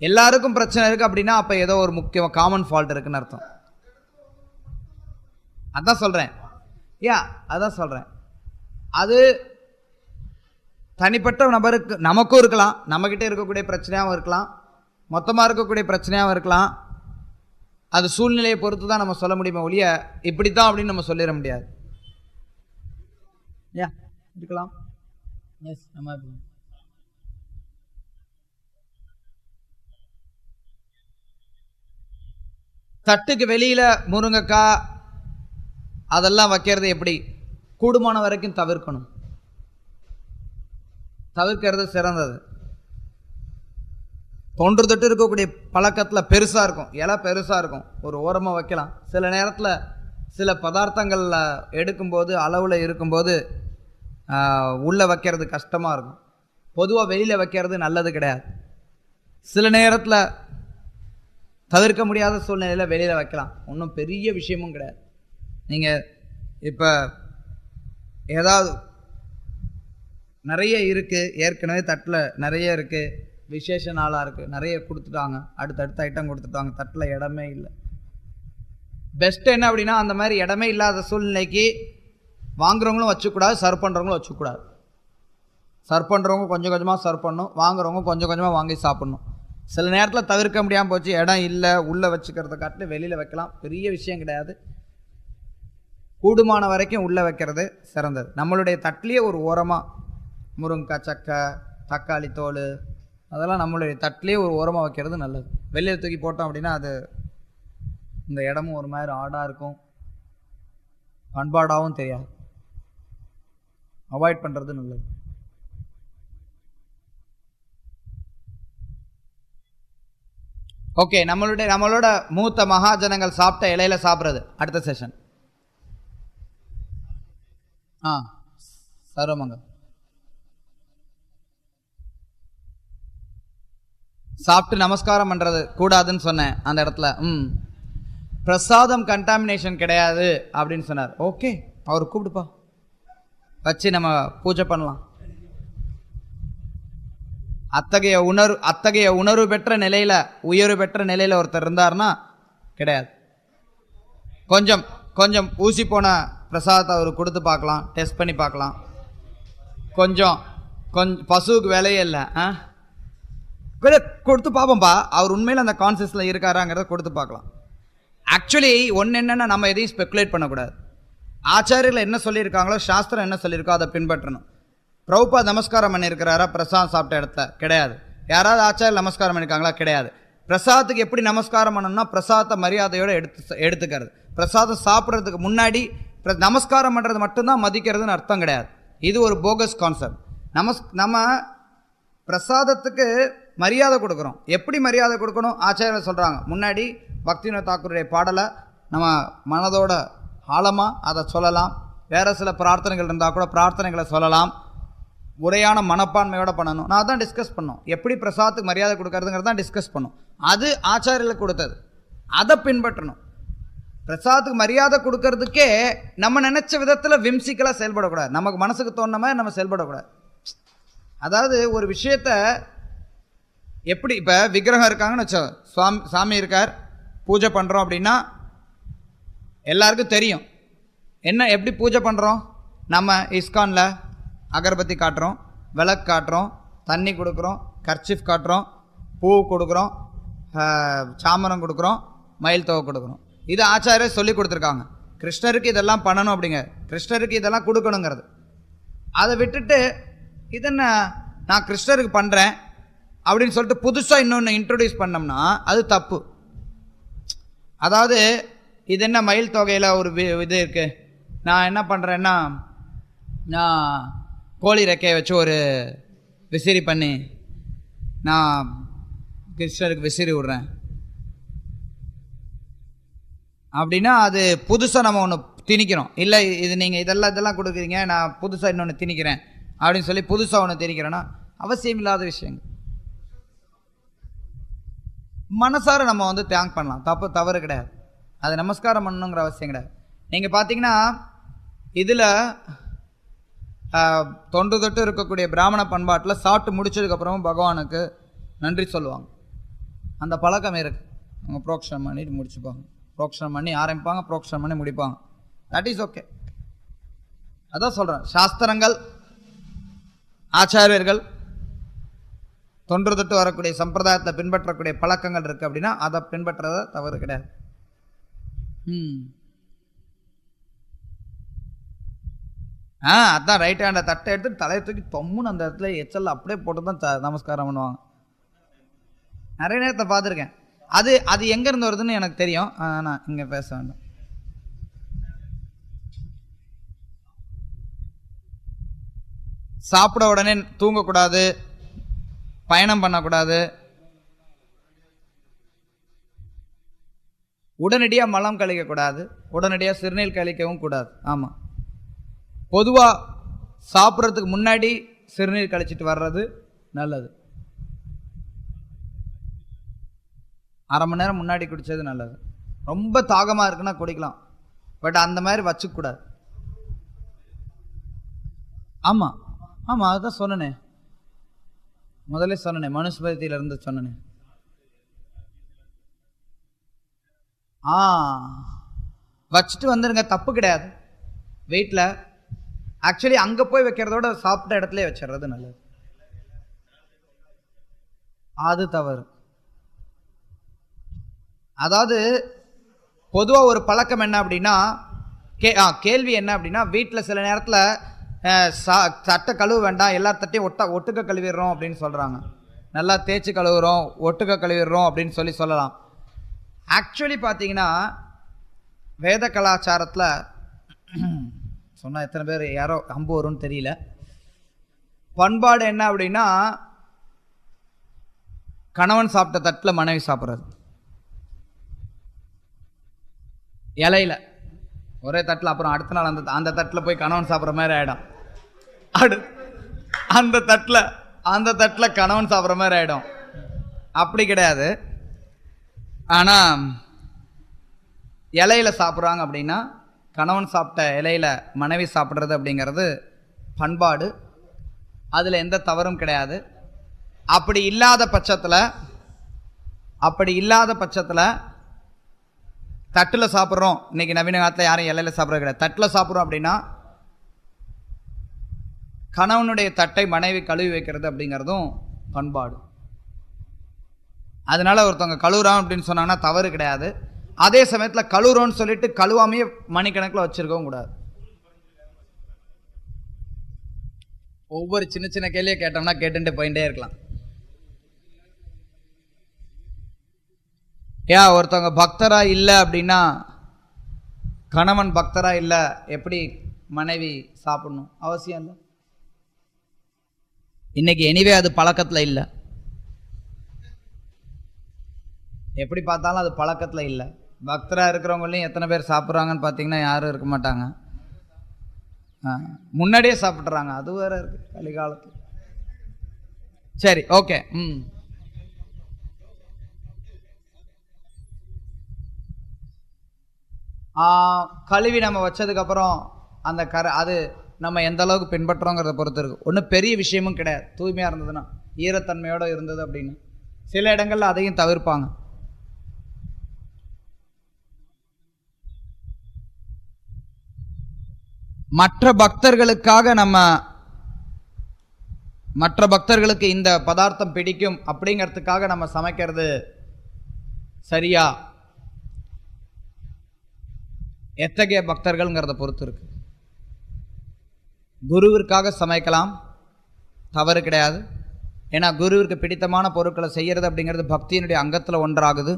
எல்லாருக்கும் பிரச்சனை இருக்குது அப்படின்னா அப்போ ஏதோ ஒரு முக்கிய காமன் ஃபால்ட் இருக்குன்னு அர்த்தம். அதான் சொல்கிறேன். அது தனிப்பட்ட நபருக்கு நமக்கும் இருக்கலாம், நம்மக்கிட்ட இருக்கக்கூடிய பிரச்சனையாகவும் இருக்கலாம், மொத்தமாக இருக்கக்கூடிய பிரச்சனையாகவும் இருக்கலாம். அது சூழ்நிலையை பொறுத்து தான் நம்ம சொல்ல முடியுமே ஒழிய இப்படித்தான் அப்படின்னு நம்ம சொல்லிட முடியாது. இருக்கலாம். எஸ், நம்ம தட்டுக்கு வெளியில் முருங்கைக்காய் அதெல்லாம் வைக்கிறது எப்படி? கூடுமான வரைக்கும் தவிர்க்கணும். தவிர்க்கிறது சிறந்தது. தொன்று தொட்டு இருக்கக்கூடிய பழக்கத்தில் பெருசாக இருக்கும், இலை பெருசாக இருக்கும், ஒரு ஓரமாக வைக்கலாம். சில நேரத்தில் சில பதார்த்தங்களில் எடுக்கும்போது அளவில் இருக்கும்போது உள்ளே வைக்கிறது கஷ்டமாக இருக்கும். பொதுவாக வெளியில் வைக்கிறது நல்லது கிடையாது. சில நேரத்தில் தவிர்க்க முடியாத சூழ்நிலையில் வெளியில் வைக்கலாம், ஒன்றும் பெரிய விஷயமும் கிடையாது. நீங்கள் இப்போ ஏதாவது நிறைய இருக்குது, ஏற்கனவே தட்டில் நிறைய இருக்குது, விசேஷ நாளாக இருக்குது, நிறைய கொடுத்துட்டாங்க, அடுத்தடுத்த ஐட்டம் கொடுத்துட்டாங்க, தட்டில் இடமே இல்லை. பெஸ்ட் என்ன அப்படின்னா, அந்த மாதிரி இடமே இல்லாத சூழ்நிலைக்கு வாங்குறவங்களும் வச்சுக்கூடாது, சர்வ் பண்ணுறவங்களும் வச்சுக்கூடாது. சர்வ் பண்ணுறவங்க கொஞ்சம் கொஞ்சமாக சர்வ் பண்ணணும், வாங்குறவங்க கொஞ்சம் கொஞ்சமாக வாங்கி சாப்பிட்ணும். சில நேரத்தில் தவிர்க்க முடியாமல் போச்சு, இடம் இல்லை, உள்ளே வச்சுக்கிறத காட்டில் வெளியில் வைக்கலாம், பெரிய விஷயம் கிடையாது. கூடுமான வரைக்கும் உள்ளே வைக்கிறது சிறந்தது. நம்மளுடைய தட்டிலேயே ஒரு ஓரமாக முருங்கைக்காய், சக்கை, தக்காளி தோல் அதெல்லாம் நம்மளுடைய தட்டிலேயே ஒரு ஓரமாக வைக்கிறது நல்லது. வெளியில் தூக்கி போட்டோம் அப்படின்னா அது இந்த இடமும் ஒரு மாதிரி ஆடாக இருக்கும், பண்பாடாகவும் தெரியாது. அவாய்ட் பண்ணுறது நல்லது. ஓகே, நம்மளோட மூத்த மகாஜனங்கள் சாப்பிட்ட இலையில சாப்பிட்றது அடுத்த செஷன். சர்வமங்க சாப்பிட்டு நமஸ்காரம் பண்ணுறது கூடாதுன்னு சொன்னேன் அந்த இடத்துல. பிரசாதம் கண்டாமினேஷன் கிடையாது அப்படின்னு சொன்னார். ஓகே, அவர் கூப்பிடுப்பா, வச்சு நம்ம பூஜை பண்ணலாம். அத்தகைய உணர்வு பெற்ற நிலையில், உயர்வு பெற்ற நிலையில் ஒருத்தர் இருந்தார்னா கிடையாது. கொஞ்சம் ஊசி போன பிரசாதத்தை அவர் கொடுத்து பார்க்கலாம், டெஸ்ட் பண்ணி பார்க்கலாம். கொஞ்சம் பசுவுக்கு வேலையே இல்லை, கொடுத்து பார்ப்போம்ப்பா, அவர் உண்மையில் அந்த கான்சியஸில் இருக்காராங்கிறத கொடுத்து பார்க்கலாம். ஆக்சுவலி ஒன்று என்னென்னா, நம்ம எதையும் ஸ்பெக்குலேட் பண்ணக்கூடாது. ஆச்சாரியர்கள் என்ன சொல்லியிருக்காங்களோ, சாஸ்திரம் என்ன சொல்லியிருக்கோ அதை பின்பற்றணும். பிரபுபாத் நமஸ்காரம் பண்ணியிருக்கிறாரா பிரசாதம் சாப்பிட்ட இடத்துல? கிடையாது. யாராவது ஆச்சாரியர் நமஸ்காரம் பண்ணியிருக்காங்களா? கிடையாது. பிரசாதத்துக்கு எப்படி நமஸ்காரம் பண்ணணும்னா, பிரசாதத்தை மரியாதையோடு எடுத்துக்கிறது. பிரசாதம் சாப்பிட்றதுக்கு முன்னாடி நமஸ்காரம் பண்ணுறது மட்டும்தான் மதிக்கிறதுன்னு அர்த்தம் கிடையாது. இது ஒரு போகஸ் கான்செப்ட். நம்ம பிரசாதத்துக்கு மரியாதை கொடுக்குறோம். எப்படி மரியாதை கொடுக்கணும் ஆச்சாரியர் சொல்கிறாங்க. முன்னாடி பக்திவினோத் தாக்கூருடைய பாடலை நம்ம மனதோட ஆழமாக அதை சொல்லலாம். வேறு சில பிரார்த்தனைகள் இருந்தால் கூட பிரார்த்தனைகளை சொல்லலாம். முறையான மனப்பான்மையோடு பண்ணணும். நான் தான் டிஸ்கஸ் பண்ணோம், எப்படி பிரசாதத்துக்கு மரியாதை கொடுக்கறதுங்கிறது தான் டிஸ்கஸ் பண்ணோம். அது ஆச்சாரியர்களுக்கு கொடுத்தது, அதை பின்பற்றணும். பிரசாதத்துக்கு மரியாதை கொடுக்கறதுக்கே நம்ம நினச்ச விதத்தில் விம்சிக்கலாக செயல்படக்கூடாது. நமக்கு மனசுக்கு தோணுன மாதிரி நம்ம செயல்படக்கூடாது. அதாவது ஒரு விஷயத்த எப்படி, இப்போ விக்கிரகம் இருக்காங்கன்னு வச்சோ, சாமி இருக்கார், பூஜை பண்ணுறோம் அப்படின்னா எல்லாருக்கும் தெரியும் என்ன எப்படி பூஜை பண்ணுறோம். நம்ம இஸ்கானில் அகர்பத்தி காட்டுறோம், விளக்கு காட்டுறோம், தண்ணி கொடுக்குறோம், கர்ச்சிஃப் காட்டுறோம், பூ கொடுக்குறோம், சாமரம் கொடுக்குறோம், மயில் தொகை கொடுக்குறோம். இது ஆச்சாரியர் சொல்லி கொடுத்துருக்காங்க. கிருஷ்ணருக்கு இதெல்லாம் பண்ணணும் அப்படிங்க, கிருஷ்ணருக்கு இதெல்லாம் கொடுக்கணுங்கிறது. அதை விட்டுட்டு இதென்ன நான் கிருஷ்ணருக்கு பண்ணுறேன் அப்படின்னு சொல்லிட்டு புதுசாக இன்னொன்று இன்ட்ரடியூஸ் பண்ணோம்னா அது தப்பு. அதாவது இது என்ன மயில் தொகையில் ஒரு இது இருக்குது, நான் என்ன பண்ணுறேன்னா நான் கோழி ரெக்கையை வச்சு ஒரு விசிறி பண்ணி நான் கிருஷ்ணருக்கு விசிறி விடுறேன் அப்படின்னா அது புதுசாக நம்ம ஒன்று திணிக்கிறோம். இல்லை இது நீங்கள் இதெல்லாம் கொடுக்குறீங்க, நான் புதுசாக இன்னொன்று திணிக்கிறேன் அப்படின்னு சொல்லி புதுசாக ஒன்று திணிக்கிறேன்னா அவசியம் இல்லாத விஷயங்கள். மனசார நம்ம வந்து தேங்க் பண்ணலாம், தவறு கிடையாது. அது நமஸ்காரம் பண்ணணுங்கிற அவசியம் கிடையாது. நீங்கள் பார்த்தீங்கன்னா இதில் தொன்று தொட்டு இருக்கக்கூடிய பிராமண பண்பாட்டில் சாப்பிட்டு முடிச்சதுக்கப்புறமும் பகவானுக்கு நன்றி சொல்லுவாங்க. அந்த பழக்கம் இருக்குது. அவங்க புரோக்ஷனம் பண்ணிட்டு முடிச்சுப்பாங்க, புரோக்ஷனம் பண்ணி ஆரம்பிப்பாங்க, புரோக்ஷனம் பண்ணி முடிப்பாங்க. That is okay. அதான் சொல்கிறேன், சாஸ்திரங்கள், ஆச்சாரியர்கள், தொன்று தொட்டு வரக்கூடிய சம்பிரதாயத்தை பின்பற்றக்கூடிய பழக்கங்கள் இருக்குது அப்படின்னா அதை பின்பற்றத தவறு கிடையாது. அதான் ரைட் ஹேண்டை தட்டை எடுத்து தலையை தூக்கி தொம்முன்னு அந்த இடத்துல எச்சல் அப்படியே போட்டு தான் நமஸ்காரம் பண்ணுவாங்க. நிறைய நேரத்தை பார்த்துருக்கேன். அது எங்கேருந்து வருதுன்னு எனக்கு தெரியும், ஆனால் இங்கே பேச வேண்டாம். சாப்பிட உடனே தூங்கக்கூடாது, பயணம் பண்ணக்கூடாது, உடனடியாக மலம் கழிக்கக்கூடாது, உடனடியாக சிறுநீர் கழிக்கவும் கூடாது. ஆமாம், பொதுவாக சாப்பிட்றதுக்கு முன்னாடி சிறுநீர் கழிச்சிட்டு வர்றது நல்லது. அரை மணி நேரம் முன்னாடி குடித்தது நல்லது. ரொம்ப தாகமாக இருக்குன்னா குடிக்கலாம், பட் அந்த மாதிரி வச்சுக்கூடாது. ஆமாம் ஆமாம், அதுதான் சொன்னேனே, முதல்ல சொன்னனே, மனுஸ்மிருதியில இருந்து சொன்னனே. வச்சுட்டு வந்துருங்க, தப்பு கிடையாது. வீட்டில் ஆக்சுவலி அங்கே போய் வைக்கிறதோட சாப்பிட்ட இடத்துல வச்சிடுறது நல்லது. அது தவறு. அதாவது பொதுவாக ஒரு பழக்கம் என்ன அப்படின்னா, கேள்வி என்ன அப்படின்னா, வீட்டில் சில நேரத்தில் தட்டை கழுவ வேண்டாம், எல்லா தட்டையும் ஒட்டுக்க கழுவிடுறோம் அப்படின்னு சொல்கிறாங்க. நல்லா தேய்ச்சி கழுவுறோம், ஒட்டுக்க கழுவிடுறோம் அப்படின்னு சொல்லலாம். ஆக்சுவலி பார்த்தீங்கன்னா வேத கலாச்சாரத்தில் சொன்னால் எத்தனை பேர் யாரோ அம்பு வரும்னு தெரியல. பண்பாடு என்ன அப்படின்னா, கணவன் சாப்பிட்ட தட்டில் மனைவி சாப்பிட்றது. இலையில ஒரே தட்டில், அப்புறம் அடுத்த நாள் அந்த தட்டில் போய் கணவன் சாப்பிட்ற மாதிரி ஆகிடும். அந்த தட்டில் கணவன் சாப்பிட்ற மாதிரி ஆகிடும். அப்படி கிடையாது. ஆனால் இலையில சாப்பிட்றாங்க அப்படின்னா, கணவன் சாப்பிட்ட இலையில மனைவி சாப்பிட்றது அப்படிங்கிறது பண்பாடு. அதில் எந்த தவறும் கிடையாது. அப்படி இல்லாத பட்சத்தில் தட்டில் சாப்பிட்றோம். இன்னைக்கு நவீன காலத்தில் யாரும் இலையில சாப்பிட்றது கிடையாது. தட்டில் சாப்பிட்றோம் அப்படின்னா கணவனுடைய தட்டை மனைவி கழுவி வைக்கிறது அப்படிங்கிறதும் பண்பாடு. அதனால ஒருத்தவங்க கழுவுறான் அப்படின்னு சொன்னாங்கன்னா தவறு கிடையாது. அதே சமயத்தில் கழுவுறோன்னு சொல்லிட்டு கழுவாமையே மணிக்கணக்கில் வச்சிருக்கவும் கூடாது. ஒவ்வொரு சின்ன சின்ன கேள்வியை கேட்டோம்னா கேட்டுட்டு போயிட்டே இருக்கலாம். ஒருத்தவங்க பக்தரா இல்லை அப்படின்னா, கணவன் பக்தரா இல்லை, எப்படி மனைவி சாப்பிடணும் அவசியம் இல்லை. இன்னைக்கு எனிவே அது பழக்கத்தில் இல்லை. எப்படி பார்த்தாலும் அது பழக்கத்தில் இல்லை. பக்தராக இருக்கிறவங்களையும் எத்தனை பேர் சாப்பிட்றாங்கன்னு பார்த்தீங்கன்னா யாரும் இருக்க மாட்டாங்க. முன்னாடியே சாப்பிட்றாங்க. அது வேற இருக்கு கலிகாலத்தில். சரி, ஓகே. கழுவி நம்ம வச்சதுக்கப்புறம் அந்த அது நம்ம எந்த அளவுக்கு பின்பற்றுறோங்கிறத பொறுத்து இருக்கு. ஒன்றும் பெரிய விஷயமும் கிடையாது. தூய்மையாக இருந்ததுன்னா, ஈரத்தன்மையோடு இருந்தது அப்படின்னு. சில இடங்களில் அதையும் தவிர்ப்பாங்க. மற்ற பக்தர்களுக்கு இந்த பதார்த்தம் பிடிக்கும் அப்படிங்கிறதுக்காக நம்ம சமைக்கிறது சரியா? எத்தகைய பக்தர்கள்ங்கிறத பொறுத்து இருக்கு. குருவிற்காக சமைக்கலாம், தவறு கிடையாது. ஏன்னா குருவிற்கு பிடித்தமான பொருட்களை செய்யறது அப்படிங்கிறது பக்தியினுடைய அங்கத்தில் ஒன்றாகுது.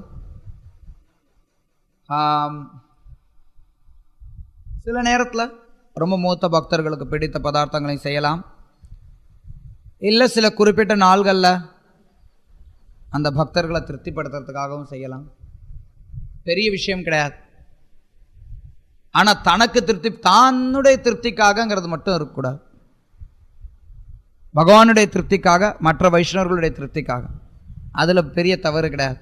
சில நேரத்தில் ரொம்ப மூத்த பக்தர்களுக்கு பிடித்த பதார்த்தங்களை செய்யலாம். இல்லை சில குறிப்பிட்ட நாள்களில் அந்த பக்தர்களை திருப்திப்படுத்துறதுக்காகவும் செய்யலாம். பெரிய விஷயம் கிடையாது. ஆனால் தன்னுடைய திருப்திக்காகங்கிறது மட்டும் இருக்கக்கூடாது. பகவானுடைய திருப்திக்காக, மற்ற வைஷ்ணவர்களுடைய திருப்திக்காக, அதில் பெரிய தவறு கிடையாது.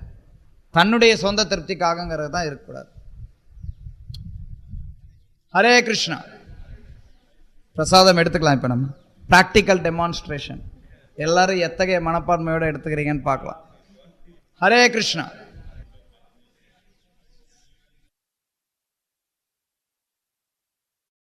தன்னுடைய சொந்த திருப்திக்காகங்கிறது தான் இருக்கக்கூடாது. ஹரே கிருஷ்ணா. பிரசாதம் எடுத்துக்கலாம். இப்போ நம்ம ப்ராக்டிக்கல் டெமான்ஸ்ட்ரேஷன் எல்லாரும் எத்தகைய மனப்பான்மையோடு எடுத்துக்கிறீங்கன்னு பார்க்கலாம். ஹரே கிருஷ்ணா.